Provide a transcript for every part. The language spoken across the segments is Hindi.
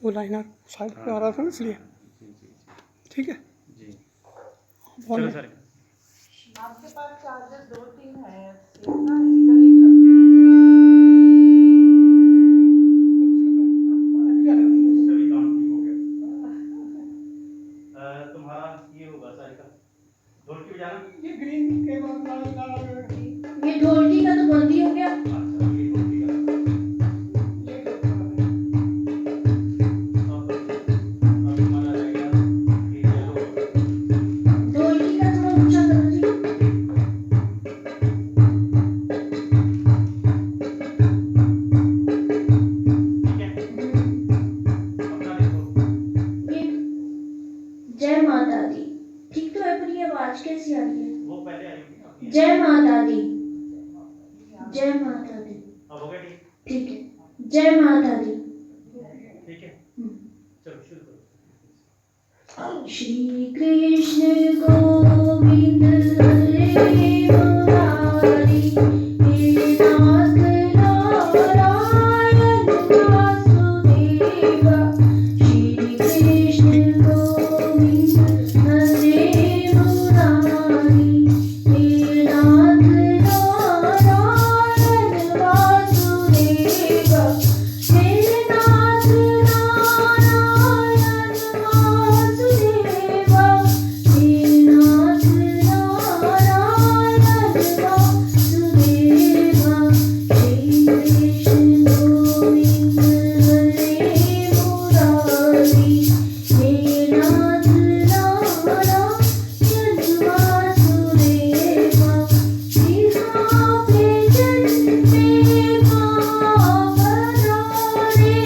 वो लाइनर साइड पे आ रहा था ना, इसलिए। ठीक है जी। फोन चलो में। सर। आपके पास चार्जर 2-3 है, इधर एक सभी काम ठीक हो गया। तुम्हारा ये होगा सारी का ढोलकी बजाना। ये ग्रीन के बाद लाल ये ढोलकी का तो बंद ही हो गया। अच्छा ये ढोलकी का। अब हमारा रह गया ये येलो। ढोलकी का थोड़ा ऊंचा करो जी। ठीक है अपना देखो। ये जय माता दी ठीक तो है, पर ये आवाज कैसी आ रही है? वो पहले आई होगी ना। जय माता दी, जय माता दी। अब हो गया ठीक। ठीक है, जय माता दी। ठीक है चलो शुरू करो। श्री कृष्ण गोविंद हरे मुरारी, हे नाथ नारायण वासुदेव। श्री कृष्ण गोविंद हरे मुरारी, हे नाथ नारायण वासुदेव। हे नाथ नारायण वासुदेव, हे नाथ नारायण वासुदेव। श्री कृष्ण गोविंद हरे मुरारी, हे नाथ नारायण वासुदेव। यहाँ पे जन्मे कहाँ पधारे,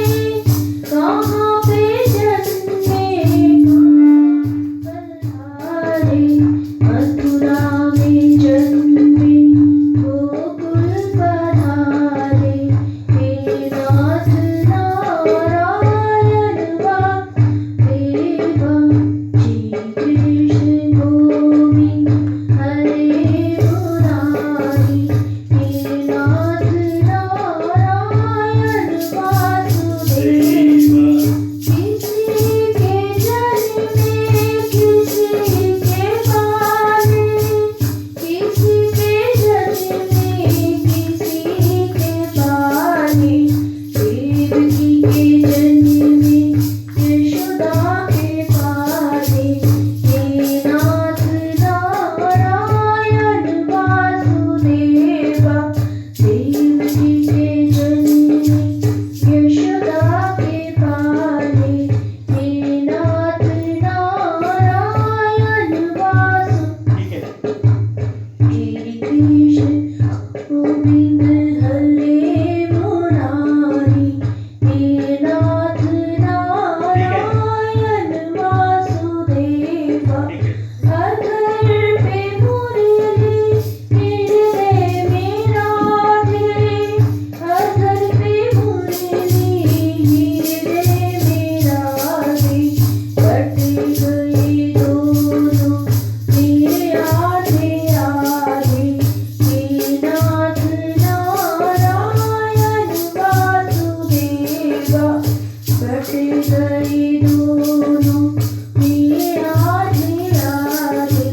कहाँ पे जन्मे कहाँ पधारे। मथुरा में जन्मे गोकुल पधारे, हे नाथ नारायण वासुदेव। श्री कृष्ण गोविंद हरे मुरारी, हे नाथ नारायण वासुदेव। किसी के जन्मे किसी के पाले, किसी के जन्मे किसी के पाले। देवकी के जन्मे यशोदा के पाले, हे नाथ नारायण वासुदेव। देवकी के जन्मे यशोदा के पाले, हे नाथ नारायण वासुदेव। ठीक है श्री कृष्ण गोविंद हरे मुरारी, हे नाथ नारायण वासुदेव। ठीक है अधर पे मुरली हृदय में राधे, अधर पे मुरली हृदय में राधे। कट गए दोनों मेरे आधे आधे, हे नाथ नारायण वासुदेव। कट गए दोनों मेरे आधे आधे,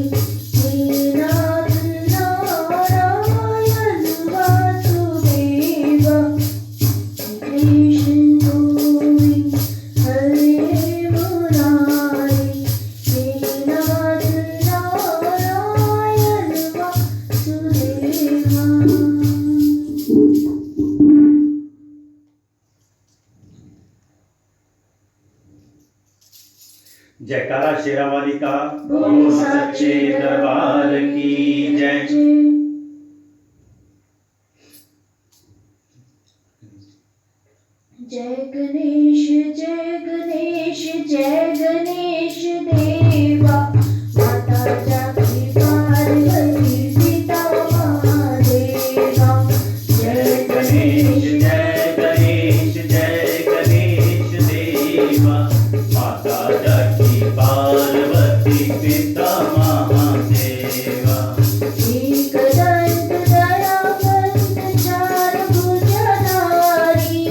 हे नाथ नारायण वासुदेव। कृष्ण गोविंद हरे मुरारी, हे नाथ नारायण वासुदेव। जयकारा शेरावाली का बोलो सच्चे दरबार की जय। जय गणेश जय गणेश जय गणेश देवा। माता जाकी पार्वती पिता महादेवा। जय गणेश जय गणेश जय गणेश देवा। माता जाकी पार्वती पिता महादेवा। एकदंत दयावंत चार भुजधारी,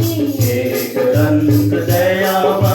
एकदंत दयावंत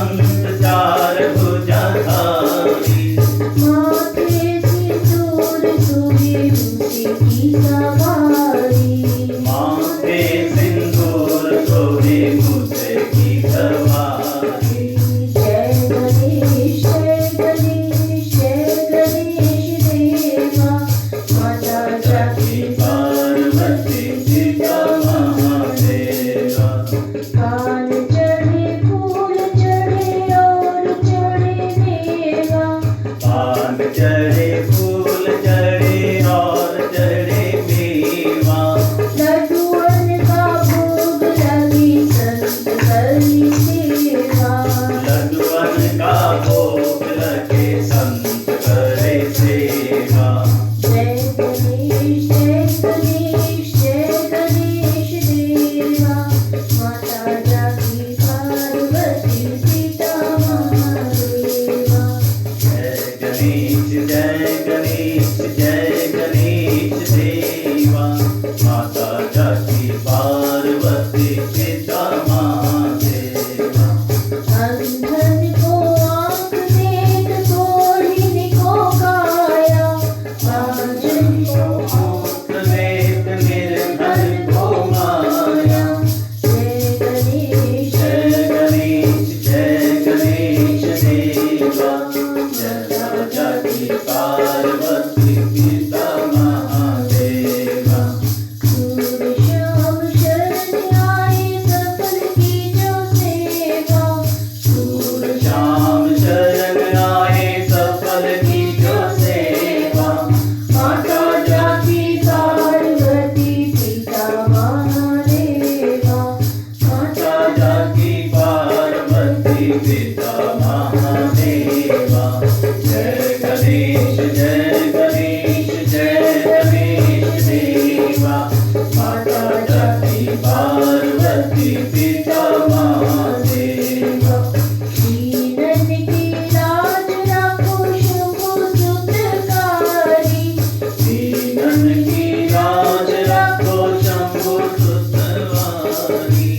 पिता महादेवा। जय गणेश जय गणेश जय गणेश देवा। माता जाति पार्वती पिता महादेवा। दीनन की लाज रखो शुभ सुतकारी। दीनन की लाज रखो शंभु सुतवारी।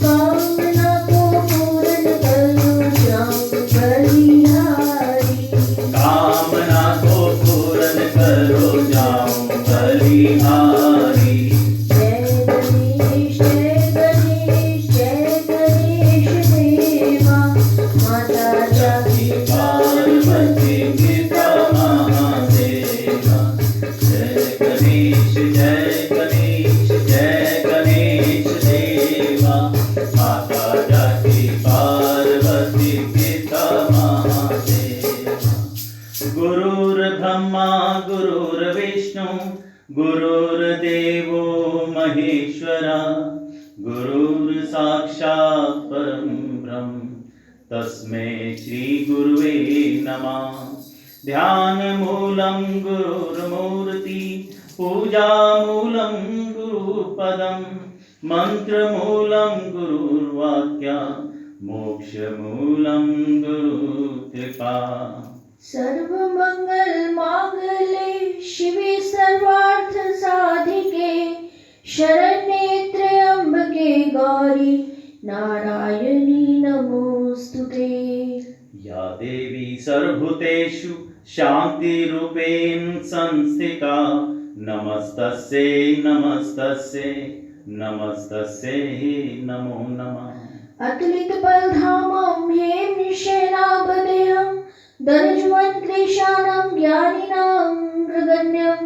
कामना को पूर्ण करो जाऊं बलिहारी। कामना को पूर्ण करो जाऊं बलिहारी। जय गणेश जय गणेश जय गणेश देवा। माता जाति पार्वती पिता महादेवा। जय गणेश जय गणेश जय गणेश देवा। माता जाति पार्वती पिता महादेवा। गुरुर्ब्रह्मा गुरुर्विष्णु गुरुर्देवो महेश्वरा। गुरुर्साक्षात् परं ब्रह्म तस्मै श्री गुरुवे नमः। ध्यानमूलं गुरुर्मूर्ति पूजामूलं गुरुपदं। मन्त्रमूलं गुरुर्वाक्या मोक्षमूलं गुरुकृपा। सर्वमंगल मांगल्ये शिवे सर्वार्थ साधिके। शरण्ये त्र्यंबके गौरी नारायणी नमोस्तुते। या देवी सर्वभूतेषु शान्तिरूपेण संस्थिता। नमस्तस्यै नमस्तस्यै नमस्तस्यै नमो नमः। अतुलित बलधामं हेमशैलाभदेहं। धनज्वन्क्लेशानां ज्ञानिनां मृगण्यं।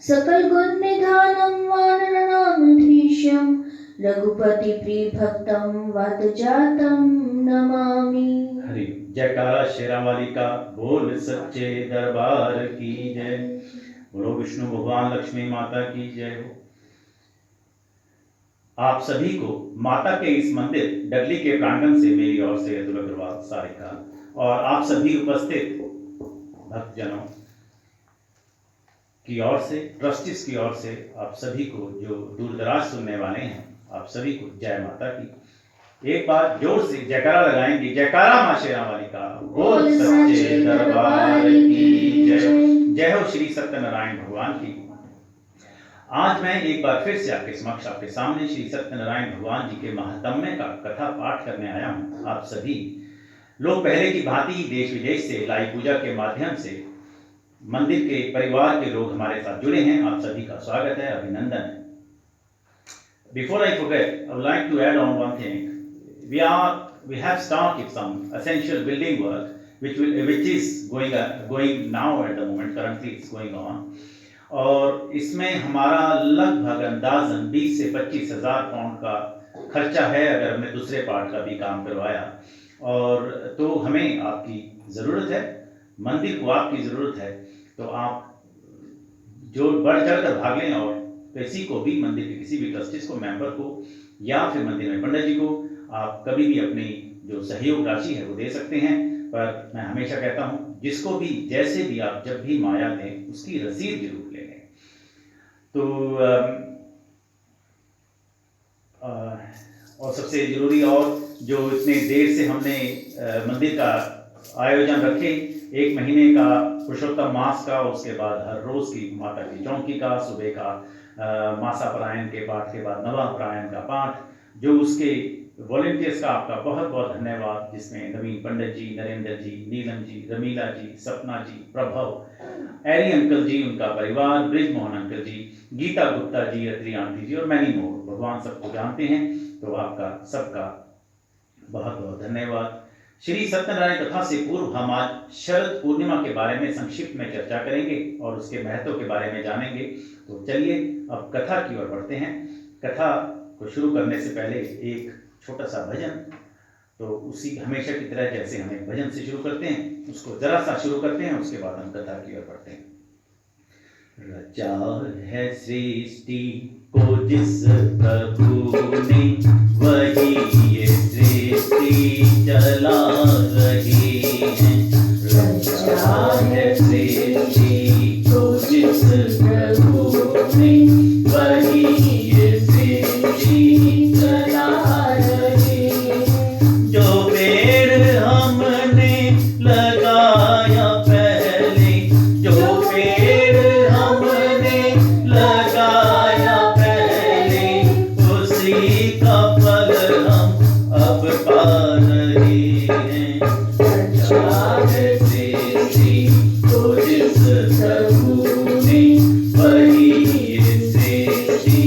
सकल गुण निधानं वानरनामधीशं। रघुपति प्रियभक्तं वातजातं नमामि। हरि जयकारा शेरावाली का बोल सच्चे दरबार की जय। बोलो विष्णु भगवान लक्ष्मी माता की जय हो। आप सभी को माता के इस मंदिर डगली के प्रांगण से मेरी ओर से अतुल अग्रवाल सारिका और आप सभी उपस्थित भक्तजनों की ओर से, ट्रस्टीज की ओर से आप सभी को जो दूर दराज सुनने वाले हैं, आप सभी को जय माता की। एक बार जोर से जयकारा लगाएंगे। जयकारा मां शेरावाली का बोल सच्चे दरबार की जय। जय हो श्री सत्यनारायण भगवान की। आज मैं एक बार फिर से आपके समक्ष, आपके सामने श्री सत्यनारायण भगवान जी के महात्म्य का कथा पाठ करने आया हूँ। आप सभी लोग पहले की भांति ही देश विदेश से लाइव पूजा के माध्यम से मंदिर के परिवार के लोग हमारे साथ जुड़े हैं। आप सभी का स्वागत है, अभिनंदन है। Before I forget, I would like to add on one thing. We have started some essential building work, which is going now at the moment. Currently, it's going on. और इसमें हमारा लगभग अंदाजन 20 से 25 हज़ार पाउंड का खर्चा है, अगर हमने दूसरे पार्ट का भी काम करवाया। और तो हमें आपकी ज़रूरत है, मंदिर को आपकी ज़रूरत है। तो आप जो बढ़ चढ़ कर भाग लें और किसी को भी, मंदिर के किसी भी ट्रस्टीज को, मेंबर को, या फिर मंदिर में पंडित जी को आप कभी भी अपनी जो सहयोग राशि है वो दे सकते हैं। पर मैं हमेशा कहता हूँ, जिसको भी जैसे भी आप जब भी माया दें उसकी रसीद जरूर ले लें। तो और सबसे ज़रूरी, और जो इतने देर से हमने मंदिर का आयोजन रखे, 1 महीने का पुरुषोत्तम मास का, उसके बाद हर रोज़ की माता की चौकी का, सुबह का मासापरायण के पाठ के बाद नवापरायण का पाठ, जो उसके वॉलंटियर्स का आपका बहुत बहुत धन्यवाद, जिसमें नवीन पंडित जी, नरेंद्र जी, नीलम जी, रमीला जी, सपना जी, प्रभव, एरी अंकल जी, उनका परिवार, ब्रिज मोहन अंकल जी, गीता गुप्ता जी, अत्री आंटी जी और मैनी मोर, भगवान सबको जानते हैं। तो आपका सबका बहुत बहुत धन्यवाद। श्री सत्यनारायण कथा से पूर्व हम आज शरद पूर्णिमा के बारे में संक्षिप्त में चर्चा करेंगे और उसके महत्व के बारे में जानेंगे। तो चलिए अब कथा की ओर बढ़ते हैं। कथा को शुरू करने से पहले एक छोटा सा भजन, तो उसी हमेशा की तरह जैसे हमें भजन से शुरू करते हैं, उसको जरा सा शुरू करते हैं, उसके बाद हम कथा की ओर बढ़ते हैं। रचा है सृष्टि को जिस प्रभु ने, वही ये सृष्टि चला रहे हैं। रचा है सृष्टि को जिस प्रभु ने, वही सृष्टि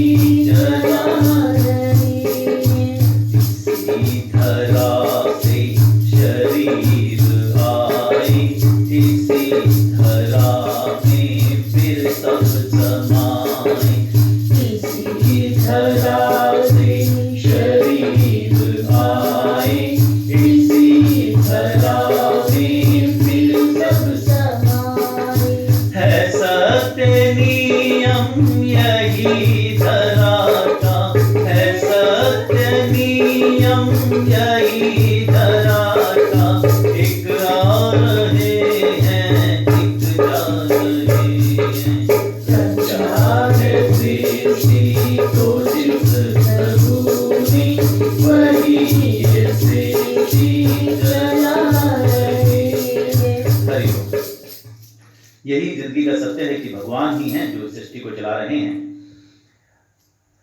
चला रहे हैं। इसी धरा से शरीर आए, इसी धरा में फिर सब समाए। इसी धरा से शरीर आए, इसी धरा में फिर सब समाए। है सत्य नियम यही धरा का, है सत्य नियम यही धरा का। एक आ रहे हैं, एक जा रहे हैं। रचा है सृष्टि को जिस प्रभु ने, वही सृष्टि चला रहे हैं। हरि ओम। यही जिंदगी का सत्य है कि भगवान ही हैं जो सृष्टि को चला रहे हैं।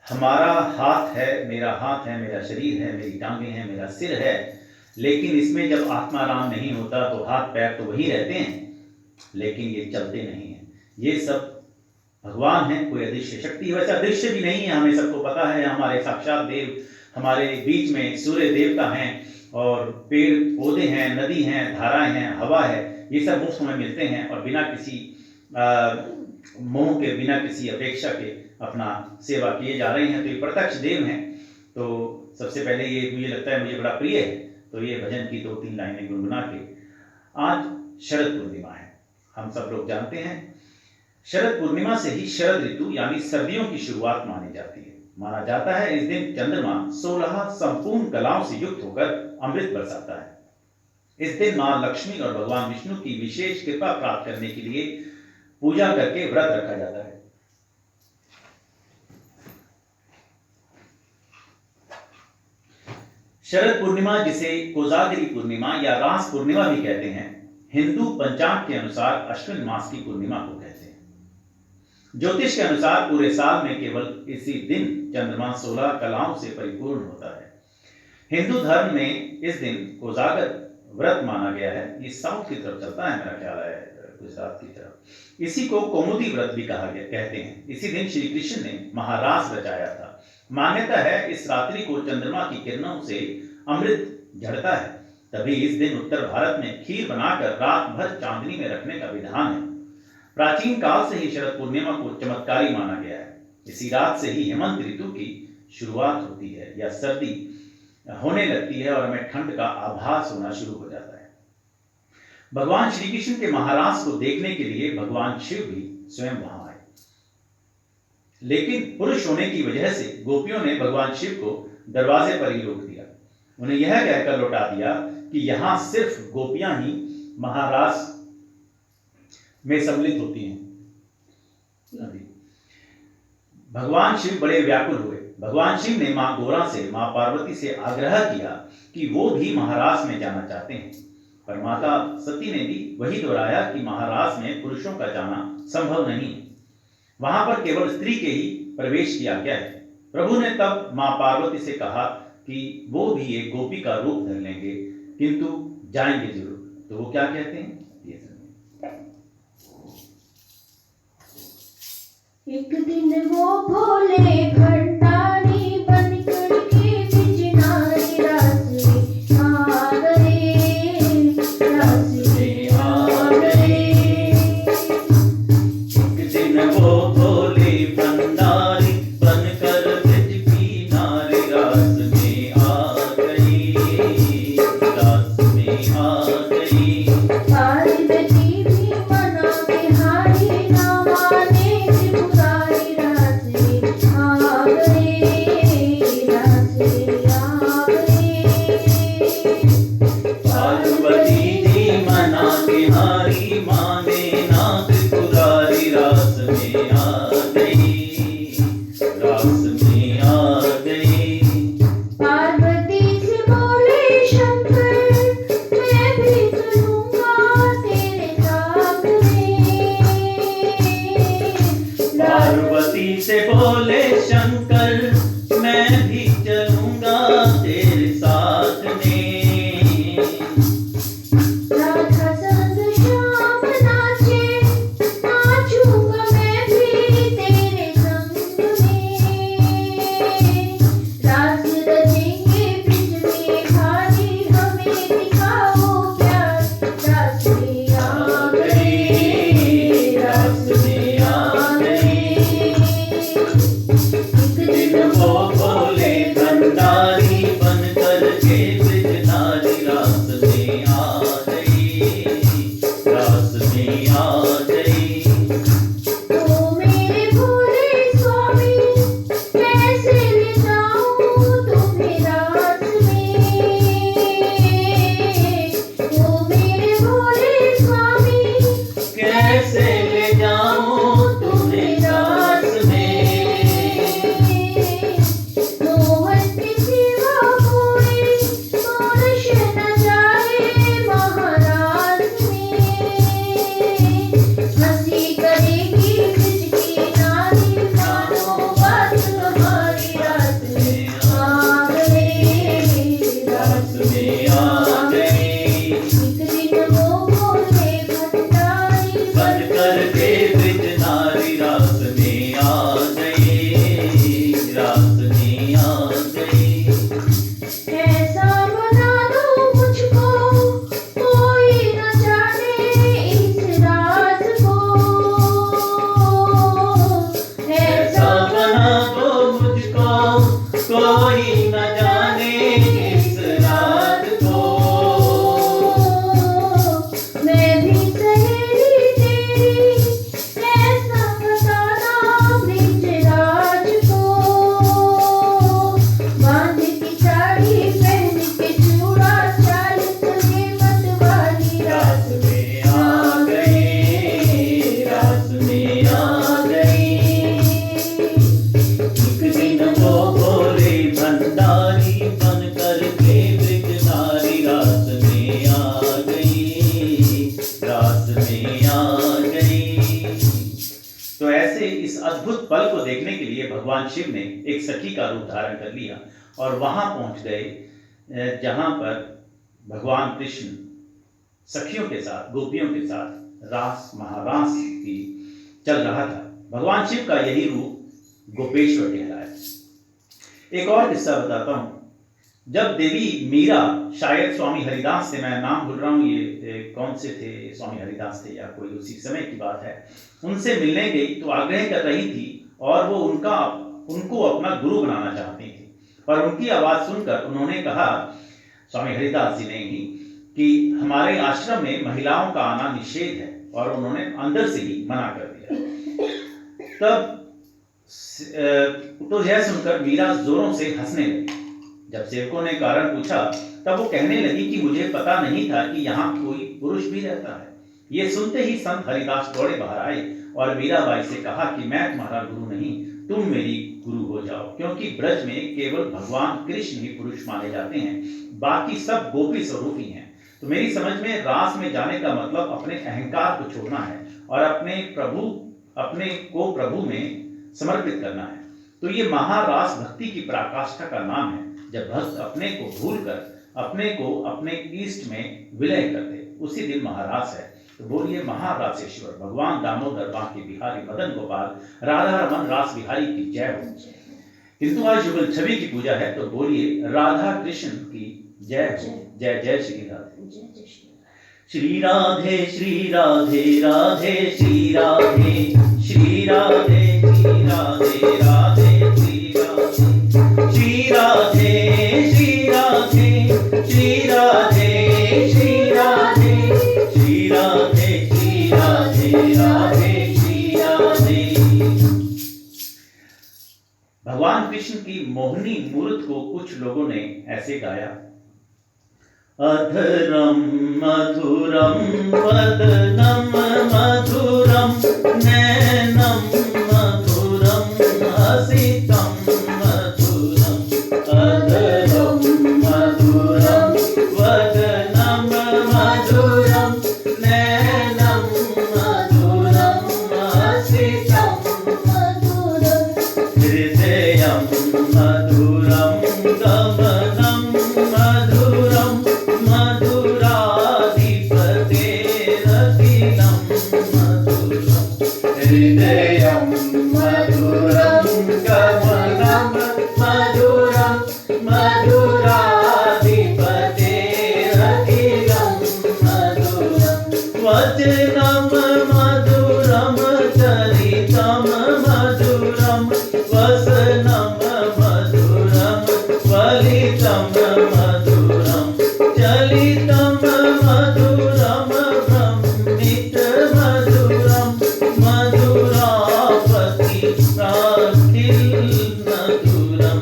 हमारा हाथ है, मेरा शरीर है, मेरी टांगें हैं, मेरा सिर है, लेकिन इसमें जब आत्माराम नहीं होता तो हाथ पैर तो वही रहते हैं, लेकिन ये चलते नहीं हैं। ये सब भगवान है, कोई अदृश्य शक्ति है। वैसे अदृश्य भी नहीं है, हमें सबको पता है। हमारे साक्षात देव हमारे बीच में सूर्य देवता हैं, और पेड़ पौधे हैं, नदी हैं, धाराएं हैं, हवा है, ये सब मुफ्त में मिलते हैं और बिना किसी मोह के, बिना किसी अपेक्षा के अपना सेवा किए जा रहे हैं। तो ये प्रत्यक्ष देव हैं। तो सबसे पहले ये मुझे लगता है, मुझे बड़ा प्रिय है, तो ये भजन की 2-3 लाइनें गुनगुना के। आज शरद पूर्णिमा है, हम सब लोग जानते हैं। शरद पूर्णिमा से ही शरद ऋतु यानी सर्दियों की शुरुआत मानी जाती है। माना जाता है इस दिन चंद्रमा 16 संपूर्ण कलाओं से युक्त होकर अमृत बरसाता है। इस दिन मां लक्ष्मी और भगवान विष्णु की विशेष कृपा प्राप्त करने के लिए पूजा करके व्रत रखा जाता है। शरद पूर्णिमा, जिसे कोजागिरी पूर्णिमा या रास पूर्णिमा भी कहते हैं, हिंदू पंचांग के अनुसार अश्विन मास की पूर्णिमा को कहते हैं। ज्योतिष के अनुसार पूरे साल में केवल इसी दिन चंद्रमा 16 कलाओं से परिपूर्ण होता है। हिंदू धर्म में इस दिन कोजागर व्रत माना गया है। ये साउथ की तरफ चलता है, मेरा ख्याल है गुजरात की तरफ। इसी को कौमुदी व्रत भी कहा गया कहते हैं। इसी दिन श्री कृष्ण ने महारास रचाया था। मान्यता है इस रात्रि को चंद्रमा की किरणों से अमृत झड़ता है, तभी इस दिन उत्तर भारत में खीर बनाकर रात भर चांदनी में रखने का विधान है। प्राचीन काल से ही शरद पूर्णिमा को चमत्कारी माना गया है। इसी रात से ही हेमंत ऋतु की शुरुआत होती है या सर्दी होने लगती है और हमें ठंड का आभास होना शुरू हो जाता है। भगवान श्री कृष्ण के महारास को देखने के लिए भगवान शिव भी स्वयं वहां आए, लेकिन पुरुष होने की वजह से गोपियों ने भगवान शिव को दरवाजे पर ही रोक दिया। उन्हें यह कहकर लौटा दिया कि यहां सिर्फ गोपियां ही महारास में सम्मिलित होती हैं। भगवान शिव बड़े व्याकुल हुए। भगवान शिव ने मां गौरा से, मां पार्वती से आग्रह किया कि वो भी महारास में जाना चाहते हैं, पर माता सती ने भी वही दोहराया कि महारास में पुरुषों का जाना संभव नहीं है, वहां पर केवल स्त्री के ही प्रवेश की आज्ञा है। प्रभु ने तब मां पार्वती से कहा कि वो भी एक गोपी का रूप धर लेंगे, किंतु जाएंगे जरूर। तो वो क्या कहते हैं, ये सुनिए। एक दिन वो भोले भंडारी बनकर के बिजनारी रास में आ गए, रास में आ गए। एक दिन वो भोले भंडारी बनकर ब्रज की नारी रास में आ गई, रास में आ गई। पार्वती भी मना के हारी ना माने, त्रिपुरारी रास में आ गए। आ गई। एक दिन वो बोले भंडारी बन करके ब्रज नारी रास में आ गई, रास में आ गई। ऐसा बना दो मुझको कोई न जाने इस राज को, ऐसा बना दो मुझको कोई न जाने इस रात को। मैं भी सहेली तेरी ऐसा बताना ब्रज राज को, बांध की साड़ी पहन के चूड़ा चाल चले मतवाली रास में आ गई, रास में आ गई। एक दिन वो बोले भंडारी बन करके ब्रज नारी रास में आ गई, रास में आ गई। तो ऐसे इस अद्भुत पल को देखने के लिए भगवान शिव ने एक सखी का रूप धारण कर लिया और वहां पहुंच गए जहां पर भगवान कृष्ण सखियों के साथ, गोपियों के साथ रास महारास की चल रहा था। भगवान शिव का यही रूप गोपेश्वर कहलाया। एक और किस्सा बताता हूं। जब देवी मीरा, शायद स्वामी हरिदास से, मैं नाम भूल रहा हूं, ये कौन से थे, स्वामी हरिदास थे या कोई उसी समय की बात है, उनसे मिलने गई तो आग्रह कर रही थी और वो उनको अपना गुरु बनाना चाहती थी। पर उनकी आवाज सुनकर उन्होंने कहा, स्वामी हरिदास जी ने ही, कि हमारे आश्रम में महिलाओं का आना निषेध है, और उन्होंने अंदर से ही मना कर दिया। तब तो यह सुनकर मीरा जोरों से हंसने लगी। जब सेवकों ने कारण पूछा तब वो कहने लगी कि मुझे पता नहीं था कि यहाँ कोई पुरुष भी रहता है। ये सुनते ही संत हरिदास दौड़े बाहर आए और मीराबाई से कहा कि मैं तुम्हारा गुरु नहीं, तुम मेरी गुरु हो जाओ, क्योंकि ब्रज में केवल भगवान कृष्ण ही पुरुष माने जाते हैं, बाकी सब गोपी स्वरूप ही हैं। तो मेरी समझ में रास में जाने का मतलब अपने अहंकार को छोड़ना है और अपने को प्रभु में समर्पित करना है। तो ये महारास भक्ति की पराकाष्ठा का नाम है, जब भक्त अपने को भूलकर अपने को अपने इष्ट में विलय कर दे, उसी दिन महारास है। तो बोलिए महारासेश्वर भगवान दामोदर बांके बिहारी मदन गोपाल राधा रमन रास बिहारी की जय हो। किंतु आज युगल छवि की पूजा है, तो बोलिए राधा कृष्ण की जय हो। जय जय श्री राधे। श्री राधे श्री राधे राधे श्री राधे श्री राधे श्री राधे राधे श्री राधे श्री राधे श्री राधे श्री राधे श्री राधे श्री राधे श्री राधे राधे श्री राधे। भगवान कृष्ण की मोहनी मूर्त को कुछ लोगों ने ऐसे गाया, अधरम मधुरम वदनम मधुरम नैनम मधुरम हसितम मधुरम, अधरम मधुरम वदनम मधुरम नैनम मधुरम हसितम मधुरम, हृदयम मधुरम गमनम मधुरम हृदयम मधुरम गमनम मधुरम मधुराधिपतेरखिलं मधुरम, वचनम मधुरम चरितम मधुरम वसनम मधुरम फलितम मधुरम चलितम मधुरम भ्रमित मधुरम मधुरापति प्राखिल मधुरम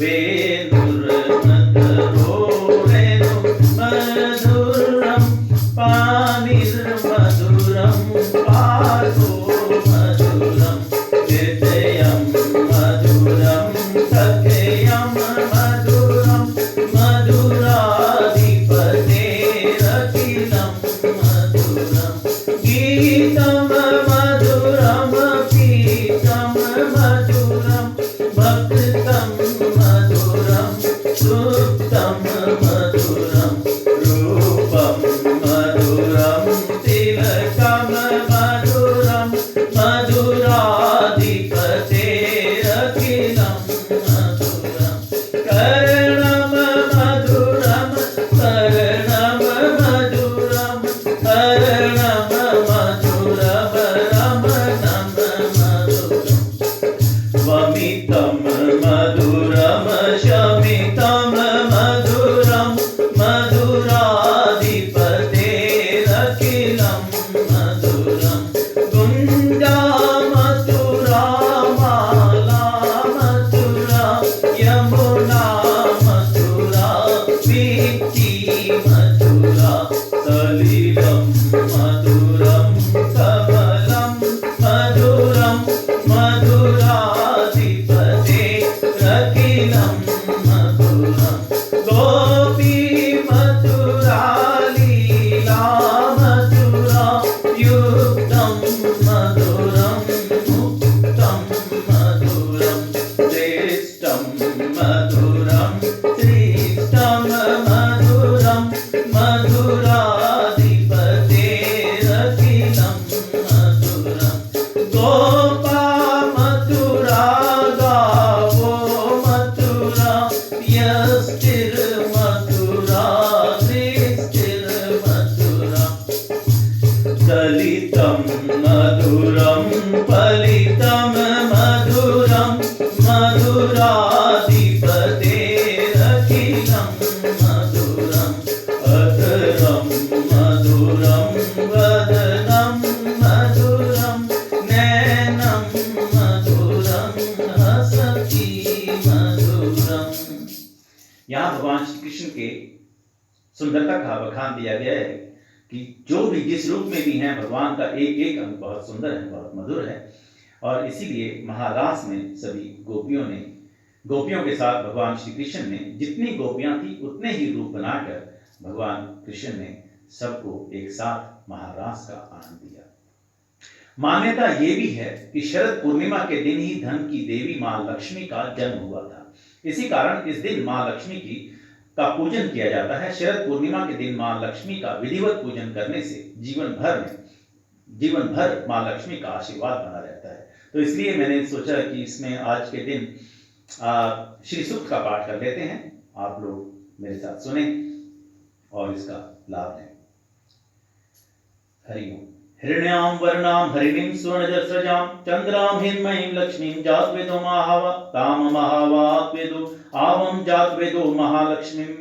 वेणुर्मधुरोणेनु मधुरम पानिर्मधुरम पादो मधुरम हृदयं मधुरम सख्यं मधुरम मधुराधिपतेरखिलं मधुराधिपतेरखिलं मधुरं गोपा मथुरा गावो मथुरा यस्तिर्मथुरा दृष्टिर्मथुरा दलितं मधुरं फलितं मधुरं मधुराधिपतेरखिलं मधुरम् अधरं मधुरं वदनं मधुरं नैनं मधुरं हसति मधुरम्। यहाँ भगवान श्री कृष्ण के सुंदरता का बखान दिया गया है कि जो भी जिस रूप में भी हैं भगवान का एक एक अंग बहुत सुंदर है, बहुत मधुर है। और इसीलिए महारास में सभी गोपियों के साथ भगवान श्री कृष्ण ने जितनी गोपियां थी उतने ही रूप बनाकर भगवान कृष्ण ने सबको एक साथ महारास का आनंद दिया। मान्यता ये भी है कि शरद पूर्णिमा के दिन ही धन की देवी मां लक्ष्मी का जन्म हुआ था। इसी कारण इस दिन मां लक्ष्मी का पूजन किया जाता है। शरद पूर्णिमा के दिन मां लक्ष्मी का विधिवत पूजन करने से जीवन भर मां लक्ष्मी का आशीर्वाद बना रहता है। तो इसलिए मैंने सोचा कि इसमें आज के दिन श्री सूक्त का पाठ कर लेते हैं। आप लोग मेरे साथ सुने और इसका लाभ लें। हरि ओम। हिरण्यां वर्णां हरिणीं स्वर्णजस्रजां चंद्रां हिरण्मयीं लक्ष्मीं जातवेदो महावा ताम महावात्वेदो आवं जातवेदो महालक्ष्मीं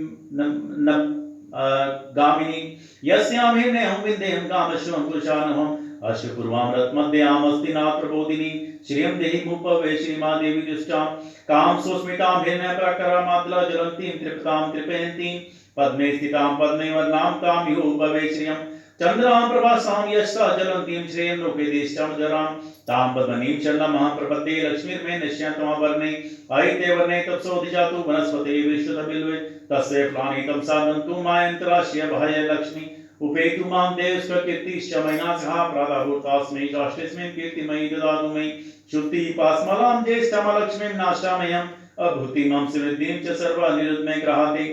गामिनी यस्यां हिरण्यं विद्येयं कामश्वं पुरुषानहम् अश्वपूर्वां रत्मद्यामस्तिनाथ प्रबोधिनी श्रियं देहि मुपवे श्रीमादेवी दुष्टां काम सुस्मितां हिरण्यप्रकरामातला ज्वलन्तीं त्रिपतां त्रिपयन्तीं पद्मे स्थितां पद्मवर्णां तां युपवे श्रियं चंद्रां प्रभासां यशसा ज्वलन्तीं श्रियं लोके देशां जरां तां पद्मनीं शरणमहं प्रपद्ये लक्ष्मीर्मे निश्चयतमवर्णे अयिते वर्णे तत्सोऽधिजातु वनस्पते विश्वतबिल्वे तस्य प्लानितं साधन्तु मायन्तराश्य भय लक्ष्मी उपेतु मां देवस्वकीर्तिश्च मयिना सह प्रादाभूतास्मै चाष्टेस्मिन् कीर्तिमयि ददातु मयि शुद्धि पास्मलां ज्येष्ठमलक्ष्मीं नाष्टामयम् अभूतिमं समृद्धिं च सर्वनिरुद्धमे ग्रहाते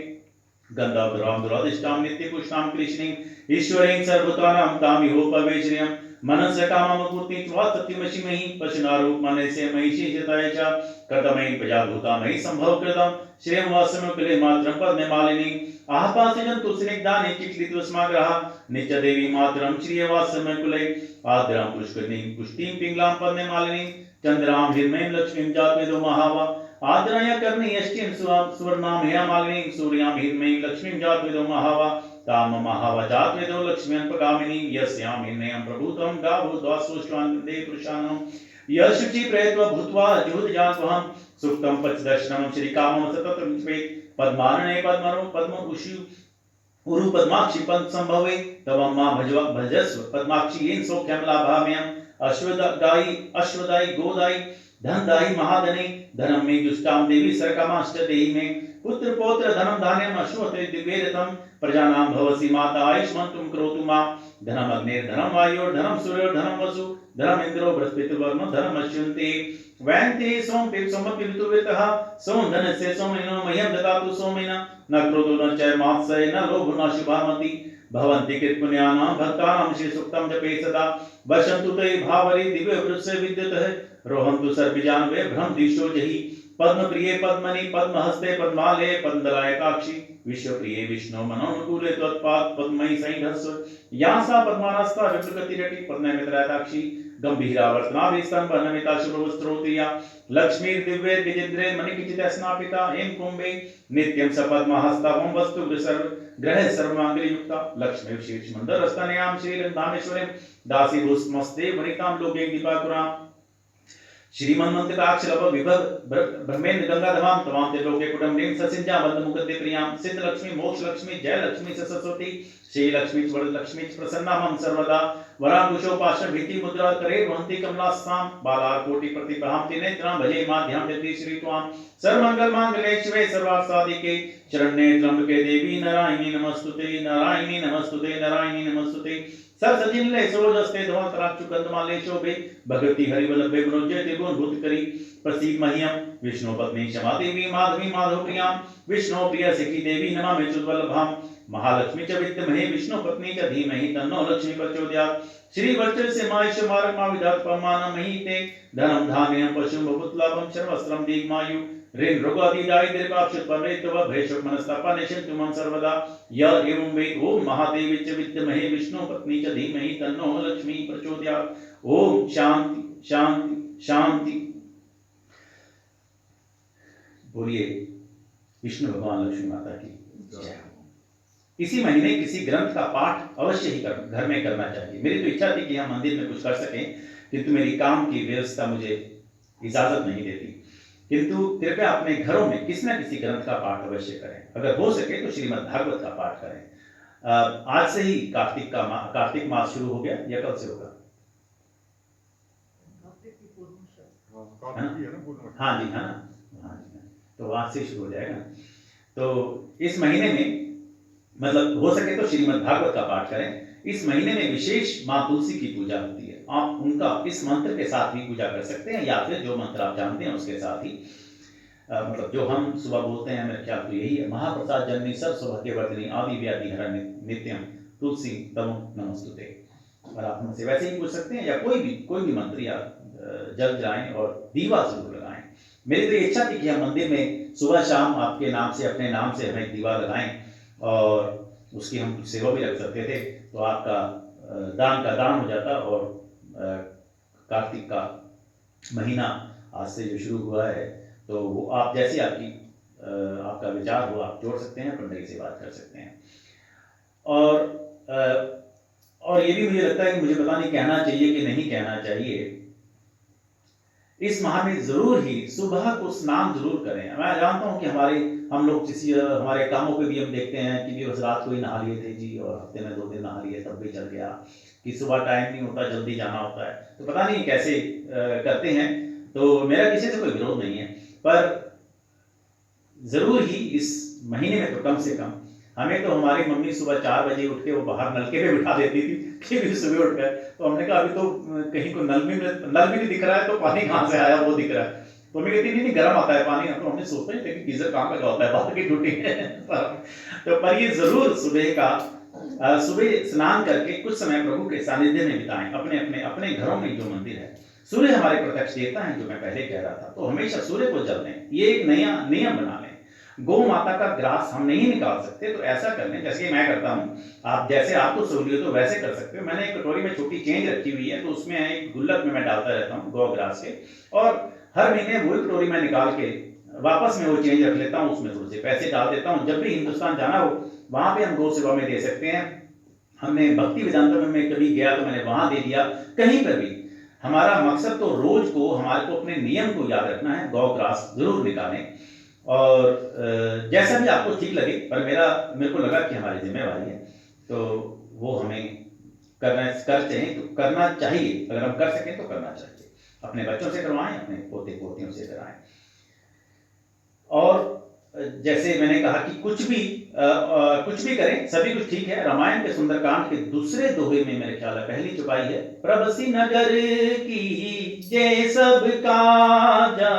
गन्धर्वां दुरादिष्टां नित्यपुष्टां कृष्णीं ईश्वरीं सर्वभूतानां तामिहोपवे श्रियं मनस्य काममपूर्तिं त्वात्सत्यमशिमहि पशुनारूप मनस्य महिषीशताय च कतमयि प्रजाभूता मयि सम्भवकृतं श्रियं वासनुकुले मात्रं पद्ममालिनी आहपासिनं तुलसीनिग्धानि चिक्लितुस्माग्रह नित्यदेवी मातरं श्रियवासनुकुले आद्रां पुष्करिणीं पुष्टिं पिङ्गलां पद्ममालिनीं चन्द्रां हिरण्मयीं लक्ष्मीं जातवेदो महावा आद्राय कर्णी यष्टिं सुवर्णां हेमालिनीं सूर्यां हिरण्मयीं लक्ष्मीं जातवेदो महावा ताम महावा जातवेदो लक्ष्म्यन्पगामिनीं यस्यां हिरण्यं प्रभूतं गावोद्वासोष्वान्ते पुरुषाणां यशुचि प्रयत्व भूत्वा जुहुर्जान्वहं सुप्तं पचदर्शनं श्रीकामं सततं स्वेत् पद्मानने पद्मनो पद्म उषु उरु पद्माक्षि पद संभवे तव मां भजस्व पद्माक्षि येन सौख्यं लाभाम्यहम् अश्वदायी गोदायी धनदायी महाधने धनम मे दुष्टां देवी सरकामाश्च देहि मे पुत्र पौत्र धनम धान्यम अश्वते दिव्यरथम प्रजानां भवसि माता आयुष्मन्तुं करोतु मां धनम अग्निर्धनम वायुर्धनम सूर्योर्धनम वसु धनम इन्द्रो बृहस्पतिर्वरुणो धनम अश्वन्ते वैन्ते सोम पितुर्वितः सोम धनस्य सोमेनो मह्यं ददातु सोमेन न क्रोधो न च मात्सर्य न लोभो न शुभामति भवन्ति कृतपुण्यानां भक्तानां श्री सूक्तं जपे सदा वशन्तु ते भावरे दिव्य वृत्से विद्युतः रोहन्तु सर्वजान्वे भ्रम दिशो जहि पद्मप्रिये पद्मनि पद्महस्ते पद्मालये पद्मदलायकाक्षि विश्वप्रिये विष्णु मनोनुकूले त्वत्पाद पद्मयि सैन्धस्व या सा पद्मानास्ता विप्रकृतिरटि पद्ममित्रायताक्षि गंभीरावर्तनाभिस्तंभनमिता शुभवस्त्रोत्रिया लक्ष्मीर्दिव्यैर्विचित्रे मणिकिचितस्नापिता हेम कुंभे नित्यं सपद्महस्तावं वस्तु ग्रह सर्वमांगल्ययुक्ता लक्ष्मी शीर्षमन्दरस्तनयां श्रीरंधामेश्वरीं दासीभूस्मस्ते वनितां लोके दीपाकुरां श्रीमन्मन्त्रकाक्षलभ विभव ब्रह्मेन्द्र गंगाधमां तमां ते लोके कुटुम्बीं ससिंजा वन्दमुकुन्दे प्रियां सिद्ध लक्ष्मी मोक्ष लक्ष्मी जय लक्ष्मी सरस्वती श्री लक्ष्मी वरद लक्ष्मी प्रसन्ना मम सर्वदा वरांकुशोपासन भीति मुद्रा करे वहन्ति कमलास्तां बालाकोटि प्रतिभ्रां त्रिनेत्रां भजे माध्यां जति श्री त्वां सर्वमंगल मांगल्ये शिवे सर्वार्थसाधिके शरण्ये त्र्यंबके देवी नारायणी नमस्तुते नारायणी नमस्तुते नारायणी नमस्तुते सरसजिनले सरोजस्ते धवंतराक्षु कंदमाले शोभे भगवती हरिवल्लभे गुणोज्जय त्रिगुण भूत करी प्रसीद मह्यम विष्णु पत्नी क्षमा देवी माधवी माधव प्रियां विष्णु प्रिय सखी देवी नमामि चुद्वल्लभां महालक्ष्मी च विद्महे विष्णु पत्नी च धीमहि तन्नो लक्ष्मी प्रचोदयात्। श्री वर्चस्य मायुष्य मार्ग मा विधात पमान मही ते धनम धान्यम पशु बहुतलाभम सर्वस्त्रम दीर्घमायु ऋण रोगादि दाय दीर्घाक्षुत परेतव भयशोक मनस्तापा निशंतु मन सर्वदा य एवं वेद ओम महादेवी च विद्महे विष्णु पत्नी च धीमहि तन्नो लक्ष्मी प्रचोदयात्। ओम शांति शांति शांति। बोलिए विष्णु भगवान लक्ष्मी माता की जय। इसी महीने किसी ग्रंथ का पाठ अवश्य ही घर में करना चाहिए। मेरी तो इच्छा थी कि हम मंदिर में कुछ कर सकें, किंतु मेरी काम की व्यवस्था मुझे इजाजत नहीं देती। किंतु कृपया अपने घरों में किसी न किसी ग्रंथ का पाठ अवश्य करें। अगर हो सके तो श्रीमद् भागवत का पाठ करें। आज से ही कार्तिक मास शुरू हो गया या कब से होगा? हाँ जी, हाँ जी, तो आज से शुरू हो जाएगा। तो इस महीने में मतलब हो सके तो श्रीमद् भागवत का पाठ करें। इस महीने में विशेष माँ तुलसी की पूजा होती है। आप उनका इस मंत्र के साथ भी पूजा कर सकते हैं, या फिर जो मंत्र आप जानते हैं उसके साथ ही मतलब जो हम सुबह बोलते हैं, मेरे ख्याल तो यही है, महाप्रसाद जननी सर्व सौभाग्यवर्धिनी आदि व्याधि हरण नित्यम तुलसी तम नमस्तुते। और आप हमसे वैसे ही पूछ सकते हैं, या कोई भी मंत्र या जल जलाएं और दीवा जरूर लगाएं। मेरी तो इच्छा थी कि हम मंदिर में सुबह शाम आपके नाम से, अपने नाम से हमें दीवा लगाएं और उसकी हम सेवा भी रख सकते थे, तो आपका दान का दान हो जाता। और कार्तिक का महीना आज से जो शुरू हुआ है, तो वो आप जैसी आपका विचार हो आप जोड़ सकते हैं, पंडित से बात कर सकते हैं। और ये भी मुझे लगता है कि मुझे पता नहीं कहना चाहिए कि नहीं कहना चाहिए, इस माह में जरूर ही सुबह को स्नान जरूर करें। मैं जानता हूं कि हम लोग हमारे कामों पे भी हम देखते हैं कि बस रात को ही नहा लिए थे जी, और हफ्ते में 2 दिन नहा लिए तब भी चल गया, कि सुबह टाइम नहीं होता, जल्दी जाना होता है, तो पता नहीं कैसे करते हैं। तो मेरा किसी से कोई विरोध नहीं है, पर जरूर ही इस महीने में तो कम से कम हमें तो हमारी मम्मी सुबह 4 बजे उठ के वो बाहर नलके पे बिठा देती थी कि भी सुबह उठ गए। तो हमने कहा अभी तो कहीं को नल भी नहीं दिख रहा है, तो पानी कहाँ से आया वो दिख रहा है। तो मम्मी कहती नहीं गर्म आता है पानी। तो हमने सोचा ही लेकिन गीजर काम का होता है, बाहर की ड्यूटी है। तो पर ये जरूर सुबह स्नान करके कुछ समय प्रभु के सानिध्य में बिताएं, अपने घरों में जो मंदिर है। सूर्य हमारे प्रत्यक्ष देवता है, जो मैं पहले कह रहा था, तो हमेशा सूर्य को जल दें। ये एक नया नियम बना लें। गौ माता का ग्रास हम नहीं निकाल सकते, तो ऐसा कर लें जैसे मैं करता हूँ। आप जैसे आपको सहूलियत हो वैसे कर सकते हो। मैंने एक कटोरी में छोटी चेंज रखी हुई है, तो उसमें एक गुल्लक में मैं डालता रहता हूँ गौ ग्रास के, और हर महीने वही कटोरी में निकाल के वापस में वो चेंज रख लेता हूँ, उसमें थोड़े से पैसे डाल देता हूँ। जब भी हिंदुस्तान जाना हो वहां पे हम गौ सेवा में दे सकते हैं। हमने भक्ति वेदांत में कभी गया तो मैंने वहां दे दिया, कहीं पर भी। हमारा मकसद तो रोज को हमारे को अपने नियम को याद रखना है। गौ ग्रास जरूर निकालें, और जैसा भी आपको ठीक लगे, पर मेरे को लगा कि हमारी जिम्मेवारी है, तो वो हमें करना चाहिए। अगर हम कर सकें तो करना चाहिए। अपने बच्चों से करवाएं, अपने पोते पोतियों से कराएं। और जैसे मैंने कहा कि कुछ भी करें, सभी कुछ ठीक है। रामायण के सुंदरकांड के दूसरे दोहे में मेरे ख्याल है पहली चौपाई है, प्रभसी नगर की जय सब काजा,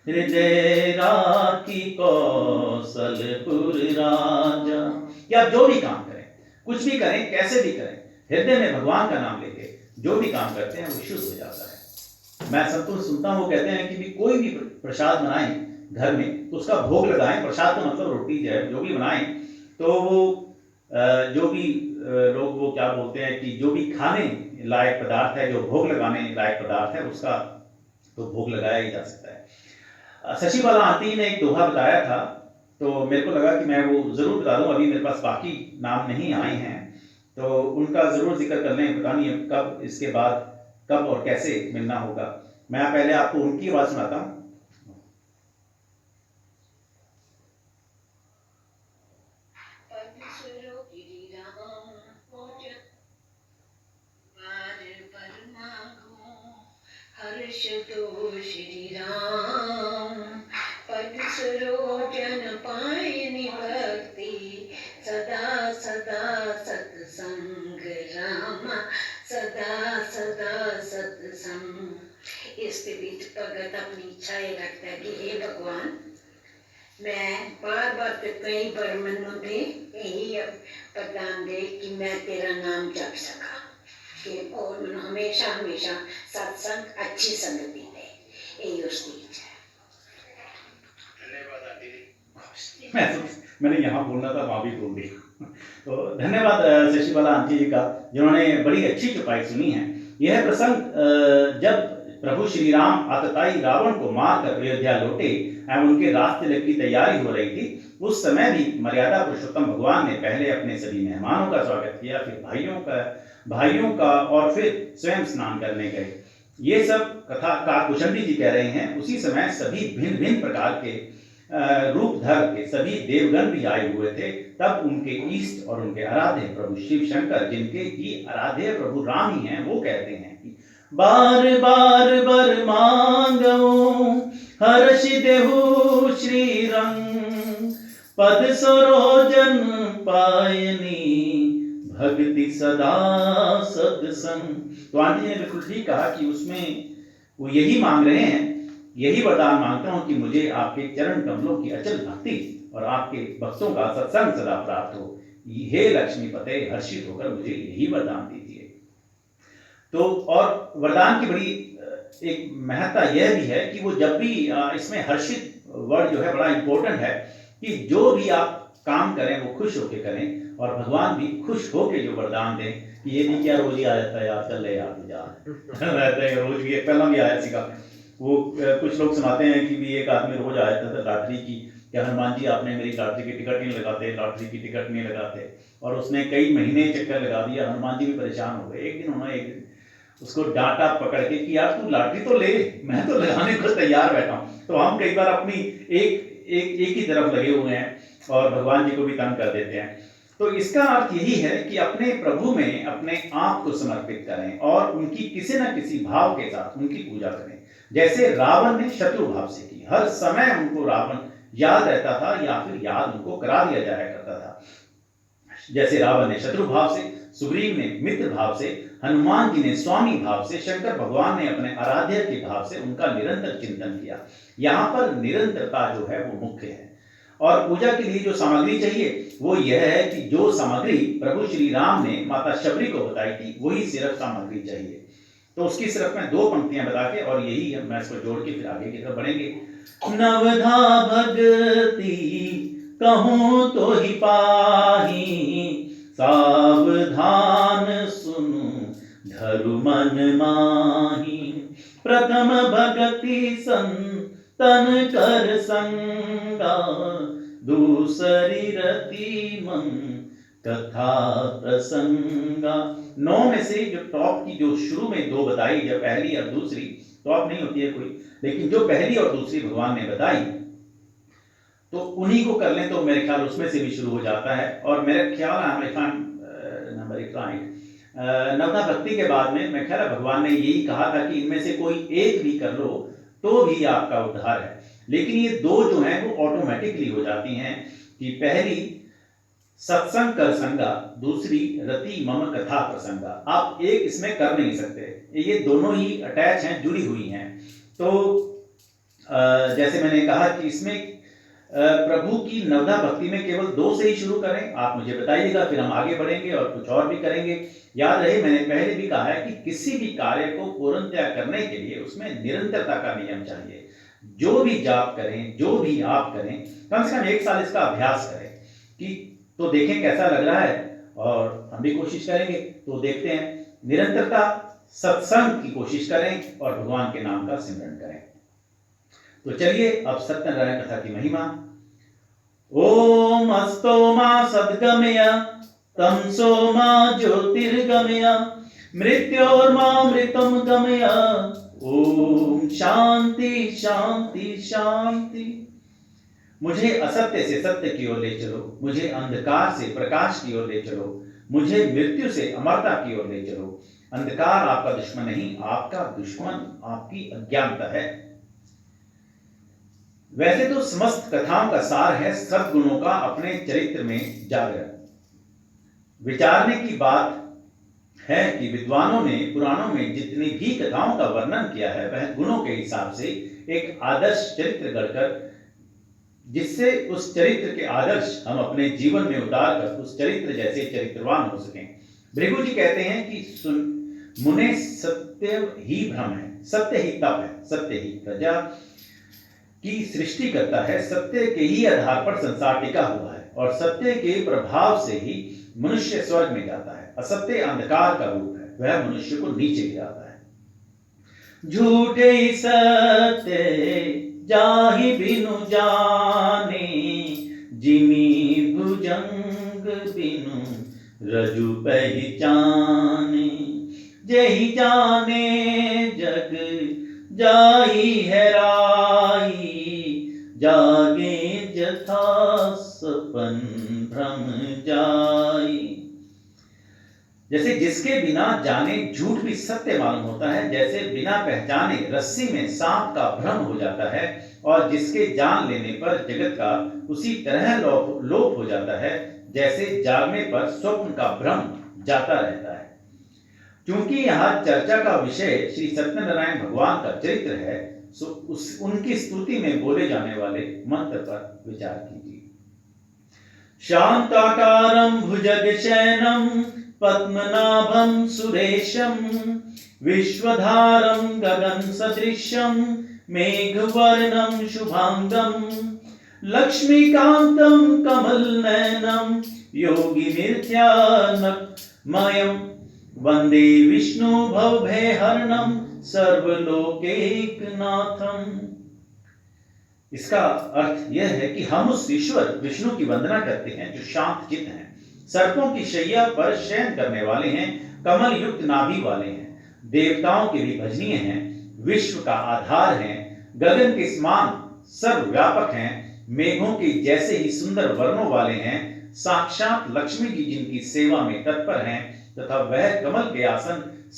हृदय राखी कौशलपुर राजा। या जो भी काम करें, कुछ भी करें, कैसे भी करें, हृदय में भगवान का नाम लेके जो भी काम करते हैं वो शुद्ध हो जाता है। मैं संतोष सुनता हूँ, वो कहते हैं कि भी कोई भी प्रसाद बनाएं घर में तो उसका भोग लगाएं। प्रसाद तो मतलब रोटी जो भी बनाएं, तो वो जो भी लोग वो क्या बोलते हैं कि जो भी खाने लायक पदार्थ है, जो भोग लगाने लायक पदार्थ है, उसका तो भोग लगाया ही जा सकता है। शशिबाला आंटी ने एक दोहा बताया था, तो मेरे को लगा कि मैं वो जरूर बता दूं। अभी मेरे पास बाकी नाम नहीं आए हैं, तो उनका जरूर जिक्र कर लें। पता नहीं कब इसके बाद कब और कैसे मिलना होगा। मैं पहले आपको उनकी आवाज सुनाता हूँ। हर्ष दो श्री राम, पद सरोजन पायनि भक्ति, सदा सदा सत्संग रामा, सदा सदा सत्संग। इस बीच भगत अपनी इच्छाएं रखता है कि हे भगवान, मैं बार बार तो कई बार मनु दे यही प्रदान दे कि मैं तेरा नाम जप सका कि और मैं हमेशा हमेशा सत्संग अच्छी संगति दे, यही उसकी इच्छा है। मैंने यहाँ बोलना था, वहाँ भी बोल दिया। तो धन्यवाद शशिबाला आंटी जी का, जिन्होंने बड़ी अच्छी चौपाई सुनी है। यह प्रसंग जब प्रभु श्री राम आतताई रावण को मारकर अयोध्या लौटे एवं उनके रास्ते तक की तैयारी हो रही थी, उस समय भी मर्यादा पुरुषोत्तम भगवान ने पहले अपने सभी मेहमानों का स्वागत किया, फिर भाइयों का और फिर स्वयं स्नान करने गए। ये सब कथा काकुशंडी जी कह रहे हैं। उसी समय सभी भिन्न भिन्न प्रकार के रूप धर के सभी देवगण भी आए हुए थे। तब उनके इष्ट और उनके आराध्य प्रभु शिव शंकर, जिनके की आराध्य प्रभु राम ही हैं, वो कहते हैं कि बार बार बर मांगो हर्ष देहु श्री रंग, पद सरोजन पायनी भक्ति सदा सत्संग। तो आंटी ने बिल्कुल ठीक कहा कि उसमें वो यही मांग रहे हैं, यही वरदान मांगता हूं कि मुझे आपके चरण कमलों की अचल भक्ति और आपके भक्तों का सत्संग सदा प्राप्त हो। हे लक्ष्मी पते, हर्षित होकर मुझे यही वरदान दीजिए। तो और वरदान की बड़ी एक महत्ता यह भी है कि वो जब भी इसमें हर्षित वर्ड जो है बड़ा इंपॉर्टेंट है कि जो भी आप काम करें वो खुश होकर करें, और भगवान भी खुश होकर जो वरदान दें कि ये नहीं क्या रोज ही आ जाता है यार, चल ले यार जा रोज भी पहला भी आया सीखा। वो कुछ लोग सुनाते हैं कि भी एक आदमी रोज आ जाता था लॉटरी की, क्या हनुमान जी आपने मेरी लॉटरी की टिकट नहीं लगाते, लॉटरी की टिकट नहीं लगाते, और उसने कई महीने चक्कर लगा दिया। हनुमान जी भी परेशान हो गए। एक दिन उन्होंने उसको डांटा पकड़ के कि यार तू लॉटरी तो ले, मैं तो लगाने को तैयार बैठा हूँ। तो हम कई बार अपनी एक ही तरफ लगे हुए हैं और भगवान जी को भी तंग कर देते हैं। तो इसका अर्थ यही है कि अपने प्रभु में अपने आप को समर्पित करें और उनकी किसी न किसी भाव के साथ उनकी पूजा करें। जैसे रावण ने शत्रु भाव से की, हर समय उनको रावण याद रहता था या फिर याद उनको करा दिया जाया करता था। जैसे रावण ने शत्रु भाव से, सुग्रीव ने मित्र भाव से, हनुमान जी ने स्वामी भाव से, शंकर भगवान ने अपने आराध्य के भाव से उनका निरंतर चिंतन किया। यहाँ पर निरंतरता जो है वो मुख्य है। और पूजा के लिए जो सामग्री चाहिए वो यह है कि जो सामग्री प्रभु श्री राम ने माता शबरी को बताई थी वही सिर्फ सामग्री चाहिए। तो उसकी सिर्फ मैं 2 पंक्तियां बता के, और यही मैं इसको जोड़ के फिर आगे की तरफ बढ़ेंगे। नवधा भगति कहूं तो ही पाही, सावधान सुनु धरु मन माही। प्रथम भगति संतन कर संगा, दूसरी रति मन कथा प्रसंगा। 9 में से जो टॉप की जो शुरू में 2 बताई, जब पहली और दूसरी, टॉप नहीं होती है कोई, लेकिन जो पहली और दूसरी भगवान ने बताई तो उन्हीं को कर लें तो मेरे ख्याल उसमें से भी शुरू हो जाता है। और मेरे ख्याल नंबर 1 नवधा भक्ति के बाद में मेरे ख्याल भगवान ने यही कहा था कि इनमें से कोई एक भी कर लो तो भी आपका उद्धार है। लेकिन ये 2 जो हैं वो ऑटोमेटिकली हो जाती हैं कि पहली सत्संग कर संगा, दूसरी रति मम कथा प्रसंगा। आप एक इसमें कर नहीं सकते, ये दोनों ही अटैच हैं, जुड़ी हुई हैं। तो जैसे मैंने कहा कि इसमें प्रभु की नवधा भक्ति में केवल 2 से ही शुरू करें। आप मुझे बताइएगा, फिर हम आगे बढ़ेंगे और कुछ और भी करेंगे। याद रहे मैंने पहले भी कहा है कि किसी भी कार्य को पूर्णतया करने के लिए उसमें निरंतरता का नियम चाहिए। जो भी जाप करें, जो भी आप करें, कम से कम 1 साल इसका अभ्यास करें कि तो देखें कैसा लग रहा है, और हम भी कोशिश करेंगे तो देखते हैं। निरंतरता, सत्संग की कोशिश करें और भगवान के नाम का सिमरन करें। तो चलिए अब सत्यनारायण कथा की महिमा। ओम अस्तो मा सद्गमय तमसो मा ज्योतिर्गमय मृत्योर्मामृतं गमय। ओम शांति शांति शांति। मुझे असत्य से सत्य की ओर ले चलो, मुझे अंधकार से प्रकाश की ओर ले चलो, मुझे मृत्यु से अमरता की ओर ले चलो। अंधकार आपका दुश्मन नहीं, आपका दुश्मन आपकी अज्ञानता है। वैसे तो समस्त कथाओं का सार है सद्गुणों का अपने चरित्र में जागरण। विचारने की बात है कि विद्वानों ने पुराणों में जितनी भी कथाओं का वर्णन किया है वह गुणों के हिसाब से एक आदर्श चरित्र गढ़कर जिससे उस चरित्र के आदर्श हम अपने जीवन में उतार कर उस चरित्र जैसे चरित्रवान हो सकें। भृगु जी कहते हैं कि मुने सत्य ही भ्रम है, सत्य ही तप है, सत्य ही प्रजा की सृष्टि करता है, सत्य के ही आधार पर संसार टिका हुआ है और सत्य के प्रभाव से ही मनुष्य स्वर्ग में जाता है। असत्य अंधकार का रूप है, वह मनुष्य को नीचे गिराता है। झूठे सत्य जाहि बिनु जाने, जिमी भुजंग बिनु रजु पहचाने, जेहि जाने जग जाई हैराई, जागे जथा सपन भ्रम जाई। जैसे जिसके बिना जाने झूठ भी सत्य मालूम होता है, जैसे बिना पहचाने रस्सी में सांप का भ्रम हो जाता है और जिसके जान लेने पर जगत का उसी तरह लोप हो जाता है, जैसे जागने पर स्वप्न का भ्रम जाता रहता है। क्योंकि यहाँ चर्चा का विषय श्री सत्यनारायण भगवान का चरित्र है, सो उनकी स्तुति में बोले जाने वाले मंत्र पर विचार कीजिए। शांताकारं भुजगशयनं पद्मनाभं सुरेशं, विश्वधारं गगन सदृशं मेघवर्णं शुभांगं, लक्ष्मीकान्तं कमलनयनं योगिनित्यानमयं, वंदे विष्णु भवभयहरणं सर्वलोकैकनाथम्। इसका अर्थ यह है कि हम उस ईश्वर विष्णु की वंदना करते हैं जो शांत चित्त हैं, सर्पों की शैया पर शयन करने वाले हैं, कमल युक्त नाभि वाले हैं, देवताओं के भी भजनीय हैं, विश्व का आधार हैं, गगन के समान सर्वव्यापक हैं, मेघों के जैसे ही सुंदर वर्णों वाले हैं, साक्षात लक्ष्मी जी जिनकी सेवा में तत्पर हैं, तथा वह कमल के आसन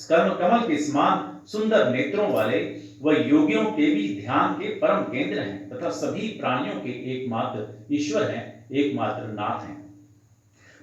कमल के समान सुंदर नेत्रों वाले वह योगियों के भी ध्यान के परम केंद्र हैं, तथा सभी प्राणियों के एकमात्र ईश्वर हैं, एकमात्र नाथ हैं।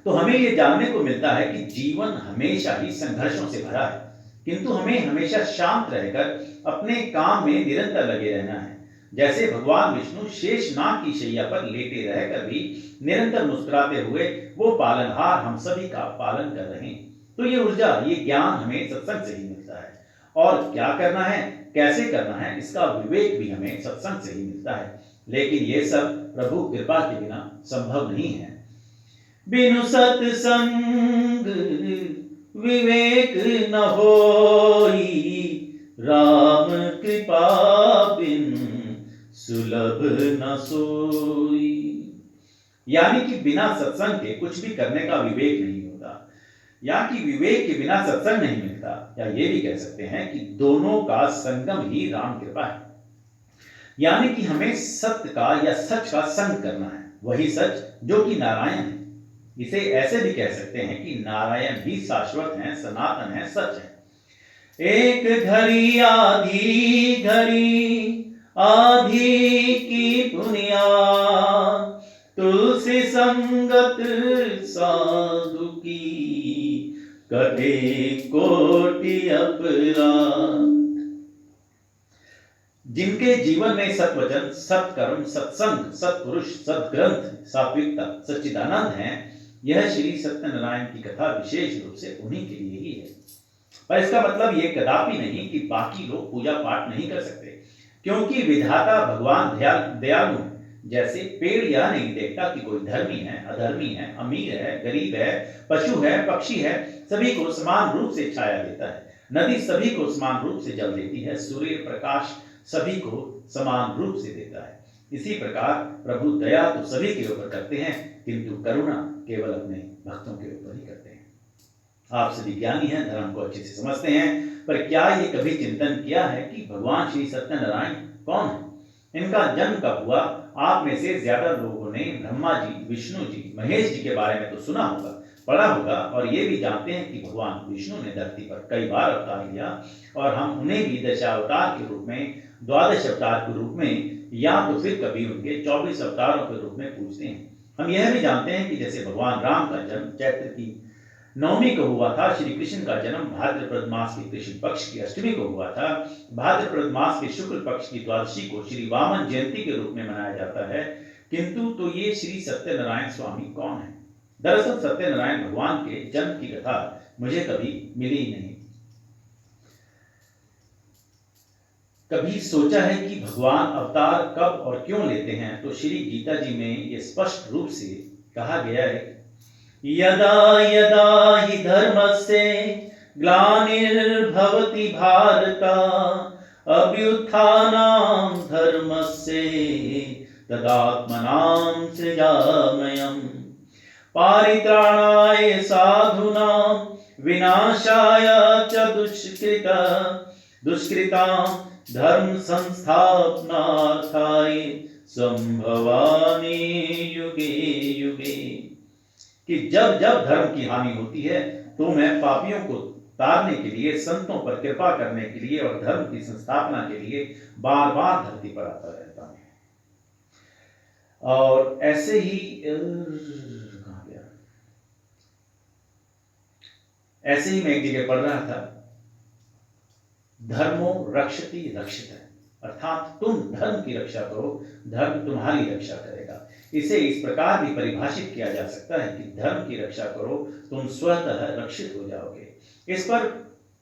तो हमें यह जानने को मिलता है कि जीवन हमेशा ही संघर्षों से भरा है, किंतु हमें हमेशा शांत रहकर अपने काम में निरंतर लगे रहना है। जैसे भगवान विष्णु शेषनाग की शैया पर लेटे रहकर भी निरंतर मुस्कुराते हुए वो पालनहार हम सभी का पालन कर रहे हैं। तो ये ऊर्जा, ये ज्ञान हमें सत्संग से ही मिलता है। और क्या करना है, कैसे करना है, इसका विवेक भी हमें सत्संग से ही मिलता है। लेकिन ये सब प्रभु कृपा के बिना संभव नहीं है। बिनु सत्संग विवेक न होई, राम कृपा बिनु सुलभ न सोई। यानी कि बिना सत्संग के कुछ भी करने का विवेक नहीं होता, या कि विवेक के बिना सत्संग नहीं मिलता, या ये भी कह सकते हैं कि दोनों का संगम ही राम कृपा है। यानी कि हमें सत्य का या सच का संग करना है, वही सच जो कि नारायण है। इसे ऐसे भी कह सकते हैं कि नारायण ही शाश्वत हैं, सनातन है, सच है। एक घड़ी आधी घड़ी आधी की पुनिया, तुलसी संगत साधु की कटे कोटि अपराध। जिनके जीवन में सत्वचन, सत्कर्म, सत्संग, सत्पुरुष, सद्ग्रंथ, सात्विकता, सच्चिदानंद हैं, यह श्री सत्यनारायण की कथा विशेष रूप से उन्हीं के लिए ही है। पर इसका मतलब ये कदापि नहीं कि बाकी लोग पूजा पाठ नहीं कर सकते, क्योंकि विधाता भगवान दयालु है। जैसे पेड़ यह नहीं देखता कि कोई धर्मी है, अधर्मी है, अमीर है, गरीब है, पशु है, पक्षी है, सभी को समान रूप से छाया देता है। नदी सभी को समान रूप से जल देती है, सूर्य प्रकाश सभी को समान रूप से देता है। इसी प्रकार प्रभु दया तो सभी के ऊपर करते हैं, किंतु करुणा केवल अपने भक्तों के ऊपर ही करते हैं। आप सभी ज्ञानी हैं, धर्म को अच्छे से समझते हैं, पर क्या ये कभी चिंतन किया है कि भगवान श्री सत्यनारायण कौन है? इनका जन्म कब हुआ? आप में से ज्यादा लोगों ने ब्रह्मा जी, विष्णु जी, महेश जी के बारे में तो सुना होगा, पढ़ा होगा, और ये भी जानते हैं कि भगवान विष्णु ने धरती पर कई बार अवतार लिया और हम उन्हें भी दशावतार के रूप में, द्वादश अवतार के रूप में, या तो फिर कभी उनके 24 अवतारों के रूप में पूजते हैं। हम यह भी जानते हैं कि जैसे भगवान राम का जन्म चैत्र की नवमी को हुआ था, श्री कृष्ण का जन्म भाद्रपद मास के कृष्ण पक्ष की अष्टमी को हुआ था, भाद्रपद मास के शुक्ल पक्ष की द्वादशी को श्री वामन जयंती के रूप में मनाया जाता है, किंतु तो ये श्री सत्यनारायण स्वामी कौन है? दरअसल सत्यनारायण भगवान के जन्म की कथा मुझे कभी मिली ही नहीं। कभी सोचा है कि भगवान अवतार कब और क्यों लेते हैं, तो श्री गीता जी में ये स्पष्ट रूप से कहा गया है, यदा यदा हि धर्मस्य ग्लानिर्भवति भारत अभ्युत्थानं धर्मस्य तदात्मनां सृजाम्यहम् पारित्राणाय साधूनां विनाशाय च दुष्कृतां धर्म संस्थापनार्थाय संभवामि युगे युगे। कि जब जब धर्म की हानि होती है तो मैं पापियों को तारने के लिए, संतों पर कृपा करने के लिए और धर्म की संस्थापना के लिए बार बार धरती पर आता रहता हूं। और ऐसे ही कहां गया, ऐसे ही मैं एक जगह पढ़ रहा था, धर्मो रक्षति रक्षित, अर्थात तुम धर्म की रक्षा करो, धर्म तुम्हारी रक्षा करेगा। इसे इस प्रकार भी परिभाषित किया जा सकता है कि धर्म की रक्षा करो, तुम स्वतः रक्षित हो जाओगे। इस पर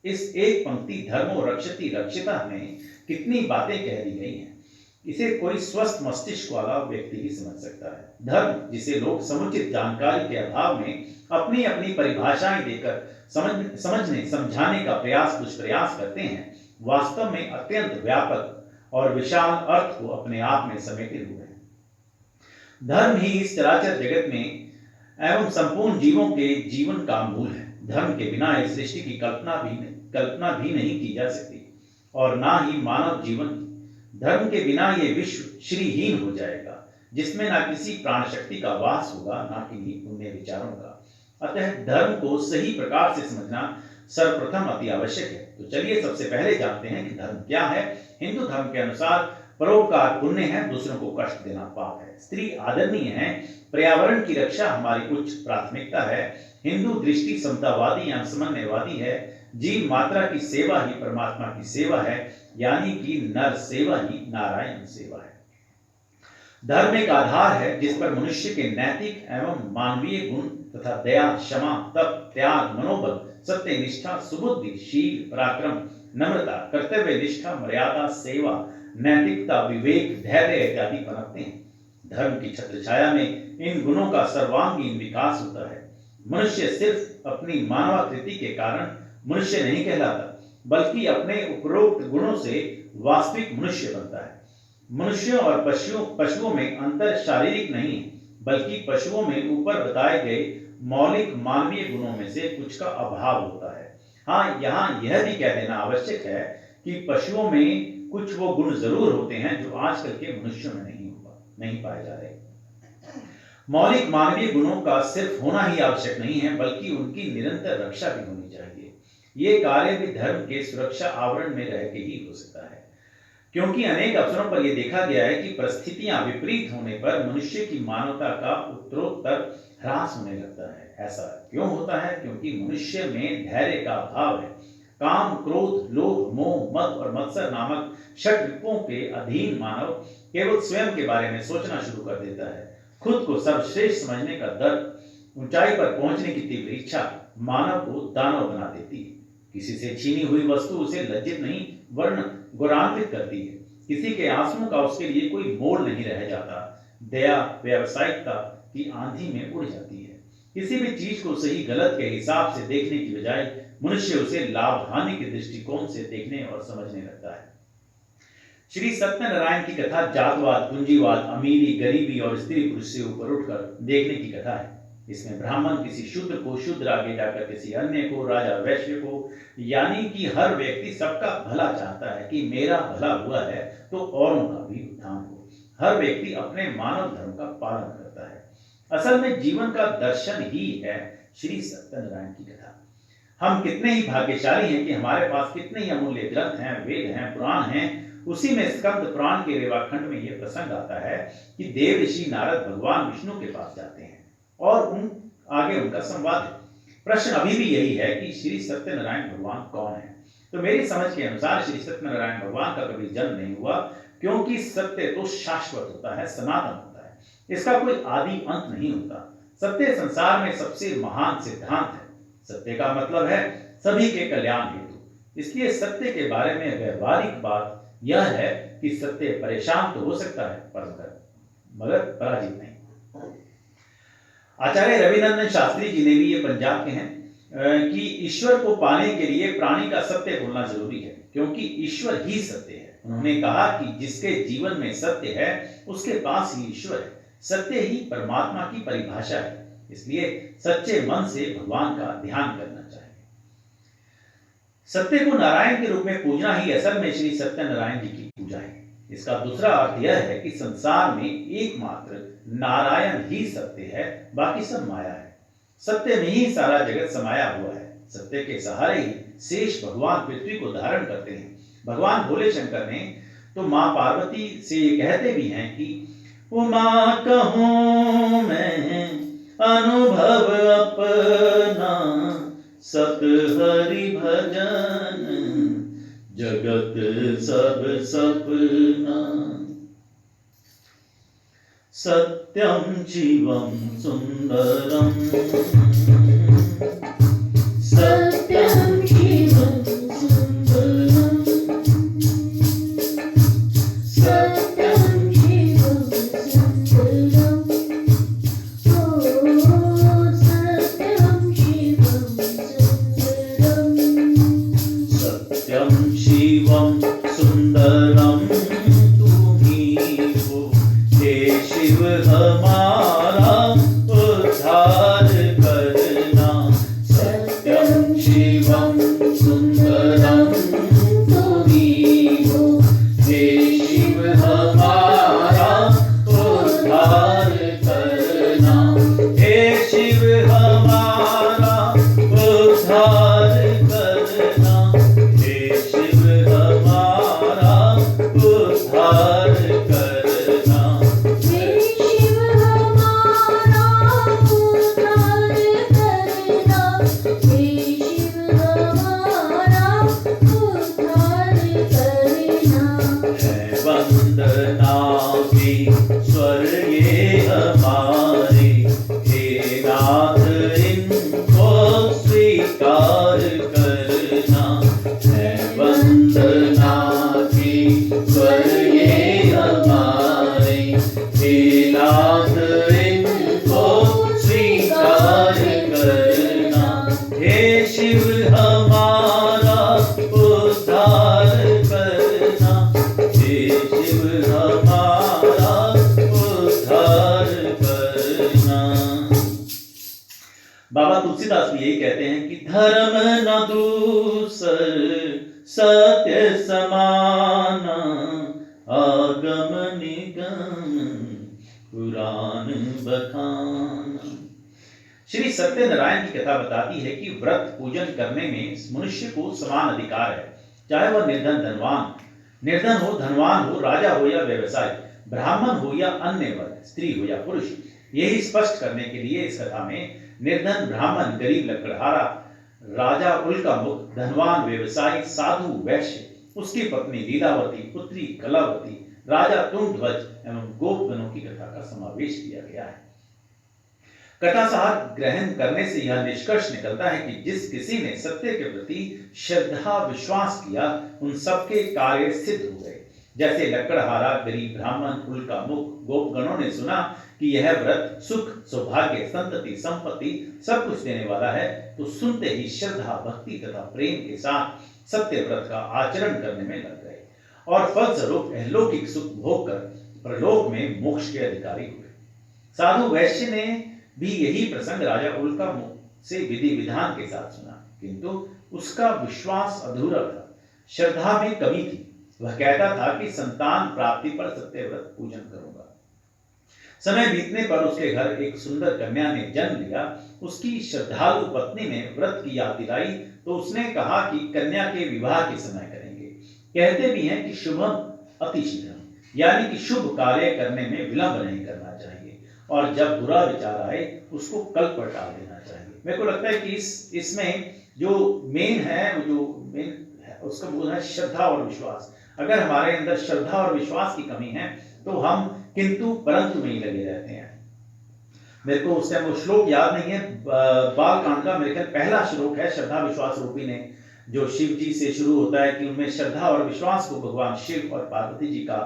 इस एक पंक्ति धर्मो रक्षति रक्षिता में कितनी बातें कह दी गई हैं, इसे कोई स्वस्थ मस्तिष्क वाला व्यक्ति ही समझ सकता है। धर्म जिसे लोग समुचित जानकारी के अभाव में अपनी अपनी परिभाषाएं देकर समझने समझाने का दुष्प्रयास करते हैं, वास्तव में अत्यंत व्यापक और विशाल अर्थ को अपने आप में समेटे हुए हैं। धर्म ही इस चराचर जगत में एवं संपूर्ण जीवों के जीवन का मूल है। धर्म के बिना इस सृष्टि की कल्पना भी नहीं की जा सकती और ना ही मानव जीवन। धर्म के बिना ये विश्व श्रीहीन हो जाएगा, जिसमें ना किसी प्राण शक्ति का वास होगा, ना किन्हीं पुण्य विचारों का। अतः धर्म को सही प्रकार से समझना सर्वप्रथम अति आवश्यक है। तो चलिए सबसे पहले जानते हैं कि धर्म क्या है। हिंदू धर्म के अनुसार परोपकार पुण्य है, दूसरों को कष्ट देना पाप है, स्त्री आदरणीय है, पर्यावरण की रक्षा हमारी उच्च प्राथमिकता है, हिंदू दृष्टि समतावादी या समन्वयवादी है, जीव मात्रा की सेवा ही परमात्मा की सेवा है, यानी कि नर सेवा ही नारायण सेवा है। धर्म एक आधार है जिस पर मनुष्य के नैतिक एवं मानवीय गुण तथा दया, क्षमा, तप, त्याग, मनोबल, सत्य, निष्ठा, सुबुद्धि, शील, पराक्रम, नम्रता, कर्तव्य निष्ठा, मर्यादा, सेवा, नैतिकता, विवेक, धैर्य इत्यादि पनपते हैं। धर्म की छत्र छाया में इन गुणों का सर्वांगीण विकास होता है। मनुष्य सिर्फ अपनी मानवाकृति के कारण मनुष्य नहीं कहलाता, बल्कि अपने उपरोक्त गुणों से वास्तविक मनुष्य बनता है। मनुष्यों और पशुओं में अंतर शारीरिक नहीं है, बल्कि पशुओं में ऊपर बताए गए मौलिक मानवीय गुणों में से कुछ का अभाव होता है। हाँ, यहाँ यह भी कह देना आवश्यक है कि पशुओं में कुछ वो गुण जरूर होते हैं जो आजकल के मनुष्यों में नहीं पाए जा रहे। मौलिक मानवीय गुणों का सिर्फ होना ही आवश्यक नहीं है, बल्कि उनकी निरंतर रक्षा भी होनी चाहिए। ये कार्य भी धर्म के सुरक्षा आवरण में रह के ही हो सकता है, क्योंकि अनेक अवसरों पर यह देखा गया है कि परिस्थितियां विपरीत होने पर मनुष्य की मानवता का उत्तरोत्तर ह्रास होने लगता है। ऐसा क्यों होता है? क्योंकि मनुष्य में धैर्य का अभाव है। काम, क्रोध, लोभ, मोह, मद और मत्सर नामक षट विपों के अधीन मानव केवल स्वयं के बारे में सोचना शुरू कर देता है। खुद को सर्वश्रेष्ठ समझने का दर्द, ऊंचाई पर पहुंचने की तीव्र इच्छा मानव को दानव बना देती है। किसी से छीनी हुई वस्तु उसे लज्जित नहीं वरन गौरवान्वित करती है। किसी के आंसुओं का उसके लिए कोई मोल नहीं रह जाता। दया व्यावसायिकता की आंधी में उड़ जाती है। किसी भी चीज को सही गलत के हिसाब से देखने की बजाय मनुष्य उसे लाभ हानि के दृष्टिकोण से देखने और समझने लगता है। श्री सत्यनारायण की कथा जातवाद, पूंजीवाद, अमीरी, गरीबी और स्त्री पुरुष से ऊपर उठकर देखने की कथा है। इसमें ब्राह्मण किसी शूद्र को, शूद्र आगे जाकर किसी अन्य को, राजा वैश्य को, यानी कि हर व्यक्ति सबका भला चाहता है कि मेरा भला हुआ है तो औरों का भी उत्थान हो। हर व्यक्ति अपने मानव धर्म का पालन करता है। असल में जीवन का दर्शन ही है श्री सत्यनारायण की कथा। हम कितने ही भाग्यशाली हैं कि हमारे पास कितने ही अमूल्य ग्रंथ हैं, वेद हैं, पुराण हैं। उसी में स्कंद पुराण के रेवाखंड में यह प्रसंग आता है कि देव ऋषि नारद भगवान विष्णु के पास जाते हैं और आगे उनका संवाद है। प्रश्न अभी भी यही है कि श्री सत्यनारायण भगवान कौन है। तो मेरी समझ के अनुसार श्री सत्यनारायण भगवान का कभी जन्म नहीं हुआ, क्योंकि सत्य तो शाश्वत होता है, सनातन होता है। इसका कोई आदि अंत नहीं होता। सत्य संसार में सबसे महान सिद्धांत है। सत्य का मतलब है सभी के कल्याण हेतु। इसलिए सत्य के बारे में व्यवहारिक बात यह है कि सत्य परेशान तो हो सकता है मगर पराजित नहीं। आचार्य रविनंदन शास्त्री जी ने भी ये पंजाब के हैं कि ईश्वर को पाने के लिए प्राणी का सत्य बोलना जरूरी है, क्योंकि ईश्वर ही सत्य है। उन्होंने कहा कि जिसके जीवन में सत्य है उसके पास ही ईश्वर है। सत्य ही परमात्मा की परिभाषा है। इसलिए सच्चे मन से भगवान का ध्यान करना चाहिए। सत्य को नारायण के रूप में पूजना ही असल में श्री सत्यनारायण जी की पूजा है। इसका दूसरा अर्थ यह है कि संसार में एकमात्र नारायण ही सत्य है, बाकी सब माया है। सत्य में ही सारा जगत समाया हुआ है। सत्य के सहारे ही शेष भगवान पृथ्वी को धारण करते हैं। भगवान भोले शंकर ने तो मां पार्वती से ये कहते भी हैं कि उमा कहूं मैं अनुभव अपना, सत हरि भजन जगत सब सपना। सत्यम शिवम सुंदरम, सत्यम शिवम सुंदरम, सत्यम शिवम सुंदरम, ओ सत्यम शिवम सुंदरम, सत्यम शिवम सुंदरम तुम्ही हो, हे शिव हमारा उद्धार करना। सत्यम शिवम सुंदरम तुम्ही हो, हे शिव हमारा उद्धार करना। हे शिव हमारा उद्धार करना, हे शिव हमारा उद्धार करना। हे शिव हमारा उद्धार करना, हे शिव हमारा उद्धार करना। है वंदना की स्वर ये हमारे, हे नाथ इनको स्वीकार करना। है वंदना की स्वर ये हमारे, हे नाथ इनको स्वीकार करना। हे शिव हमारा उद्धार करना, हे शिव हमारा उद्धार करना। बाबा तुलसीदास भी यही कहते हैं कि धर्म न दूसर सत्य समाना, आगम निगम पुराण बखाना। श्री सत्यनारायण की कथा बताती है कि व्रत पूजन करने में मनुष्य को समान अधिकार है, चाहे वह निर्धन हो धनवान हो, राजा हो या व्यवसायी, ब्राह्मण हो या अन्य वर्ग, स्त्री हो या पुरुष। यही स्पष्ट करने के लिए इस कथा में निर्धन, ब्राह्मण, गरीब, लकड़हारा, राजा उल्कामुख, धनवान, व्यवसायी, साधु, वैश्य, उसकी पत्नी लीलावती, पुत्री कलावती, राजा तुंगध्वज एवं गोपगणों की कथा का समावेश किया गया है। कथा सार ग्रहण करने से यह निष्कर्ष निकलता है कि जिस किसी ने सत्य के प्रति श्रद्धा विश्वास किया, उन सबके कार्य सिद्ध हो गए। जैसे लकड़हारा, गरीब, ब्राह्मण, उल्कामुख, गोपगणों ने सुना कि यह व्रत सुख, सौभाग्य, संतति, संपत्ति सब कुछ देने वाला है, तो सुनते ही श्रद्धा, भक्ति तथा प्रेम के साथ सत्य व्रत का आचरण करने में लग गए और फलस्वरूप अलौकिक सुख भोग कर प्रलोक में मोक्ष के अधिकारी हुए। साधु वैश्य ने भी यही प्रसंग राजा उल्कामुख से विधि विधान के साथ सुना, किंतु उसका विश्वास अधूरा था, श्रद्धा में कमी थी। वह कहता था कि संतान प्राप्ति पर सत्य व्रत पूजन करूंगा। समय बीतने पर उसके घर एक सुंदर कन्या ने जन्म लिया। उसकी श्रद्धालु पत्नी ने व्रत की याद दिलाई तो उसने कहा कि कन्या के विवाह के समय करेंगे। कहते भी हैं कि शुभम अतिशीघ्रम, यानी कि शुभ कार्य करने में विलंब नहीं करना चाहिए और जब बुरा विचार आए उसको कल पर टाल देना चाहिए। मेरे को लगता है कि इसमें जो मेन है उसका बोलना है श्रद्धा और विश्वास। अगर हमारे अंदर श्रद्धा और विश्वास की कमी है तो हम किंतु परंतु में ही लगे रहते हैं। मेरे को उस टाइम वो श्लोक याद नहीं है, बाल कांड का मेरे ख्याल पहला श्लोक है, श्रद्धा विश्वास रूपी ने, जो शिव जी से शुरू होता है कि उनमें श्रद्धा और विश्वास को भगवान शिव और पार्वती जी का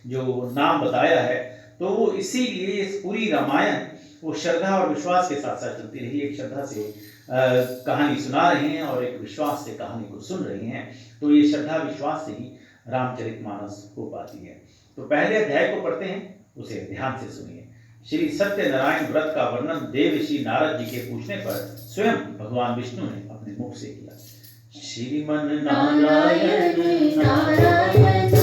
जो नाम बताया है। तो वो इसीलिए इस पूरी रामायण वो श्रद्धा और विश्वास के साथ साथ चलती रही। एक श्रद्धा से कहानी सुना रहे हैं और एक विश्वास से कहानी को सुन रहे हैं। तो ये श्रद्धा विश्वास से ही रामचरितमानस हो पाती है। तो पहले अध्याय को पढ़ते हैं, उसे ध्यान से सुनिए। श्री सत्यनारायण व्रत का वर्णन देवर्षि नारद जी के पूछने पर स्वयं भगवान विष्णु ने अपने मुख से किया। श्रीमन नारायण नारायण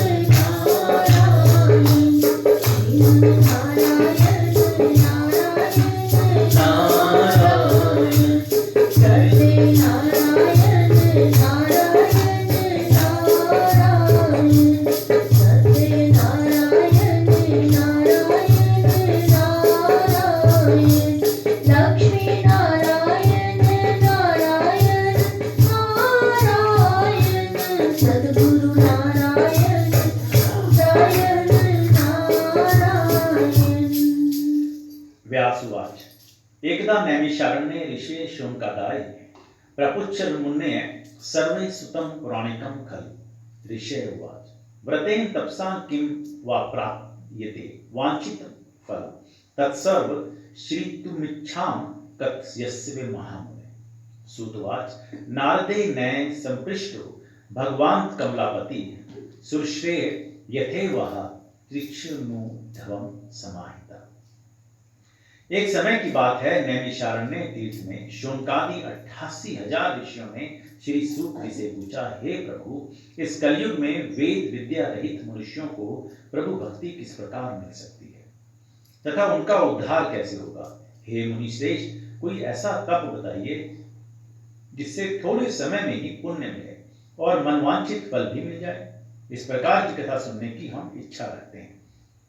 व्यासुवाच एकदा नैमिषारण्ये ऋषे शोणकादाय प्रपुच्छर मुन्ने सर्वै सुतं पुराणिकं खलु। ऋषय उवाच व्रतेन तपसा किं वा प्राप्यते वांछितं फलं तत्सर्व श्रीतुमिच्छां कथयस्व वे महामुने। सूतवाच नारदे नय संपृष्टो भगवान कमलापति सुरश्रेय यथेवः त्रिक्षणोध्वं समाहिता। एक समय की बात है, नैमिषारण्य तीर्थ में शोणकादि 88,000 ऋषियों ने श्री सूत जी से पूछा, हे प्रभु, इस कलयुग में वेद विद्या रहित मनुष्यों को प्रभु भक्ति किस प्रकार मिल सकती है तथा उनका उद्धार कैसे होगा। हे मुनि श्रेष्ठ, कोई ऐसा तप बताइए जिससे थोड़े समय में ही पुण्य मिले और मनवांछित फल भी मिल जाए। इस प्रकार की कथा सुनने की हम इच्छा रखते हैं।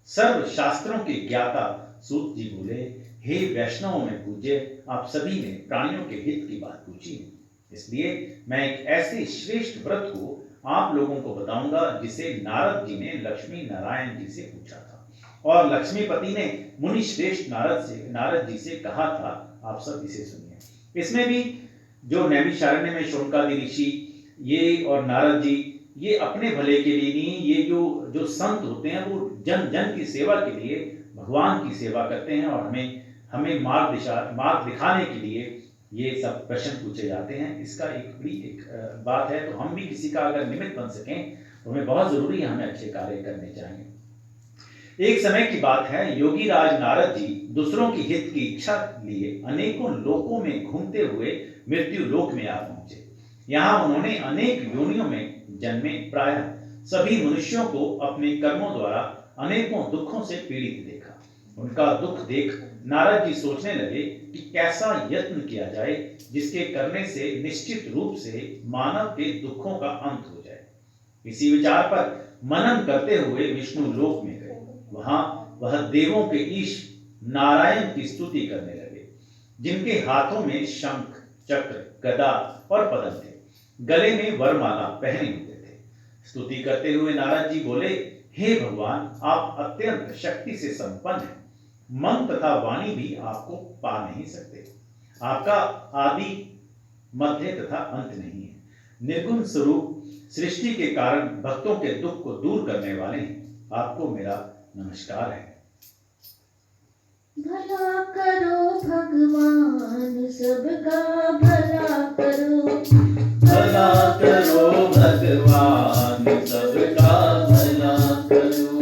सर्व शास्त्रों के ज्ञाता सूत जी बोले, हे वैष्णवों में पूज्य, आप सभी ने प्राणियों के हित की बात पूछी है, इसलिए मैं एक ऐसे श्रेष्ठ व्रत को आप लोगों को बताऊंगा जिसे नारद जी ने लक्ष्मी नारायण जी से पूछा था और लक्ष्मीपति ने मुनि श्रेष्ठ नारद जी से कहा था। आप सब इसे सुनिए। इसमें भी जो नैमिषारण्य में शोणकादि ऋषि ये और नारद जी, ये अपने भले के लिए नहीं, ये जो संत होते हैं वो जन जन की सेवा के लिए भगवान की सेवा करते हैं और हमें मार्ग दिखाने के लिए ये सब प्रश्न पूछे जाते हैं। इसका एक बात है, तो हम भी किसी का अगर निमित्त बन सकें तो हमें बहुत जरूरी है, हमें अच्छे कार्य करने चाहिए। एक समय की बात है, योगी राज नारद जी दूसरों की हित की इच्छा लिए अनेकों लोकों में घूमते हुए मृत्यु लोक में आ पहुंचे। यहाँ उन्होंने अनेक योनियों में जन्मे, प्रायः सभी मनुष्यों को अपने कर्मों द्वारा अनेकों दुखों से पीड़ित देखा। उनका दुख देख नारद जी सोचने लगे कि कैसा यत्न किया जाए जिसके करने से निश्चित रूप से मानव के दुखों का अंत हो जाए। इसी विचार पर मनन करते हुए विष्णु लोक में गए। वहां वह देवों के ईश नारायण की स्तुति करने लगे, जिनके हाथों में शंख, चक्र, गदा और पद्म थे, गले में वरमाला पहने हुए थे। स्तुति करते हुए नारद जी बोले, हे भगवान, आप अत्यंत शक्ति से संपन्न हैं, मन तथा वाणी भी आपको पा नहीं सकते। आपका आदि मध्य तथा अंत नहीं है। निर्गुण स्वरूप सृष्टि के कारण भक्तों के दुख को दूर करने वाले हैं। आपको मेरा नमस्कार है। भला करो भगवान, सबका भला करो। भला करो भगवान, सबका भला करो।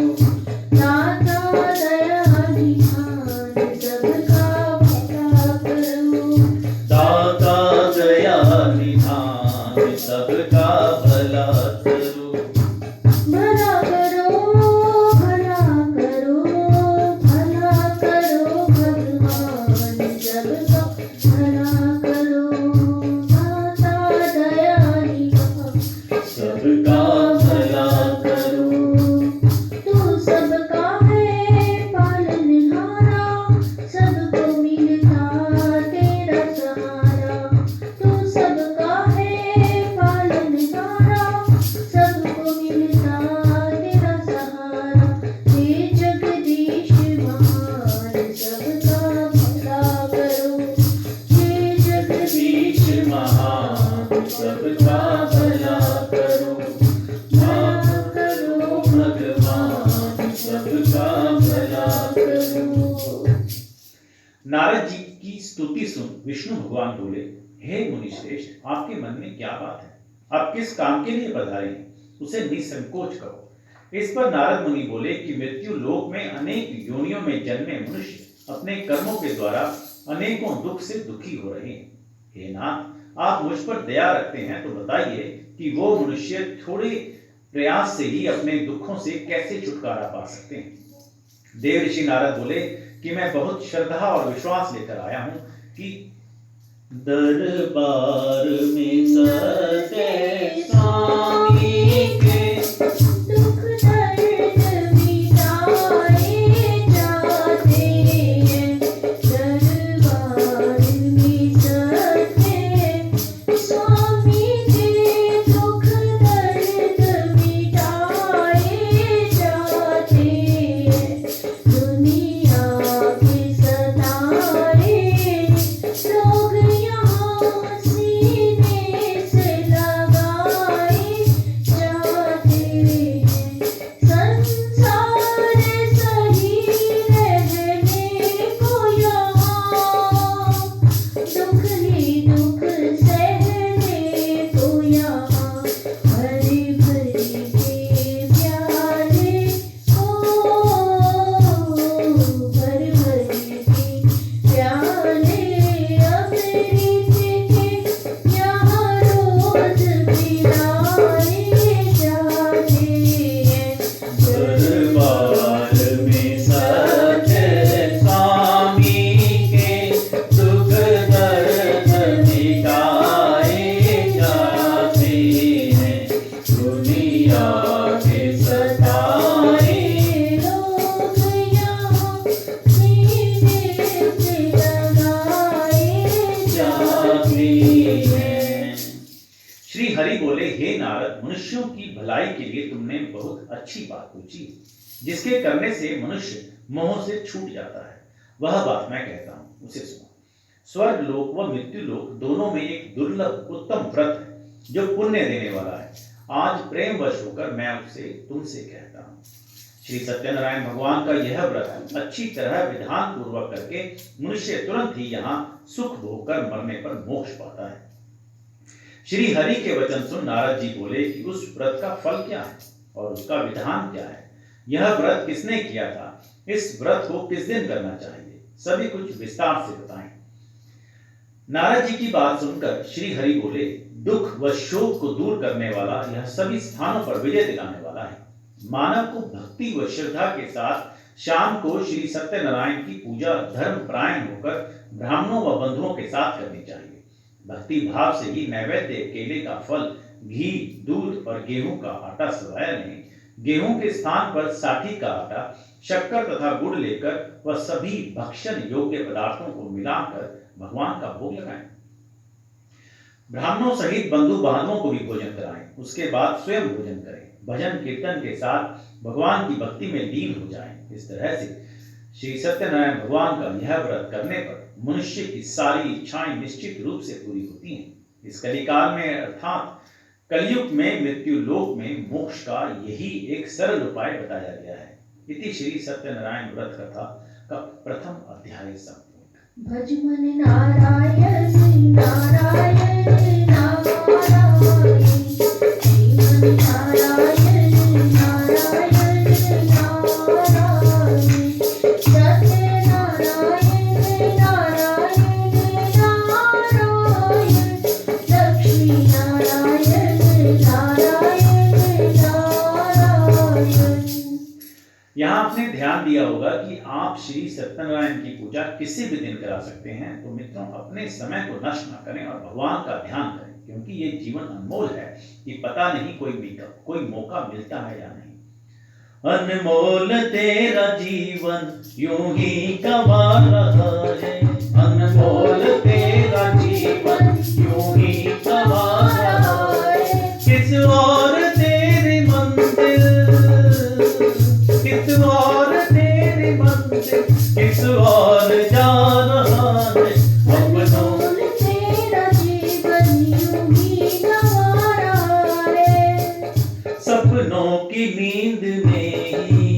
दाता दया निधान, सबका भला करो। दाता दया निधान, सबका भला करो। भला करो, भला करो, भला करो भगवान, सबका भला करो। दाता दया निधान, सबका भला करो। तू सबका है पालनहारा, सबको मिलता तेरा सहारा। तू सबका है पालनहारा, सबका भला करो, माफ करो भगवान, सबका भला करो। नारद जी की स्तुति सुन विष्णु भगवान बोले, हे मुनिश्रेष्ठ, आपके मन में क्या बात है? आप किस काम के लिए पधारे हैं? उसे निसंकोच कहो। इस पर नारद मुनि बोले कि मृत्यु लोक में अनेक योनियों में जन्मे मनुष्य अपने कर्मों के द्वारा अनेकों दुख से दुखी हो रहे हैं। हे नाथ, आप मुझ पर दया रखते हैं तो बताइए कि वो मनुष्य थोड़े प्रयास से ही अपने दुखों से कैसे छुटकारा पा सकते हैं। देव ऋषि नारद बोले कि मैं बहुत श्रद्धा और विश्वास लेकर आया हूं कि दरबार में सत्य स्वामी के दुख दर्द मिटाए जाते हैं, दरबार में सत्य स्वामी के दुख दर्द मिटाए जाते हैं। दुनिया के सताए लोग यहाँ सीने से लगाए जाते हैं। संसार सही रहने को यहाँ, दुख ही दुख सहने को यहाँ, हरे भरे के प्यारे भर भर के प्याले अमृत के यहाँ रोज पिलाए जाते हैं। दरबार में सत्य स्वामी के दुख दर्द मिटाए जाते हैं। दुनिया के सताए लोग यहाँ सीने से लगाए जाते हैं। श्री हरि बोले, हे नारद, मनुष्यों की भलाई के लिए तुमने बहुत अच्छी बात पूछी। जिसके करने से मनुष्य मोह से छूट जाता है, वह बात मैं कहता हूं, उसे सुनो। स्वर्ग लोक व मृत्यु लोक दोनों में एक दुर्लभ उत्तम व्रत है जो पुण्य देने वाला है। आज प्रेम वश होकर मैं उससे तुमसे कहता हूं। श्री सत्यनारायण भगवान का यह व्रत अच्छी तरह विधान पूर्वक करके मनुष्य तुरंत ही यहाँ सुख भोग कर मरने पर मोक्ष पाता है। श्री हरि के वचन सुन नारद जी बोले कि उस व्रत का फल क्या है और उसका विधान क्या है? यह व्रत किसने किया था? इस व्रत को किस दिन करना चाहिए? सभी कुछ विस्तार से बताएं। नारद जी की बात सुनकर श्री हरि बोले, दुख व शोक को दूर करने वाला, यह सभी स्थानों पर विजय दिलाने वाला है। मानव को भक्ति व श्रद्धा के साथ शाम को श्री सत्यनारायण की पूजा धर्म परायण होकर ब्राह्मणों व बंधुओं के साथ करनी चाहिए। भक्ति भाव से ही नैवेद्य केले का फल, घी, दूध और गेहूं का आटा सजाया लें। गेहूं के स्थान पर साठी का आटा, शक्कर तथा गुड़ लेकर वह सभी भक्षण योग्य पदार्थों को मिलाकर भगवान का भोग लगाएं। ब्राह्मणों सहित बंधु बांधवों को भी भोजन कराएं। उसके बाद स्वयं भोजन करें। भजन कीर्तन के साथ भगवान की भक्ति में लीन हो जाएं। इस तरह से श्री सत्यनारायण भगवान का यह व्रत करने पर मनुष्य की सारी इच्छाएं निश्चित रूप से पूरी होती हैं। इस कलिकाल में अर्थात कलयुग में मृत्यु लोक में मोक्ष का यही एक सरल उपाय बताया गया है। इति श्री सत्यनारायण व्रत कथा का प्रथम अध्याय संपूर्ण। भज मन नारायण नारायण नारायण, जीवन नारायण नारायण नारायण, सत्य नारायण नारायण नारायण, लक्ष्मी नारायण नारायण नारायण। यहाँ आपने ध्यान दिया होगा कि आप श्री सत्यनारायण की पूजा किसी भी दिन करा सकते हैं। तो मित्रों, अपने समय को नष्ट न करें और भगवान का ध्यान करें, क्योंकि ये जीवन अनमोल है कि पता नहीं कोई मौका मिलता है या नहीं। अनमोल तेरा जीवन यूं ही गवा रहा है, अनमोल तेरा जीवन यूं ही गवा रहा है। किस और तेरी मंजिल, किस और तेरी मंजिल, किस और जा रहा है। अनमोल तेरा जीवन यूं ही की नींद में ही,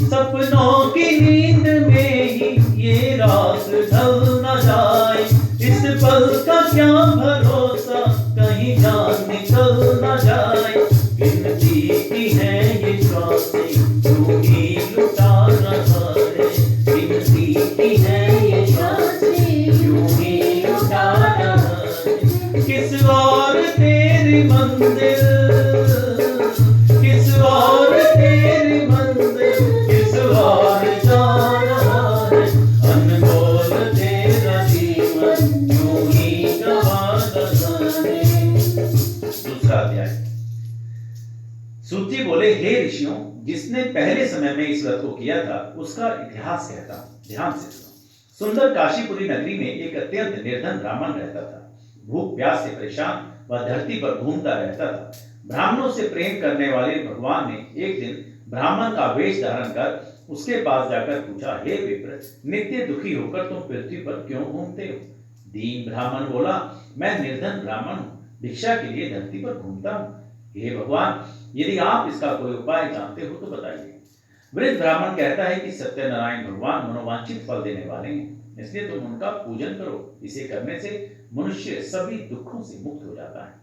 सपनों की नींद में ही ये रात ढल न जाए, इस पल का क्या भरोसा कहीं जान निकल न जाए, गिनती की है ये श्वासें यूं ही लुटा रहा है, गिनती की है ये श्वासें यूं ही लुटा रहा है, किस और तेरी मंजिल, किस और तेरी मंजिल, किस और जा रहा है, अनमोल तेरा जीवन यूं ही गवा रहा है। दूसरा अध्याय। सूत जी बोले, हे ऋषियों, जिसने पहले समय में इस व्रत को किया था उसका इतिहास कहता हूं, ध्यान से सुनो। सुंदर काशीपुरी नगरी में एक अत्यंत निर्धन ब्राह्मण रहता था। भूख प्यास से परेशान वह धरती पर घूमता रहता था। ब्राह्मणों से प्रेम करने वाले भगवान ने एक दिन ब्राह्मण का वेश धारण कर उसके पास जाकर पूछा, हे विप्र, नित्य दुखी होकर तुम पृथ्वी पर क्यों घूमते हो? दीन ब्राह्मण बोला, मैं निर्धन ब्राह्मण हूँ, भिक्षा के लिए धरती पर घूमता हूँ। हे भगवान, यदि आप इसका कोई उपाय जानते हो तो बताइए। वृद्ध ब्राह्मण कहता है कि सत्यनारायण भगवान मनोवांछित फल देने वाले हैं, इसलिए तुम उनका पूजन करो। इसे करने से मनुष्य सभी दुखों से मुक्त हो जाता है।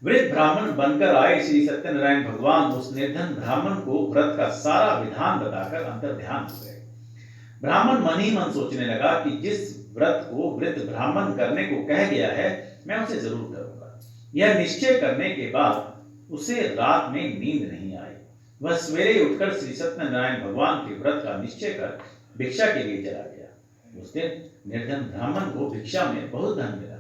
वृद्ध ब्राह्मण बनकर आए श्री सत्यनारायण भगवान उस निर्धन ब्राह्मण को व्रत का सारा विधान बताकर अंतर्ध्यान हो गए। ब्राह्मण मन ही मन सोचने लगा कि जिस व्रत को वृद्ध ब्राह्मण करने को कह गया है, मैं उसे जरूर करूंगा। यह निश्चय करने के बाद उसे रात में नींद नहीं आई। वह सवेरे उठकर श्री सत्यनारायण भगवान के व्रत का निश्चय कर भिक्षा के लिए चला गया। उस दिन निर्धन ब्राह्मण को भिक्षा में बहुत धन मिला,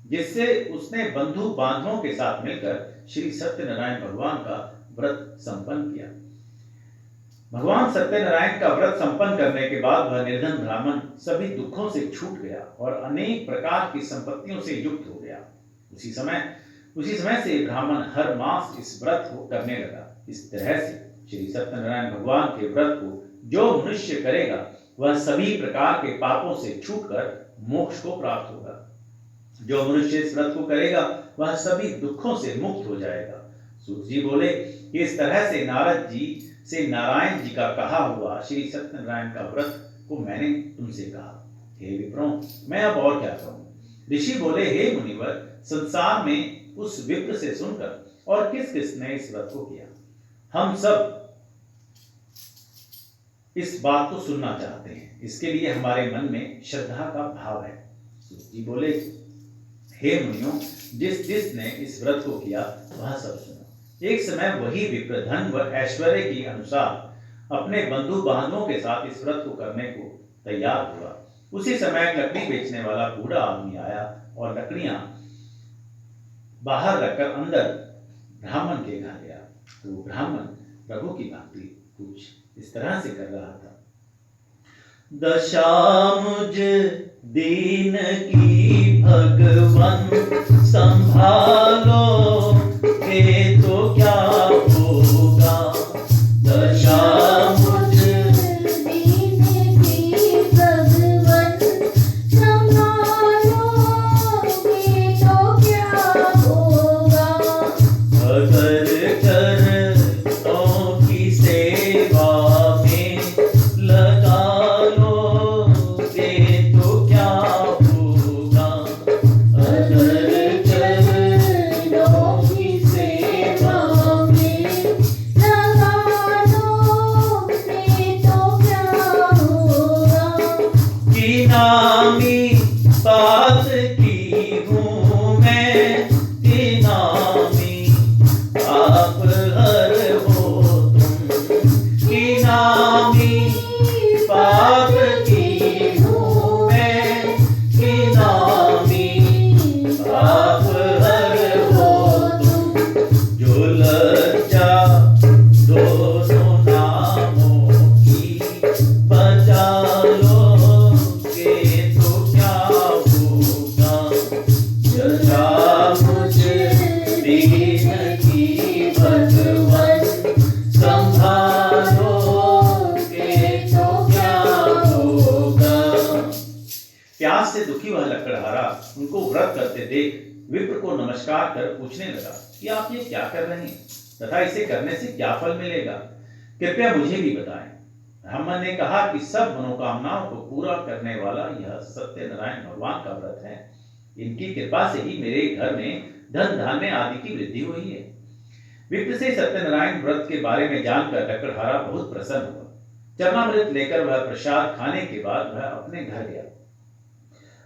जिससे उसने बंधु बांधवों के साथ मिलकर श्री सत्यनारायण भगवान का व्रत संपन्न किया। भगवान सत्यनारायण का व्रत संपन्न करने के बाद वह निर्धन ब्राह्मण सभी दुखों से छूट गया और अनेक प्रकार की संपत्तियों से युक्त हो गया। उसी समय से ब्राह्मण हर मास इस व्रत को करने लगा। इस तरह से श्री सत्यनारायण भगवान के व्रत को जो मनुष्य करेगा वह सभी प्रकार के पापों से छूटकर मोक्ष को प्राप्त होगा। जो मनुष्य इस व्रत को करेगा वह सभी दुखों से मुक्त हो जाएगा। सूत जी बोले कि इस तरह से नारद जी से नारायण जी का कहा हुआ श्री सत्यनारायण का व्रत को मैंने तुमसे कहा। हे विप्रों, मैं अब और क्या कहूं? ऋषि बोले, हे मुनिवर, संसार में उस विप्र से सुनकर और किस किसने इस व्रत को किया? हम सब इस बात को सुनना चाहते हैं, इसके लिए हमारे मन में श्रद्धा का भाव है। सूत जी बोले, हे मुनियों, जिसने इस व्रत को किया वह सब सुनो। एक समय वही विप्र धन व ऐश्वर्य के अनुसार अपने बंधु बांधवों के साथ इस व्रत को करने को तैयार हुआ। उसी समय लकड़ी बेचने वाला बूढ़ा आदमी आया और लकड़ियां बाहर रखकर अंदर ब्राह्मण के घर गया। तो ब्राह्मण प्रभु की भक्ति कुछ इस तरह से कर रहा था। दशा मुझ दीन की भगवन संभालो, ये तो क्या होगा? दशा मुझ दीन की भगवन संभालो, ये तो क्या होगा? अगर चरणों की सेवा में लगा लो, ये तो क्या होगा? अगर चरणों की सेवा में लगा लो, ये तो क्या होगा? की नामी बात की हूँ मैं, की नामी आप हर हो तुम, की नामी बात की हूँ मैं, की नामी आप हर हो तुम। जो लज्जा दोनों नामों की बचा लो, के तो क्या होगा? जरा मुझे दीन की भगवन संभालो, के तो क्या होगा? प्यास से दुखी वह लकड़हारा उनको व्रत करते देख विप्र को नमस्कार कर पूछने लगा कि आप ये क्या कर रहे हैं? तथा इसे करने से क्या फल मिलेगा, कृपया मुझे भी बताएं। ब्राह्मण ने कहा कि सब मनोकामनाओं को पूरा करने वाला यह सत्यनारायण भगवान का व्रत है। इनकी कृपा से ही मेरे घर में धन धान्य आदि की वृद्धि हुई है। विप्र से सत्यनारायण व्रत के बारे में जानकर लकड़हारा बहुत प्रसन्न हुआ। चरणामृत लेकर वह प्रसाद खाने के बाद वह अपने घर गया।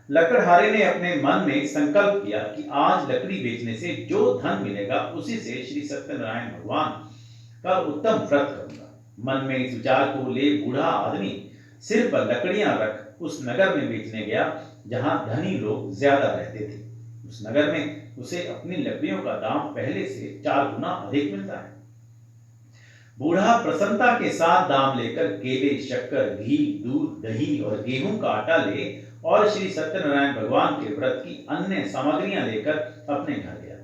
लकड़हारे ने अपने मन में संकल्प किया कि आज लकड़ी बेचने से जो धन मिलेगा उसी से श्री सत्यनारायण भगवान का उत्तम व्रत करूंगा। मन में इस विचार को ले बूढ़ा आदमी सिर पर लकड़ियां रख उस नगर में बेचने गया जहां धनी लोग ज्यादा रहते थे। उस नगर में उसे अपनी लकड़ियों का दाम पहले से 4 गुना अधिक मिलता है। बूढ़ा प्रसन्नता के साथ दाम लेकर केले, शक्कर, घी, दूध, दही और गेहूं का आटा ले और श्री सत्यनारायण भगवान के व्रत की अन्य सामग्रियां लेकर अपने घर गया।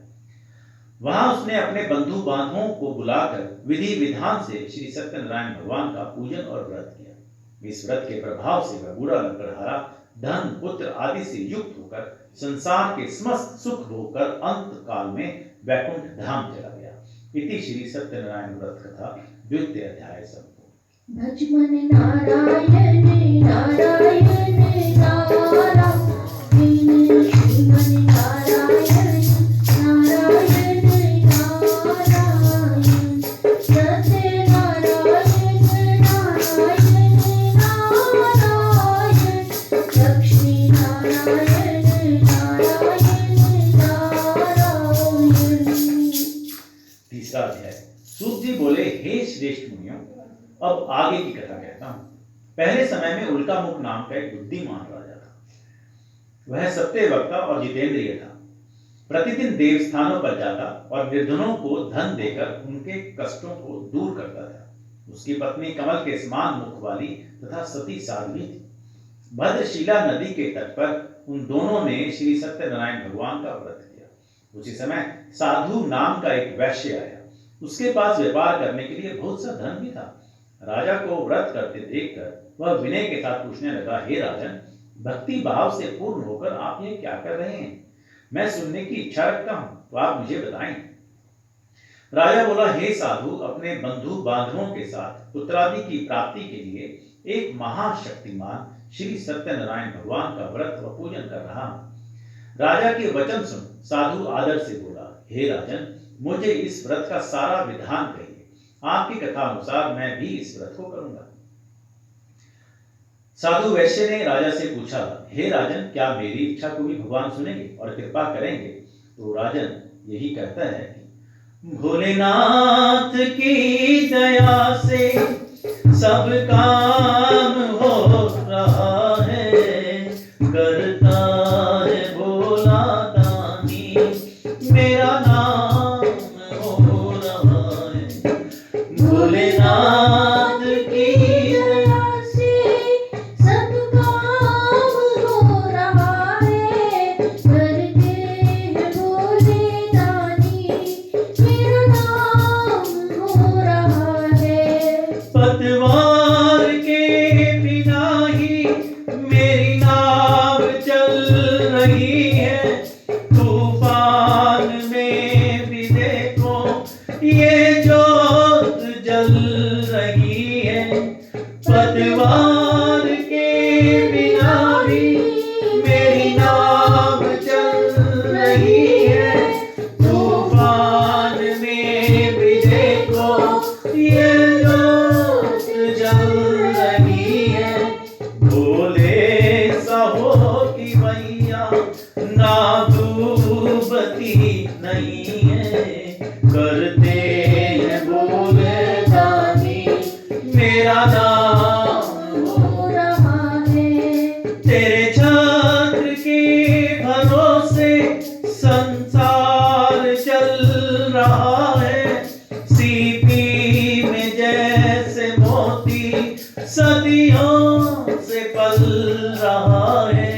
वहां उसने अपने बंधु बांधवों को बुलाकर विधि विधान से श्री सत्यनारायण भगवान का पूजन और व्रत किया। इस व्रत के प्रभाव से वह बूढ़ा लकड़हारा धन, पुत्र आदि से युक्त होकर संसार के समस्त सुख भोगकर अंत काल में वैकुंठ धाम चला गया। इति श्री सत्यनारायण व्रत कथा 2य अध्याय संपूर्ण। भज मन नारायण नारायण नारायण, श्रीमन नारायण नारायण नारायण, सत्य नारायण नारायण नारायण, लक्ष्मी नारायण नारायण नारायण। 3रा अध्याय। सूत जी बोले, हे श्रेष्ठ मुनियों, अब आगे की कथा कहता हूं। पहले समय में उल्कामुख नाम का एक बुद्धिमान राजा था। वह सत्यवक्ता और जितेंद्रिय था। प्रतिदिन देवस्थानों पर जाता और निर्धनों को धन देकर उनके कष्टों को दूर करता था। उसकी पत्नी कमल के समान मुख वाली तथा सती साध्वी थी। भद्रशिला नदी के तट पर उन दोनों ने श्री सत्यनारायण भगवान का व्रत किया। उसी समय साधु नाम का एक वैश्य आया। उसके पास व्यापार करने के लिए बहुत सा धन भी था। राजा को व्रत करते देखकर वह विनय के साथ पूछने लगा, हे राजन, भक्ति भाव से पूर्ण होकर आप ये क्या कर रहे हैं? मैं सुनने की इच्छा रखता हूं, तो आप मुझे बताएं। राजा बोला, हे साधु, अपने बंधु बांधवों के साथ पुत्रादि की प्राप्ति के लिए एक महाशक्तिमान श्री सत्यनारायण भगवान का व्रत व पूजन कर रहा हूं। राजा के वचन सुन साधु आदर से बोला, हे राजन, मुझे इस व्रत का सारा विधान कहिए। आपकी कथा अनुसार मैं भी इस व्रत को करूंगा। साधु वैश्य ने राजा से पूछा, हे राजन, क्या मेरी इच्छा को भी भगवान सुनेंगे और कृपा करेंगे? तो राजन यही कहता है कि भोलेनाथ की दया से सब काम हो रहा है, करता है भोला दानी, मेरा नाम हो रहा है। भोलेनाथ की दया से सब काम हो रहा है, करते हैं भोले दानी, मेरा नाम हो रहा है। पतवार के बिना ही मेरी नाव चल रही है, तूफान में भी देखो ये जोत जल रही है। पतवार के बिना भी मेरी नाव चल रही है, तूफान में भी देखो ये जोत जल रही है। भोले सहो की मैया ना डूबती नहीं है, करते हैं भोले दानी, मेरा नाम हो रहा है। तेरे छत्र के भरोसे संसार चल रहा है, सीपी में जैसे मोती सदियों से पल रहा है।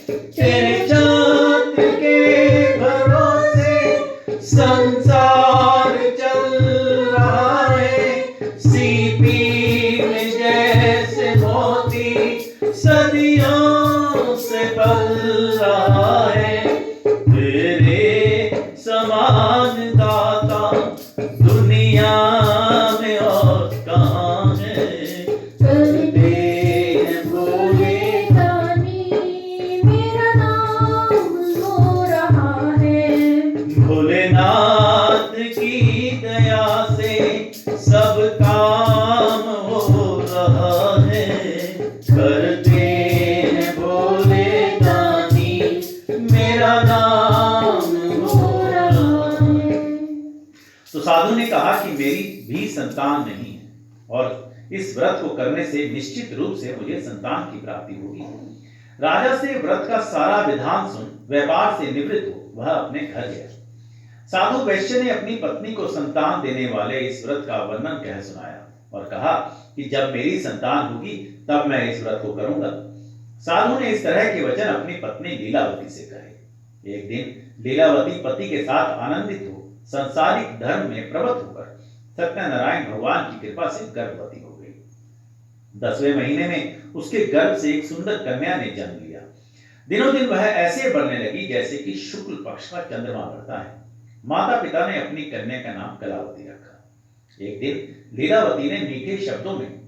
तेरे छत्र के भरोसे संसार चल रहा है, सीपी में जैसे मोती सदियों से पल रहा है। तेरे समान दाता दुनिया राम हो रहा है। तो साधु ने कहा कि मेरी भी संतान नहीं है और इस व्रत को करने से निश्चित रूप से मुझे संतान की प्राप्ति होगी। राजा से व्रत का सारा विधान सुन व्यापार से निवृत्त हो वह अपने घर गया। साधु वैश्य ने अपनी पत्नी को संतान देने वाले इस व्रत का वर्णन कह सुनाया और कहा कि जब मेरी संतान होगी तब मैं इस व्रत को करूंगा। साधु ने इस तरह के वचन अपनी पत्नी लीलावती से कहे। एक दिन लीलावती पति के साथ आनंदित हो सांसारिक धर्म में प्रवृत्त होकर सत्यनारायण भगवान की कृपा से गर्भवती हो गई। 10वें महीने में उसके गर्भ से एक सुंदर कन्या ने जन्म लिया। दिनों दिन वह ऐसे बढ़ने लगी जैसे कि शुक्ल पक्ष का चंद्रमा बढ़ता है। माता पिता ने अपनी कन्या का नाम कलावती रखा। एक दिन लीलावती ने मीठे शब्दों में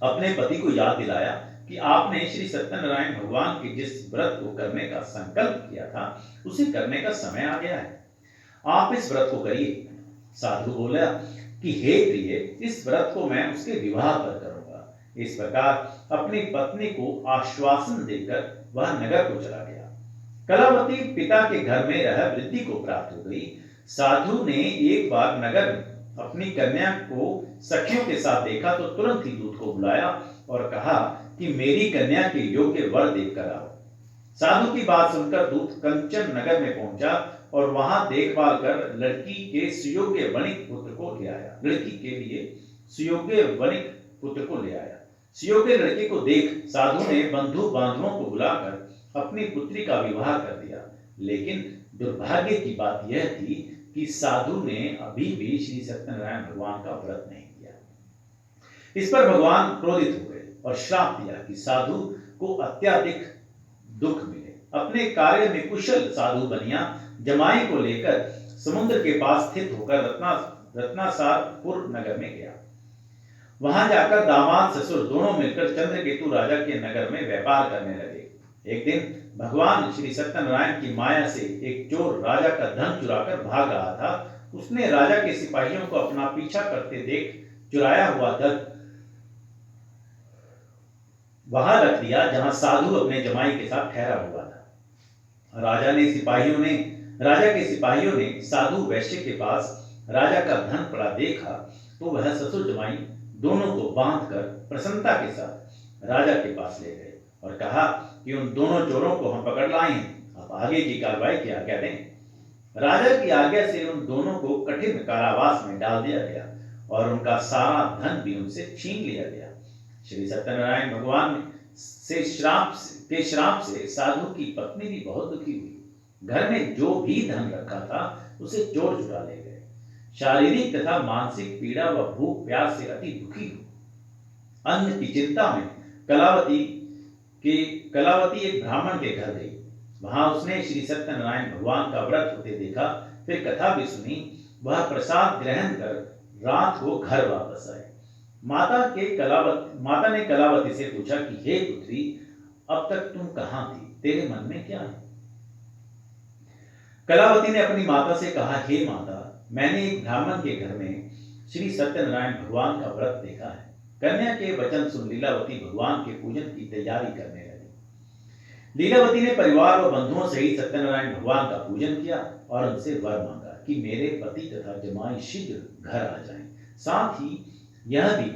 अपने पति को याद दिलाया कि आपने श्री सत्यनारायण भगवान के जिस व्रत को करने का संकल्प किया था उसे करने का समय आ गया है, आप इस व्रत को करिए। साधु बोला कि हे प्रिय, इस व्रत को मैं उसके विवाह पर करूंगा। इस प्रकार अपनी पत्नी को आश्वासन देकर वह नगर को चला गया। कलावती पिता के घर में रह वृद्धि को प्राप्त हो गई। साधु ने एक बार नगर में अपनी कन्या को सखियों के साथ देखा तो तुरंत ही दूत को बुलाया और कहा कि मेरी कन्या के योग्य वर देखकर आओ। साधु की बात सुनकर दूत कंचन नगर में पहुंचा और वहां देखभाल कर लड़की के सुयोग्य वणिक पुत्र को ले आया। लड़की के लिए सुयोग्य वणिक पुत्र को ले आया। सुयोग्य लड़के को देख साधु ने बंधु बांधवों को बुलाकर अपनी पुत्री का विवाह कर दिया। लेकिन दुर्भाग्य की बात यह थी कि साधु ने अभी भी श्री सत्यनारायण भगवान का व्रत नहीं किया। इस पर भगवान क्रोधित हो गए और श्राप दिया कि साधु को अत्यधिक दुख मिले। अपने कार्य में कुशल साधु बनिया जमाई को लेकर समुद्र के पास स्थित होकर रत्नासारपुर नगर में गया। वहां जाकर दामाद ससुर दोनों मिलकर चंद्रकेतु राजा के नगर में व्यापार करने लगे। एक दिन भगवान श्री सत्यनारायण की माया से एक चोर राजा का धन चुराकर भाग रहा था। उसने राजा के सिपाहियों को अपना पीछा करते देख चुराया हुआ धन वहां रख दिया जहां साधु अपने जमाई के साथ ठहरा हुआ था। राजा के सिपाहियों ने साधु वैश्य के पास राजा का धन पड़ा देखा तो वह ससुर जमाई दोनों को बांधकर प्रसन्नता के साथ राजा के पास ले गए और कहा कि उन दोनों चोरों को हम पकड़ लाए हैं, आप आगे की कार्रवाई की आज्ञा दें। राजा की आज्ञा से उन दोनों को कठिन कारावास में डाल दिया गया और उनका सारा धन भी उनसे छीन लिया गया। श्री सत्यनारायण भगवान के श्राप से साधु की पत्नी भी बहुत दुखी हुई। घर में जो भी धन रखा था उसे चोर चुरा ले गए। शारीरिक तथा मानसिक पीड़ा व भूख प्यास से अति दुखी हुई। अन्न की चिंता में कलावती एक ब्राह्मण के घर गई। वहां उसने श्री सत्यनारायण भगवान का व्रत होते देखा, फिर कथा भी सुनी। वह प्रसाद ग्रहण कर रात को घर वापस आए। माता ने कलावती से पूछा कि हे पुत्री, अब तक तुम कहां थी, तेरे मन में क्या है? कलावती ने अपनी माता से कहा, हे माता, मैंने एक ब्राह्मण के घर में श्री सत्यनारायण भगवान का व्रत देखा है। कन्या के वचन सुन लीलावती भगवान के पूजन की तैयारी करने लगी। लीलावती ने परिवार व बंधुओं सहित सत्यनारायण भगवान का पूजन किया और उनसे वर मांगा कि मेरे पति तथा जमाई शीघ्र घर आ जाएं। साथ ही यह भी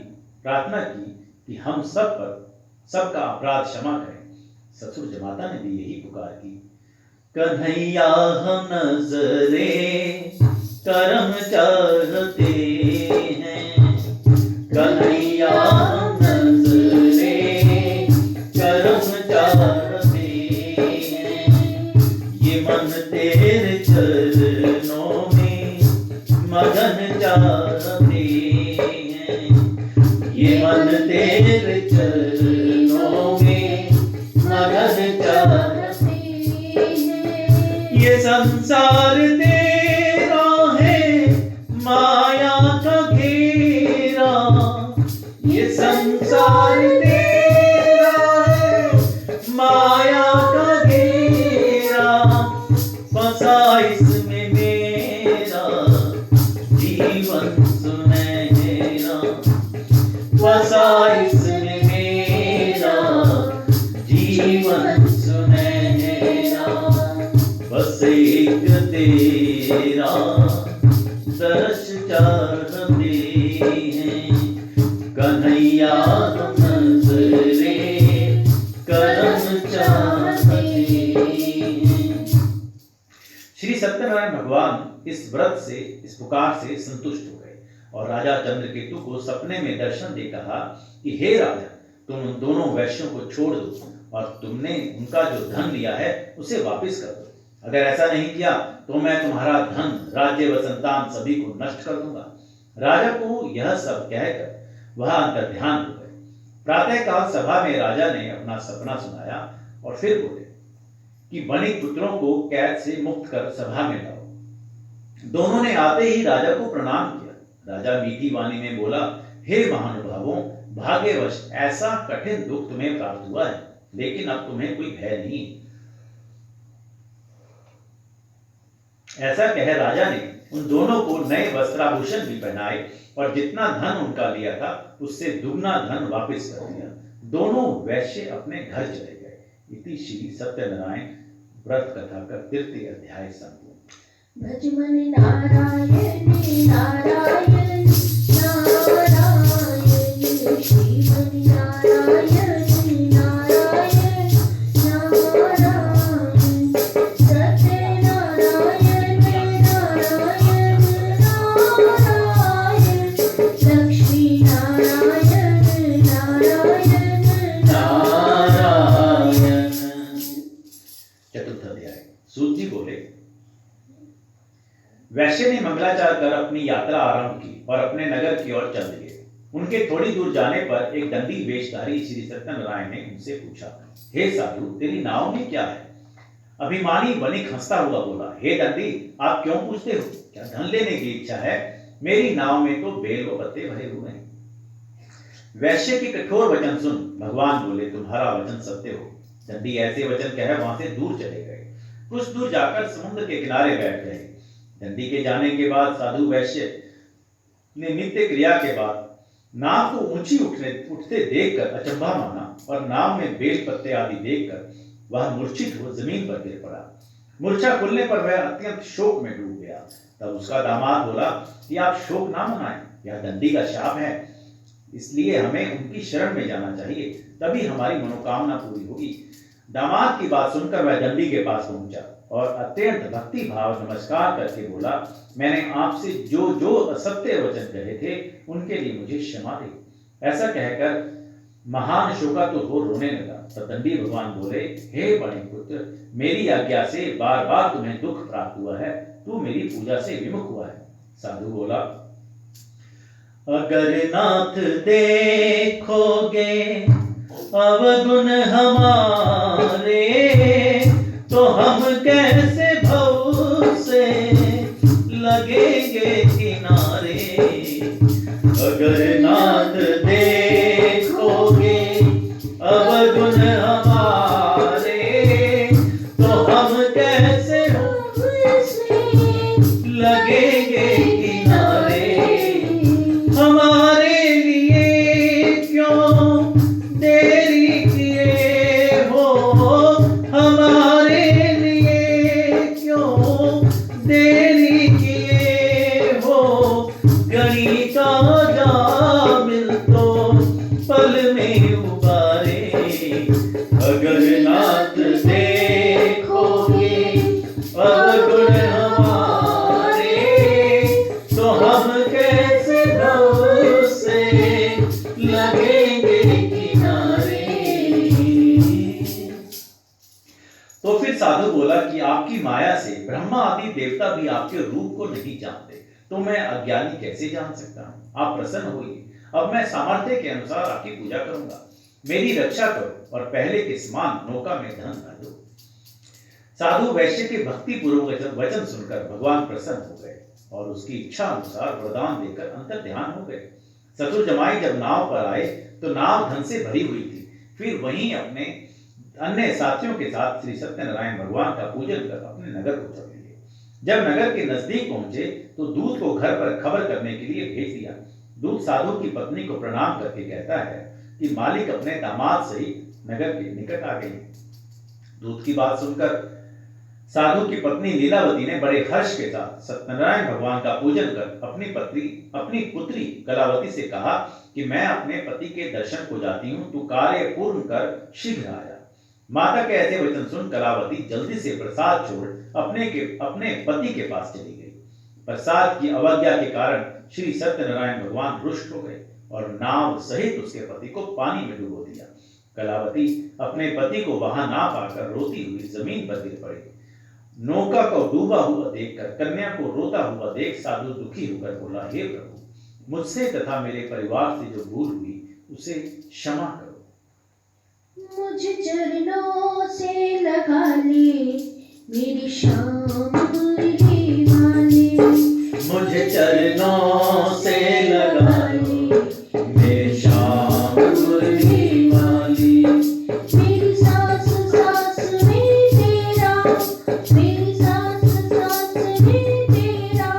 प्रार्थना की कि हम सबका अपराध क्षमा करें। ससुर जमाता ने भी यही पुकार की, कन्हैया हम नजरे करम चाहते हैं, कन्हैया हम नजरे करम चाहते हैं, ये मन तेरे चरणों में मगन चाहते हैं, ये मन तेरे चरणों में मगन चाहते हैं। ये संसार तेरा है माया का घेरा, ये संसार तेरा है माया का घेरा, फंसा इसमें मेरा जीवन सुनहरा, फंसा इसमें मेरा जीवन सुनहरा। बस एक तेरा दर्श चाहते हैं कन्हैया, हम नजरे करम चाहते हैं। श्री सत्यनारायण भगवान इस व्रत से, इस पुकार से संतुष्ट हो गए और राजा चंद्रकेतु को सपने में दर्शन दे कहा कि हे राजा, तुम उन दोनों वैश्यों को छोड़ दो और तुमने उनका जो धन लिया है उसे वापस कर दो। अगर ऐसा नहीं किया तो मैं तुम्हारा धन, राज्य व संतान सभी को नष्ट कर दूंगा। राजा को यह सब कहकर वह अंतर्ध्यान हो गए। प्रातःकाल सभा में राजा ने अपना सपना सुनाया और फिर बोले कि वणिक पुत्रों को कैद से मुक्त कर सभा में लाओ। दोनों ने आते ही राजा को प्रणाम किया। राजा मीठी वाणी में बोला, हे महानुभावों, भाग्यवश ऐसा कठिन दुख तुम्हें प्राप्त हुआ है, लेकिन अब तुम्हें कोई भय नहीं। ऐसा कह राजा ने उन दोनों को नए वस्त्राभूषण भी पहनाए और जितना धन उनका लिया था उससे दुगना धन वापस कर दिया। दोनों वैश्य अपने घर चले गए। इति श्री सत्यनारायण व्रत कथा का 3य अध्याय संपूर्ण। भजमन नारायण नारायण नारायण, श्रीमन नारायण नारायण नारायण, सत्यनारायण नारायण नारायण, लक्ष्मी नारायण नारायण नारायण। चतुर्थ अध्याय। सूत जी बोले, वैश्य ने मंगलाचार कर अपनी यात्रा आरंभ की और अपने नगर की ओर चल दिए। उनके थोड़ी दूर जाने पर एक दंडी वेशधारी श्री सत्यनारायण ने उनसे पूछा, हे साधु, तेरी नाव में क्या है? अभिमानी वणिक हंसता हुआ बोला, हे दंडी, आप क्यों पूछते हो? क्या धन लेने की इच्छा है? मेरी नाव में तो बेल व पत्ते भरे हुए हैं। वैश्य के कठोर वचन सुन भगवान बोले, तुम्हारा वचन सत्य हो। दंडी ऐसे वचन कह वहां से दूर चले गए। कुछ दूर जाकर समुद्र के किनारे बैठ गए। दंडी के जाने के बाद साधु वैश्य ने नित्य क्रिया के बाद नाव को ऊंची उठते देखकर अचंभा माना और नाव में बेल पत्ते आदि देखकर वह मूर्छित हो जमीन पर गिर पड़ा। मूर्छा खुलने पर वह अत्यंत शोक में डूब गया। तब उसका दामाद बोला कि आप शोक ना मनाएं, यह दंडी का शाप है, इसलिए हमें उनकी शरण में जाना चाहिए, तभी हमारी मनोकामना पूरी होगी। दामाद की बात सुनकर वह दंडी के पास पहुंचा और अत्यंत भक्ति भाव नमस्कार करके बोला, मैंने आपसे जो जो असत्य वचन कहे थे उनके लिए मुझे क्षमा दे। ऐसा कहकर महान शोकातुर हो रोने लगा। तब दंडी भगवान बोले, हे वणिक पुत्र, मेरी आज्ञा से बार बार तुम्हें दुख प्राप्त हुआ है, तू मेरी पूजा से विमुख हुआ है। साधु बोला, अगर नाथ देखोगे अवगुण हमारे, तो हम कैसे भव से लगेंगे किनारे। अगर नाथ देखोगे अवगुण हमारे, तो हम कैसे भव से लगेंगे किनारे। हमारे लिए क्यों देरी किए हो, हमारे लिए क्यों देरी किए हो। गणिका जामिल तो पल में उबारे। अगर नाथ देखोगे अवगुण हमारे, तो हम कैसे भव से लगेंगे किनारे। तो फिर साधु बोला कि आपकी माया से ब्रह्मा आदि देवता भी आपके रूप को नहीं जानते, तो मैं अज्ञानी कैसे जान सकता हूँ? आप प्रसन्न होइए, अब मैं सामर्थ्य के अनुसार आपकी पूजा करूंगा। मेरी रक्षा करो और पहले के समान नौका में धन भर दो। साधु वैश्य के भक्ति पूर्वक वचन सुनकर भगवान प्रसन्न हो गए और उसकी इच्छा अनुसार वरदान देकर अंतर ध्यान हो गए। ससुर जमाई जब नाव पर आए तो नाव धन से भरी हुई थी। फिर वहीं अपने अन्य साथियों के साथ श्री सत्यनारायण भगवान का पूजन कर अपने नगर को चल दिए। जब नगर के नजदीक पहुंचे तो दूत को घर पर खबर करने के लिए भेज दिया। दूत साधु की पत्नी को प्रणाम करके कहता है कि मालिक अपने दामाद सहित नगर के निकट आ गए। दूत की बात सुनकर साधु की पत्नी लीलावती ने बड़े हर्ष के साथ सत्यनारायण भगवान का पूजन कर अपनी पुत्री कलावती से कहा कि मैं अपने पति के दर्शन को जाती हूँ, तू कार्य पूर्ण कर शीघ्र आया। माता के ऐसे वचन सुन कलावती जल्दी से प्रसाद छोड़ अपने पति के पास चली गई। प्रसाद की अवज्ञा के कारण श्री सत्यनारायण भगवान रुष्ट हो गए और नाव सहित उसके पति को पानी में डुबो दिया। कलावती अपने पति को वहां ना पाकर रोती हुई जमीन पर गिर पड़ी। नौका को डूबा हुआ देखकर कन्या को रोता हुआ देख साधु दुखी होकर बोला, हे प्रभु, मुझसे तथा मेरे परिवार से जो भूल हुई उसे क्षमा करो। मुझ चरणों से लगा ले मेरी शाम मुरली वाले, मुझे चरणों से लगा ले मेरी शाम मुरली वाली। मेरी सास सास में तेरा, मेरी सास सास में तेरा,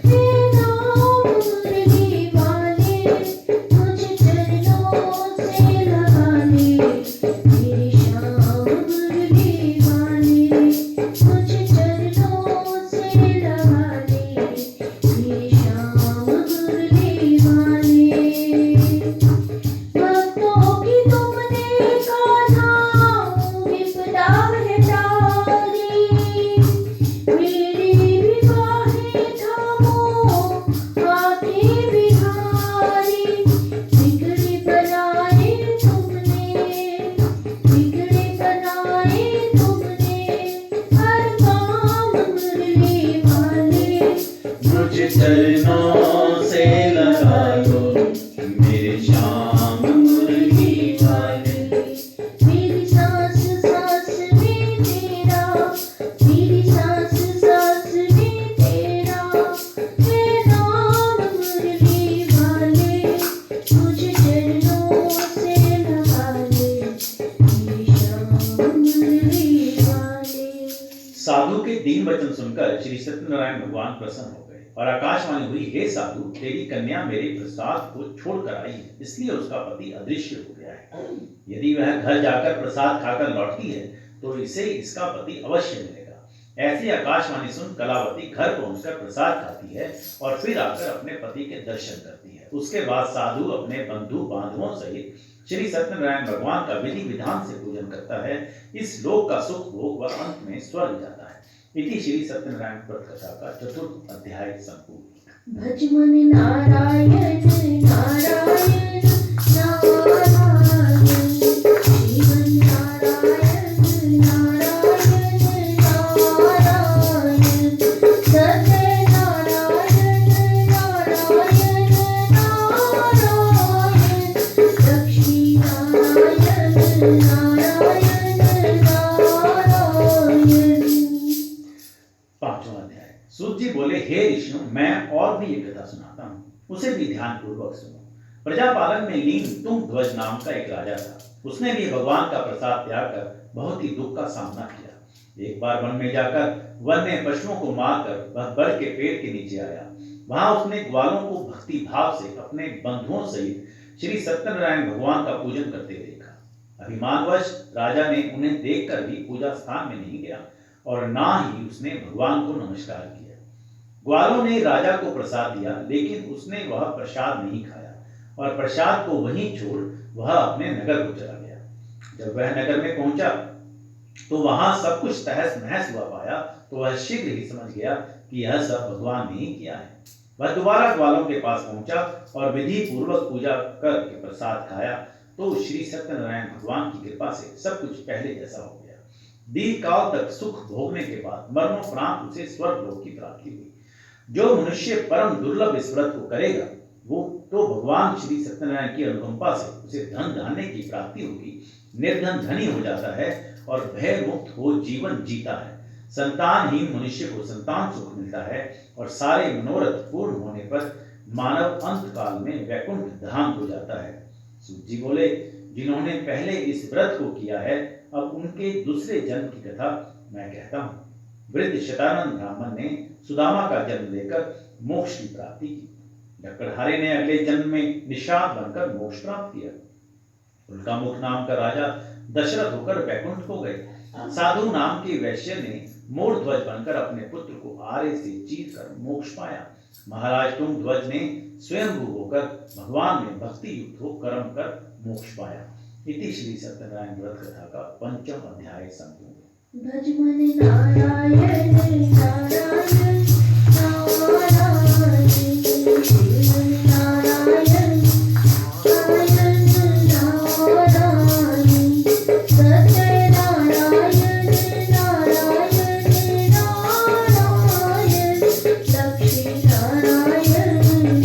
हे नाम मुरली वाले। मुझे चरणों से लगा ले मेरी शाम मुरली वाले, मुझे चरणों से लगा ले मेरी शाम मुरली वाले। भक्तों की तुमने कान्हा विपदा हटा दी, मेरी भी बाहें थामो आके बिहारी। बिगड़े बनाए तुमने, बिगड़े बनाए तुमने हर काम मुरली वाले। मुझे चरणों से लगा लो मेरे श्याम मुरली वाले। मेरी सास सास में तेरा, मेरी सास सास में तेरा, हे नाम मुरली वाले। मुझे चरणों से लगा ले मेरी शाम मुरली वाले। साधु के दीन वचन सुनकर श्री सत्यनारायण भगवान प्रसन्न हो गए और आकाशवाणी हुई, हे साधु, तेरी कन्या मेरे प्रसाद को छोड़कर आई है, इसलिए उसका पति अदृश्य हो गया है। यदि वह घर जाकर प्रसाद खाकर लौटती है तो इसे इसका पति अवश्य मिलेगा। ऐसी आकाशवाणी सुन कलावती घर पहुंचकर प्रसाद खाती है और फिर आकर अपने पति के दर्शन करती है। उसके बाद साधु अपने बंधु बांधवों सहित श्री सत्यनारायण भगवान का विधि विधान से पूजन करता है। इस लोक का सुख भोग व अंत में स्वर्ग जाता है। इति श्री सत्यनारायण व्रत कथा का 4th अध्याय संपूर्ण। भज मन नारायण नारायण नारायण, जीवन नारायण नारायण नारायण, सत्य नारायण नारायण नारायण, लक्ष्मी नारायण नारायण नारायण। 5वां अध्याय। सूत जी बोले, हे ऋषियों, मैं और भी एक कथा सुनाता हूँ, उसे भी ध्यान पूर्वक सुनो। प्रजापालन में लीन तुंग ध्वज नाम का एक राजा था। उसने भी भगवान का प्रसाद त्याग कर बहुत ही दुख का सामना किया। एक बार वन में जाकर वन्य पशुओं को मारकर वह बड़ के पेड़ के नीचे आया। वहां उसने ग्वालों को भक्ति भाव से अपने बंधुओं सहित श्री सत्यनारायण भगवान का पूजन करते देखा। अभिमानवश राजा ने उन्हें देखकर भी पूजा स्थान में नहीं गया और ना ही उसने भगवान को नमस्कार किया। ग्वालों ने राजा को प्रसाद दिया, लेकिन उसने वह प्रसाद नहीं खाया और प्रसाद को वहीं छोड़ वह अपने नगर को चला गया। जब वह नगर में पहुंचा तो वहां सब कुछ तहस नहस हुआ पाया तो वह शीघ्र ही समझ गया कि यह सब भगवान ने ही किया है। वह दोबारा ग्वालों के पास पहुंचा और विधि पूर्वक पूजा करके प्रसाद खाया तो श्री सत्यनारायण भगवान की कृपा से सब कुछ पहले जैसा हो गया। दीर्घ काल तक सुख भोगने के बाद मरणोपरांत उसे स्वर्ग लोक की प्राप्ति हुई। जो मनुष्य परम दुर्लभ इस व्रत को करेगा वो तो भगवान श्री सत्यनारायण की अनुकंपा से उसे धन धान्य की प्राप्ति होगी, निर्धन धनी हो जाता है और भय मुक्त हो जीवन जीता है। संतानहीन मनुष्य को संतान सुख मिलता है और सारे मनोरथ पूर्ण होने पर मानव अंत काल में वैकुंठ धाम हो जाता है। सूत जी बोले, जिन्होंने पहले इस व्रत को किया है अब उनके दूसरे जन्म की कथा मैं कहता हूँ। वृद्ध शतानंद ब्राह्मण ने सुदामा का जन्म लेकर मोक्ष की प्राप्ति की। लकड़हारे ने अगले जन्म में निषाद बनकर मोक्ष प्राप्त किया। उनका मुख नाम का राजा दशरथ होकर वैकुंठ को गए। साधु नाम के वैश्य ने मोर ध्वज बनकर अपने पुत्र को आरे से चीर कर मोक्ष पाया। महाराज तुंग ध्वज ने स्वयंभू होकर भगवान में भक्ति युक्त हो कर्म कर मोक्ष पाया। इति श्री सत्यनारायण व्रत कथा का 5वां अध्याय संपूर्ण। भज मन नारायण नारायण नारायण, शिव नारायण नारायण नारायण, सत्य नारायण नारायण नारायण, लक्ष्मी नारायण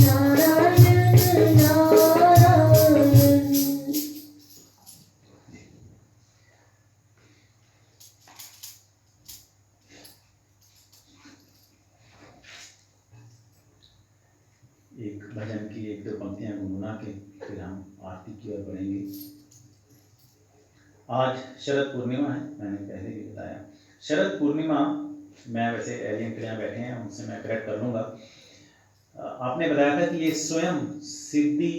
नारायण नारायण। एक भजन की 1-2 पंक्तियां गुनगुना के फिर हम आरती की ओर बढ़ेंगे। आज शरद पूर्णिमा है, मैंने पहले भी बताया। शरद पूर्णिमा, मैं वैसे एलियन यहाँ बैठे हैं उनसे मैं करेक्ट कर लूँगा। आपने बताया था कि ये स्वयं सिद्धि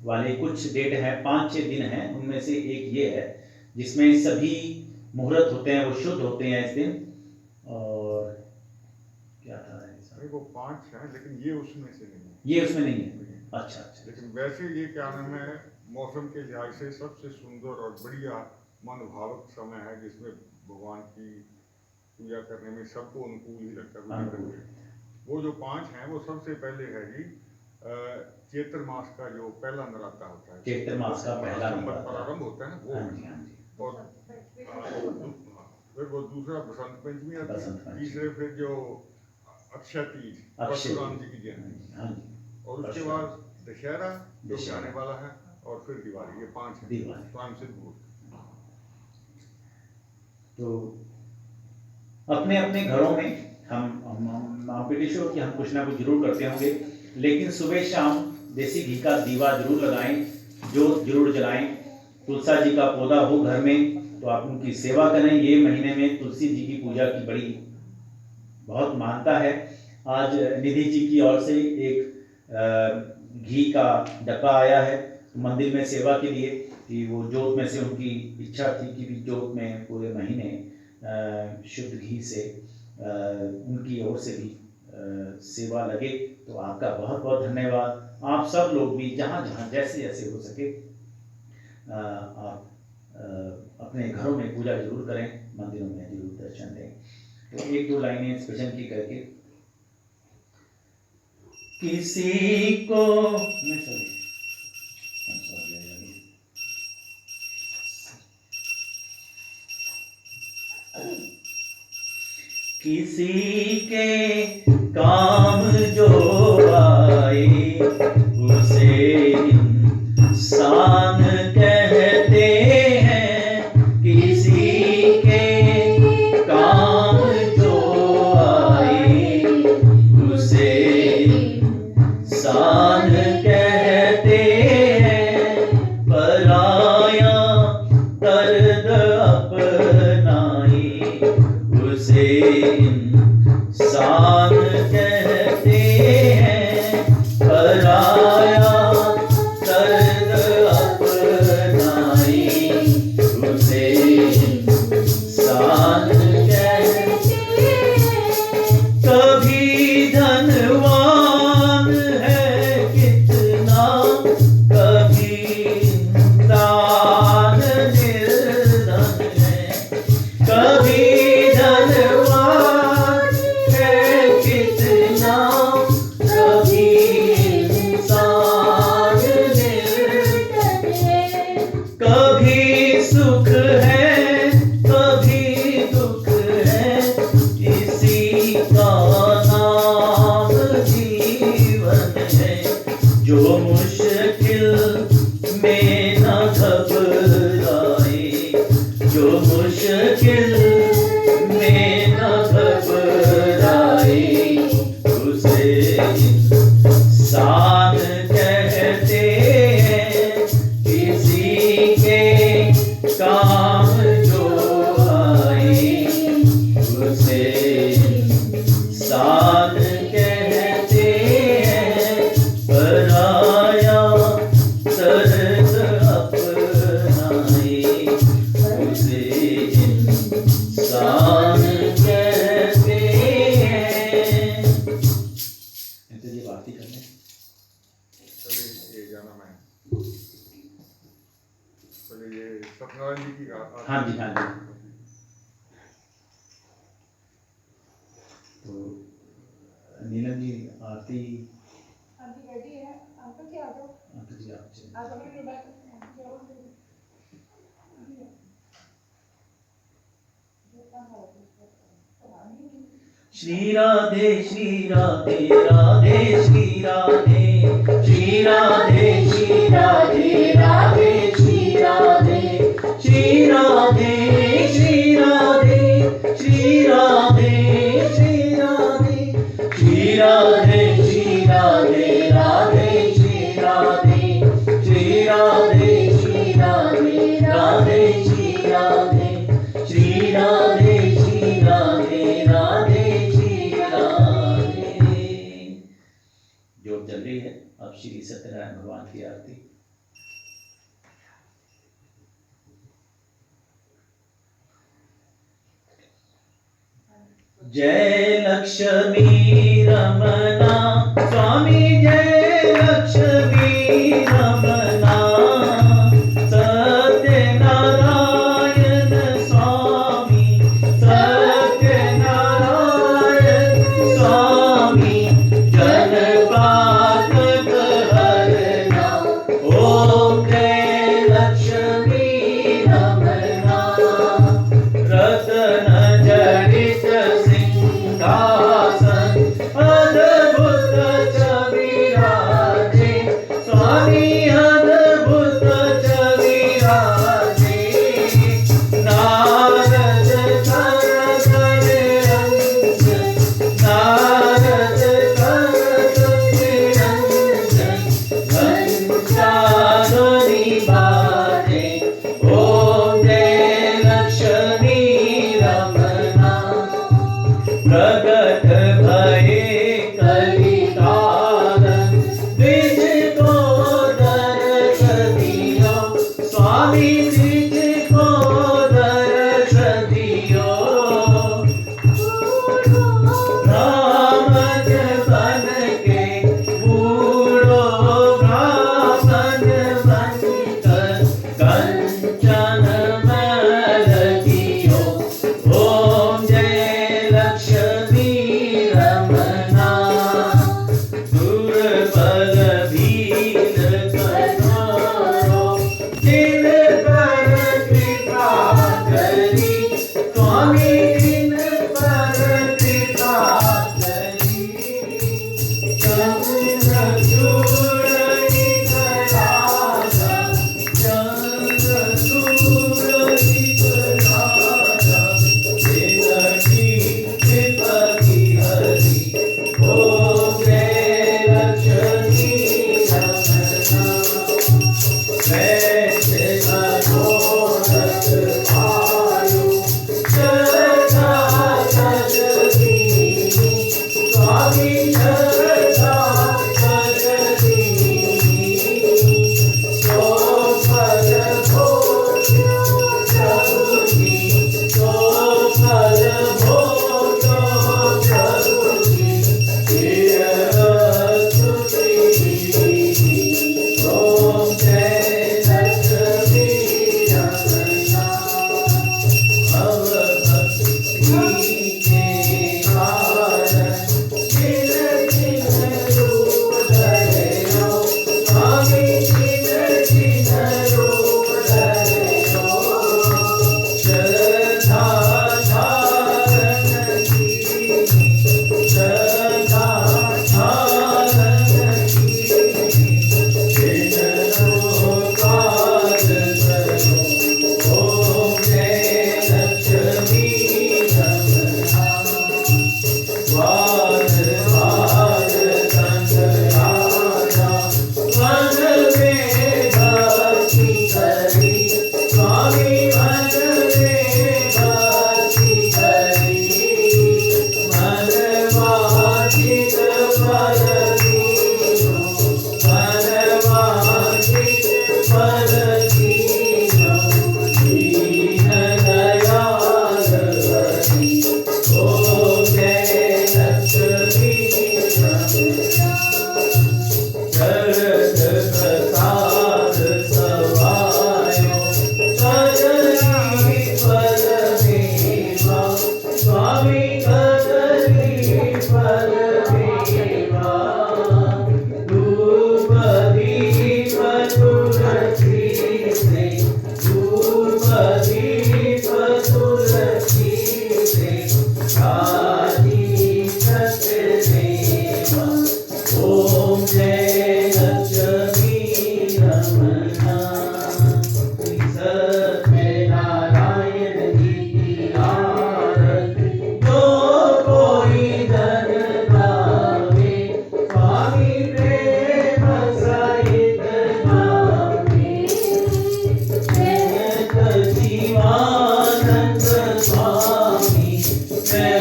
वाले कुछ डेट है, 5-6 दिन हैं, उनमें से एक ये है जिसमें सभी मुहूर्त होते हैं, वो शुद्ध होते हैं इस दिन। और क्या था वो 5 है, लेकिन ये उसमें से नहीं है। ये उसमें नहीं है। अच्छा अच्छा। लेकिन वैसे ये क्या नाम है, मौसम के लिहाज से सबसे सुंदर और बढ़िया मनोभावक समय है, जिसमें भगवान की पूजा करने में सबको अनुकूल ही लगता है। वो जो 5 हैं वो सबसे पहले है जी चैत्र मास का जो पहला नराता होता है, चैत्र मास का पहला नवंबर पर आरंभ होता है ना वो। हाँ जी, हाँ जी। और फिर वो दूसरा बसंत पंचमी आती है, बसंत पंचमी। तीसरे फिर जो अक्षय तीज, परशुराम जी की जयंती, हाँ जी। और उसके बाद दशहरा जो आने वाला है, और फिर दिवाली। ये 5 है दिवाली। स्वयं सिद्ध मुहूर्त। तो अपने अपने घरों में हम pretty sure कि हम कुछ ना कुछ जरूर करते होंगे, लेकिन सुबह शाम देसी घी का दीवा जरूर लगाएं, जोत जरूर जलाएं। तुलसा जी का पौधा हो घर में तो आप उनकी सेवा करें। ये महीने में तुलसी जी की पूजा की बड़ी बहुत मानता है। आज निधि जी की ओर से एक घी का डब्बा आया है मंदिर में सेवा के लिए, कि वो जोत में से उनकी इच्छा थी कि भी जोत में पूरे महीने शुद्ध घी से उनकी ओर से भी सेवा लगे। तो आपका बहुत बहुत धन्यवाद। आप सब लोग भी जहाँ जहाँ जैसे जैसे हो सके आप अपने घरों में पूजा जरूर करें, मंदिरों में जरूर दर्शन दें। तो 1-2 लाइनें इस भजन की करके किसी को किसी के काम जो आए उसे इंसान कहते हैं। किसी के काम जो आए उसे इंसान कहते हैं। पराया दर्द अपनाई उसे इंसान कहते हैं। पराया दर्द अपनाई उसे इंसान कहते हैं। कभी धनवान है कितना, कभी इंसान निर्धन है। कभी धनवान तो नीलम जी आरती आंटी रेडी है, अंकल जी आ जाओ, अंकल जी आप चलिए। आ जाओ मेरे बैग में, आंटी जाओ मेरे। श्री राधे श्री राधे राधे श्री राधे श्री राधे श्री राधे राधे श्री राधे श्री राधे श्री राधे श्री राधे श्री राधे श्री राधे श्री राधे राधे श्री राधे श्री राधे श्री राधे राधे श्री राधे श्री राधे श्री राधे राधे श्री राधे। जोत जल रही है। अब श्री सत्यनारायण भगवान की आरती। जय लक्ष्मी रमना स्वामी जय लक्ष्मी रमना सत्यनारायण स्वामी सत्यनारायण स्वामी जनपातक हरना ओम जय लक्ष्मी रमना रतन जड़ित सिंहासन अद्भुत छविराजे स्वामी अद्भुत छविराजे नारद कर निरंजन नारद कर निरंजन घंटाध्वनि बाजे ओम जय लक्ष्मी रमना प्रगट भये कलिकालन द्विज को दर्श दियो स्वामी द्विज को दर्श दियो ब्राह्मण बन के बूढ़ो ब्राह्मण बनकर कंचन मैल कियो ओम जय लक्ष्मी रमना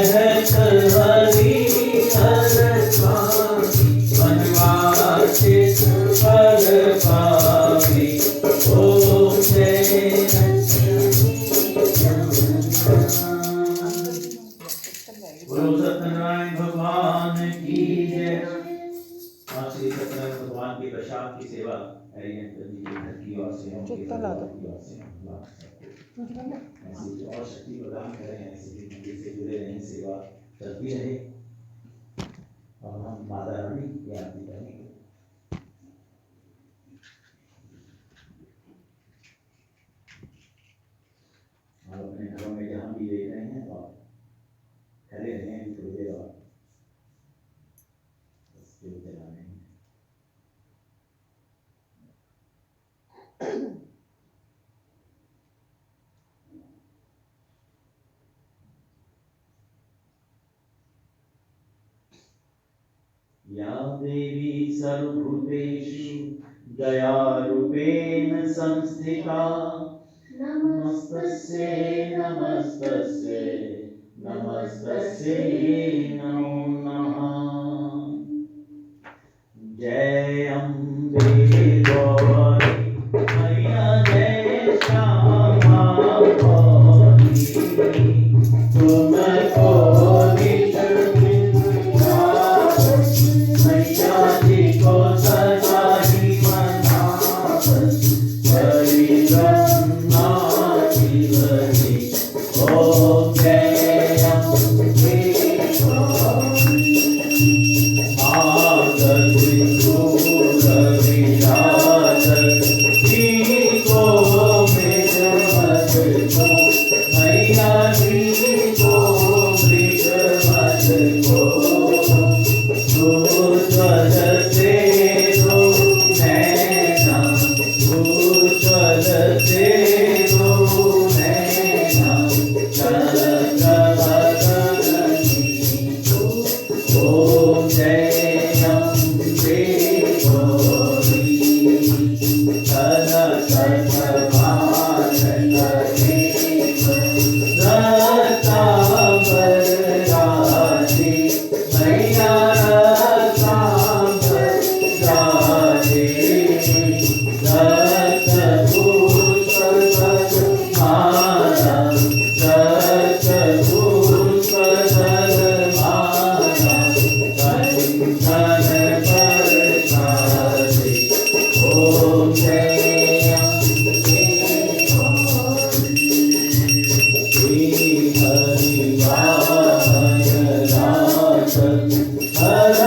कहत हरि हर स्वामी वनवासित फल पावे। ओम जय बोलो सत्यनारायण भगवान की जय। आप श्री सत्यनारायण भगवान के प्रसाद की सेवा एरियन करनी की घर की ओर से चुप्पा ला दो। ऐसी और शक्ति प्रदान करें, ऐसे भी मंदिर से जुड़े रहें, सेवा चलती रहे और हम माता रानी की आरती करेंगे। आप अपने घरों में जहाँ भी देख रहे हैं तो आप खड़े रहें थोड़ी देर और बस जो चलाने हैं। या देवी सर्वभूतेषु दयारूपेण संस्थिता नमस्तस्यै नमस्तस्यै नमस्तस्यै नमो नमः। जय अम्बे गौरी मैया जय श्यामा गौरी तुमको मैया जी को सदा ही मनावत हरि ब्रह्मा जी बनी। ओम जय अम्बे आगत त्रिशूल विराजत को मृगमत को मैया जी को मृगमत को चलते दो नैना चलते दो नैना चल ओम जय अम्बे गौरी धन सतमान रतांबर राधे मैया रतांबर राधे रतभूषण माला रतभूषण माला कंठन पर साजे। ओम जय अम्बे गौरी श्री हरि वाहन रासत हर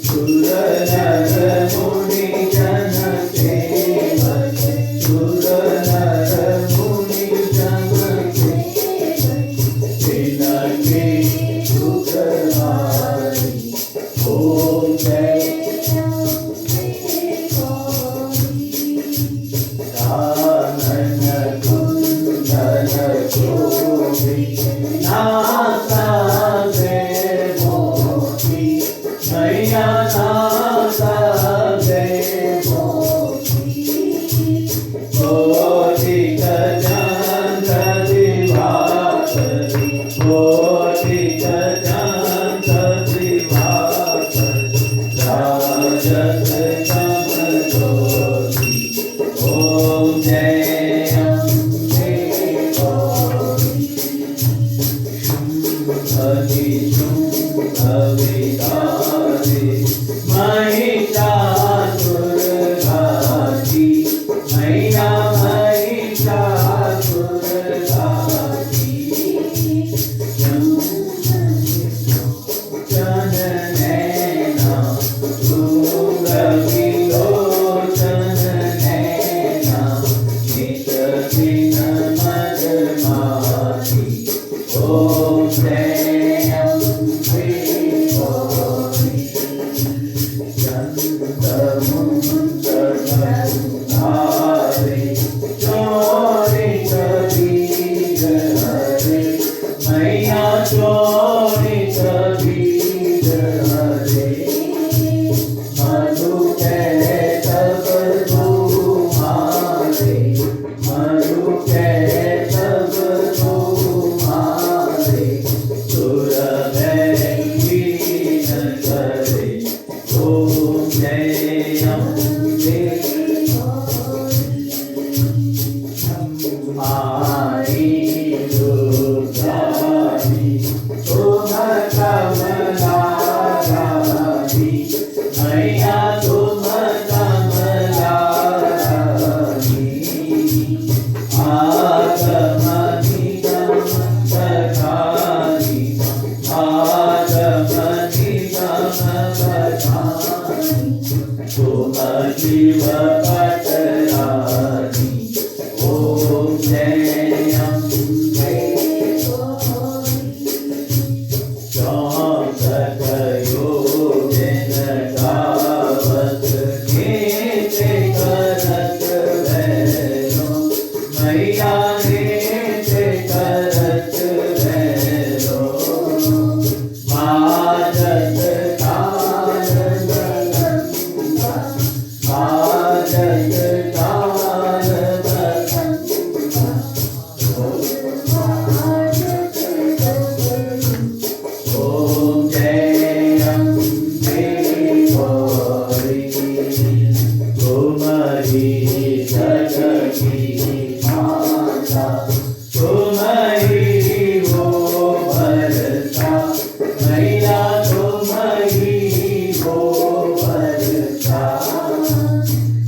सुर नर मुनि जन सेवक सुर नर मुनि जन सेवक तिनके सुख हारी। ओम जय कानन कुंडल शोभित नासा से मोती मैया नासा से मोती कोटि गजानन दिवाकरी कोटि गजानन दिवाकरी राजत कमलोरी। ओम जय अम्बे गौरी शुंभनि शुंभविदारी महिषासुरघाती मैया महिषासुरघाती नैना दूरविलोचन नैना शिव पटरानी ओम जय अम्बे चौसठ योजन गावत नीचे करत भैरो मैया नीचे करत भैरो माजत ताल माजत ताल ओम जय अम्बे गौरी तुम्हारी जगती माता तुम्हारी हो भरता मैया तुम्हारी हो भरता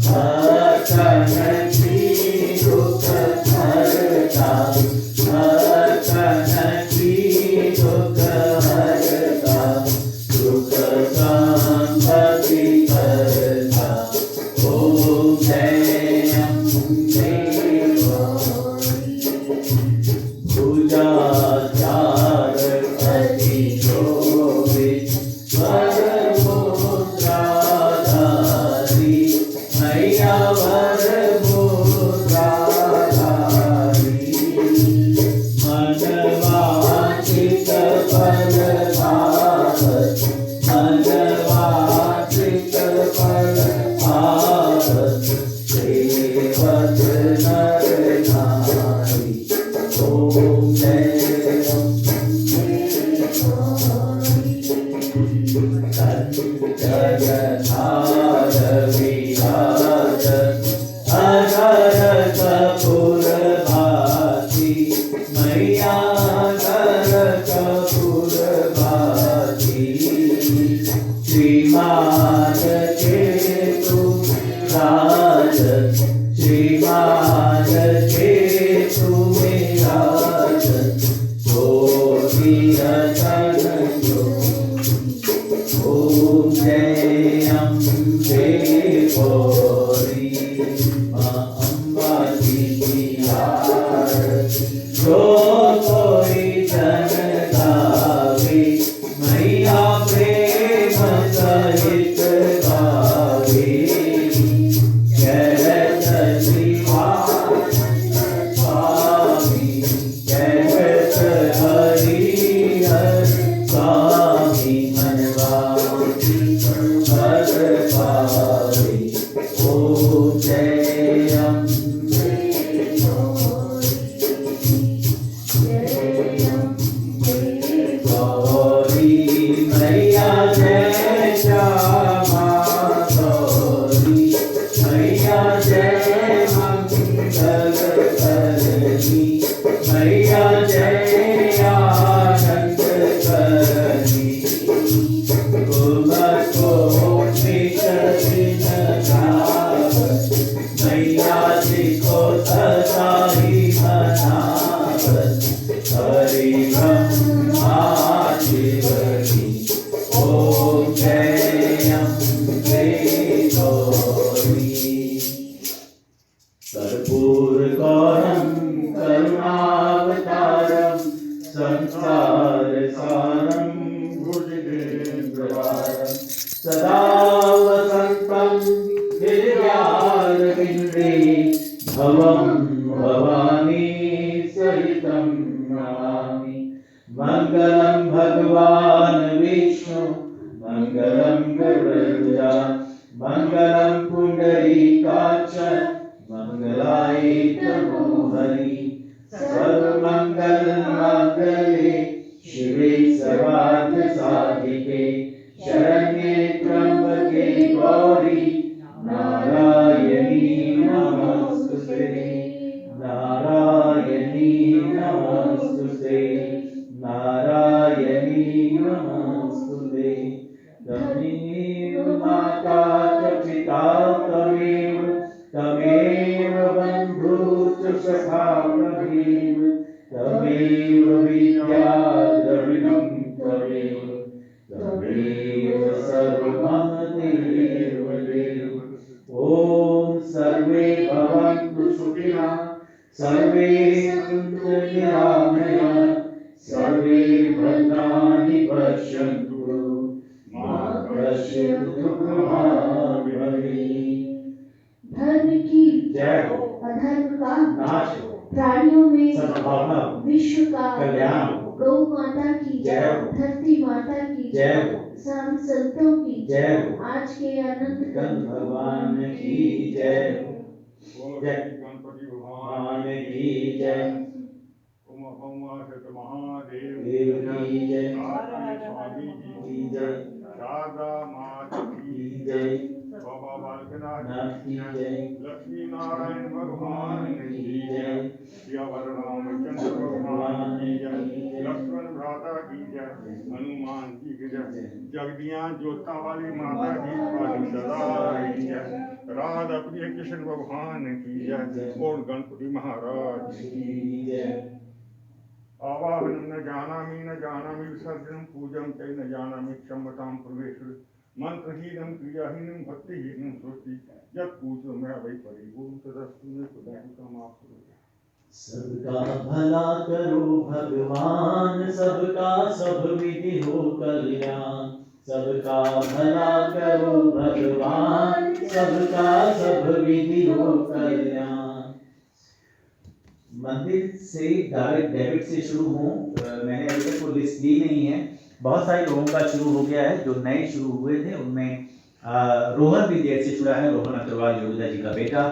भक्तन की दुख हरता भक्तन की दुख हरता दुख संपत्ति करता ओम जय अम्बे पूजा चार अति शोभित वर मुद्राधारी मैया वर मुद्राधारी मनवांछित फल पावत मनवांछित फल पावत सेवत नर नारी ओम जय जगन्नाथ विराजत अगर कपूर भाती मैया अगर कपूर भाती श्रीमान के तू राजत श्रीमान के तू राजत गोपी रतन जो ओम जय अम्बे गौरी माँ अम्बा जी की आरती जो कोई जन गावे मैया प्रेम सहित गावे कहत शिवानंद स्वामी कहत हरि हर स्वामी मनवांछित वर पावे ओम जय अम्बे गौरी मैया जय श्यामा गौरी मैया जय मंगल करनी मैया जय आनंद करनी तुमको मिट दिन गावत मैया जी को सदा ही मनावत हरि ब्रह्मा शिवजी ओम जय अम्बे गौरी कर्पूरगौरं करुणावतारं संसार सारं भुजगेन्द्रहारं सदा वसन्तं हृदयारविन्दे भवं भवानी सहितं नमामि मंगलम भगवान विष्णु मंगलम गरुड़ा मंगलम पुंडरीकाक्ष मंगलाय तनोहरि सर्वमंगल मंगले शिवे सर्वार्थ साधिके शरण्ये त्र्यंबके गौरी नारायणी नमोस्तुते नारायणी नमोस्तुते नारायणी नमोस्तुते तमेव माता च पिता तमेव बन्धु च सखा तमेव विद्या द्रविणं तमेव सर्वं देव देव। सर्वे भवन्तु सुखिनः सर्वे सन्तु निरामयाः सर्वे भद्राणि पश्यन्तु मा कश्चित् दुःखभाग् भवेत्। धर्म की जय हो। अधर्म का नाश हो। प्राणियों में सद्भावना विश्व का कल्याण। गौ माता की जय हो। धरती माता की जय हो। साधु संतों की जय हो। आज के अनंत गण भगवान की जय हो। बोलो जय। गणपति भगवान भगवान की जय। उमा उमा सत महादेव देव की जय। आत्मा स्वामी जी की जय। शारदा माता की की जय। बाबा बालकनाथ नाथ की जय। लक्ष्मी नारायण भगवान की की जय। जय सियावर रामचंद्र भगवान की जय लक्ष्मण भ्राता की जय हनुमान जी की जय जगदियां जोता वाली माता की काली सदा की जय राधा प्रिय कृष्ण भगवान की जय और गणपति महाराज की जय। आवाहनं न जानामि विसर्जनं पूजं च न जानामि क्षम्यतां परमेश्वर मंत्रहीनं क्रियाहीनं भक्तिहीनं सोचि यत् पूजो मैं वै परिपूर्ण तदस्तु मे कुदाहितं माफ करो। सबका भला करो भगवान सबका सब विधि हो कल्याण सबका भला करो भगवान सबका सब विधि हो कल्याण। मंदिर से डायरेक्ट डेबिट से शुरू हो मैंने अभी तक वो लिस्ट दी नहीं है। बहुत सारे लोगों का शुरू हो गया है। जो नए शुरू हुए थे उनमें रोहन भी देर से जुड़ा है। रोहन अग्रवाल योगिता जी का बेटा।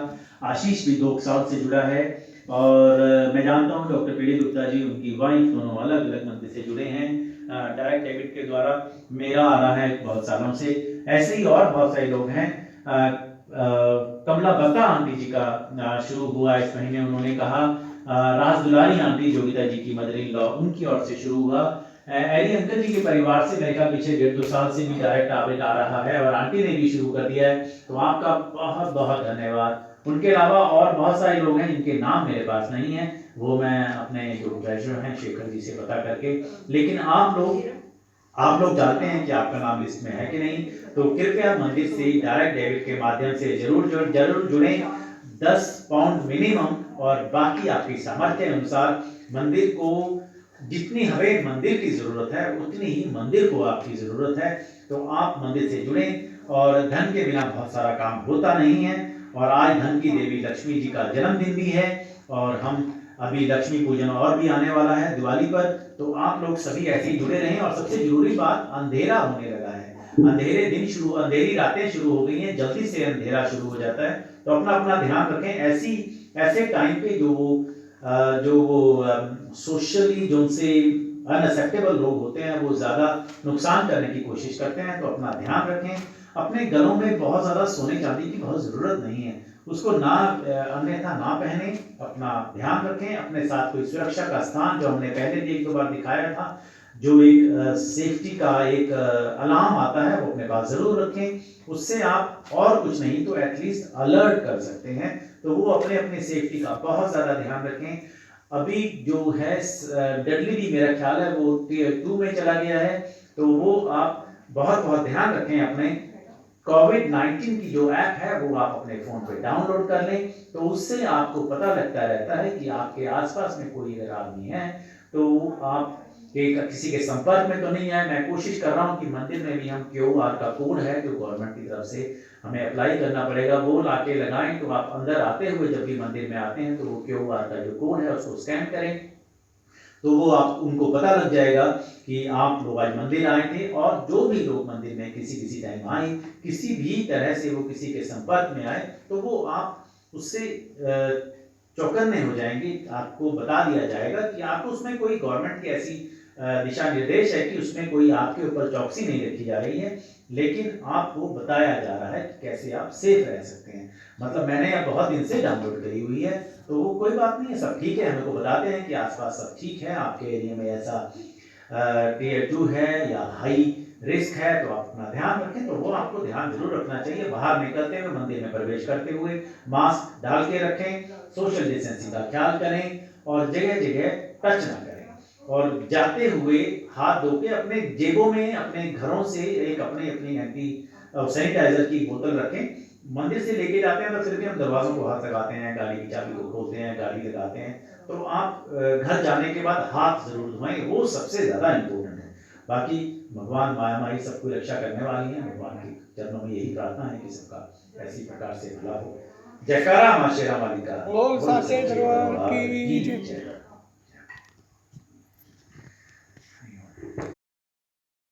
आशीष भी 2 साल से जुड़ा है। और मैं जानता हूँ डॉक्टर पीडी गुप्ता जी उनकी वाइफ दोनों अलग अलग मंदिर से जुड़े हैं डायरेक्ट डेबिट के द्वारा। मेरा आ रहा है बहुत सालों से। ऐसे ही और बहुत सारे लोग हैं। कमला बत्ता आंटी जी का शुरू हुआ इस महीने। उन्होंने कहा राज दुलारी आंटी योगिता जी की मदर इन लॉ उनकी ओर से शुरू हुआ। एरी अंकल जी के परिवार से मेरे ख्याल पीछे 1.5-2 साल से भी डायरेक्ट आवेट आ रहा है और आंटी ने भी शुरू कर दिया है। तो आपका बहुत बहुत धन्यवाद। उनके अलावा और बहुत सारे लोग हैं जिनके नाम मेरे पास नहीं है। वो मैं अपने जो ट्रेजरर हैं शेखर जी से पता करके। लेकिन आप लोग जानते हैं कि आपका नाम लिस्ट में है कि नहीं। तो कृपया मंदिर से डायरेक्ट डेबिट के माध्यम से जरूर जुड़ें। 10 पाउंड मिनिमम और बाकी आपकी सामर्थ्य अनुसार मंदिर को जितनी हमें मंदिर की जरूरत है उतनी ही मंदिर को आपकी जरूरत है। तो आप मंदिर से जुड़ें। और धन के बिना बहुत सारा काम होता नहीं है। और आज धन की देवी लक्ष्मी जी का जन्मदिन भी है। और हम अभी लक्ष्मी पूजन और भी आने वाला है दिवाली पर। तो आप लोग सभी ऐसे ही जुड़े रहें। और सबसे जरूरी बात, अंधेरा होने लगा है। अंधेरी रातें शुरू हो गई हैं। जल्दी से अंधेरा शुरू हो जाता है। तो अपना ध्यान रखें। ऐसे टाइम पे जो वो सोशली जो उनसे अनएक्सेप्टेबल लोग होते हैं वो ज़्यादा नुकसान करने की कोशिश करते हैं। तो अपना ध्यान रखें। अपने गलों में बहुत ज़्यादा सोने चांदी की बहुत ज़रूरत नहीं है। उसको अन्यथा ना पहने। अपना ध्यान रखें। अपने साथ कोई सुरक्षा का स्थान जो हमने पहले भी 1-2 बार दिखाया था, जो एक सेफ्टी का एक अलार्म आता है, वो अपने पास ज़रूर रखें। उससे आप और कुछ नहीं तो एटलीस्ट अलर्ट कर सकते हैं। तो वो अपने सेफ्टी का बहुत ज़्यादा ध्यान रखें। अभी जो है डेडली भी मेरा ख्याल है वो Tier 2 में चला गया है। तो वो आप बहुत ध्यान रखें। अपने कोविड-19 की जो ऐप है वो आप अपने फ़ोन पे डाउनलोड कर लें। तो उससे आपको पता लगता रहता है कि आपके आसपास में कोई अगर आदमी है तो आप किसी के संपर्क में तो नहीं आए। मैं कोशिश कर रहा हूँ कि मंदिर में भी हम QR का कोड है जो गवर्नमेंट की तरफ से हमें अप्लाई करना पड़ेगा, वो लाके लगाएं। तो आप अंदर आते हुए जब भी मंदिर में आते हैं तो वो QR का जो कोड है उसको स्कैन करें। तो वो उनको पता लग जाएगा कि आप लोग आज मंदिर आए थे। और जो भी लोग मंदिर में किसी टाइम आए, किसी भी तरह से वो किसी के संपर्क में आए, तो वो आप उससे चौकन्ने हो जाएंगे। आपको बता दिया जाएगा कि आपको उसमें कोई गवर्नमेंट की ऐसी दिशा निर्देश है कि उसमें कोई आपके ऊपर चौकसी नहीं रखी जा रही है, लेकिन आपको बताया जा रहा है कि कैसे आप सेफ रह सकते हैं। मतलब मैंने अब बहुत दिन से डाउनलोड करी हुई है। तो वो कोई बात नहीं है, सब ठीक है। हमको बताते हैं कि आसपास सब ठीक है, आपके एरिया में ऐसा Tier 2 है या हाई रिस्क है, तो आप अपना ध्यान रखें। तो वो आपको ध्यान जरूर रखना चाहिए। बाहर निकलते हुए, मंदिर में प्रवेश करते हुए मास्क डाल के रखें, सोशल डिस्टेंसिंग का ख्याल करें और जगह जगह टच ना करें। और जाते हुए हाथ धो के अपने जेबों में, अपने घरों से एक अपनी सैनिटाइजर की बोतल रखें। मंदिर से लेके जाते हैं तो फिर भी हम दरवाजों को हाथ लगाते हैं, गाड़ी की चाबी को खोलते हैं, गाड़ी लगाते हैं। तो आप घर जाने के बाद हाथ जरूर धोएं, वो सबसे ज्यादा इम्पोर्टेंट है। बाकी भगवान माया माई सबको रक्षा करने वाली है। भगवान के चरणों में यही प्रार्थना है कि सबका ऐसी प्रकार से भला हो। जयकारा मां शेरा वाली का। बोल साचे दरबार की जय।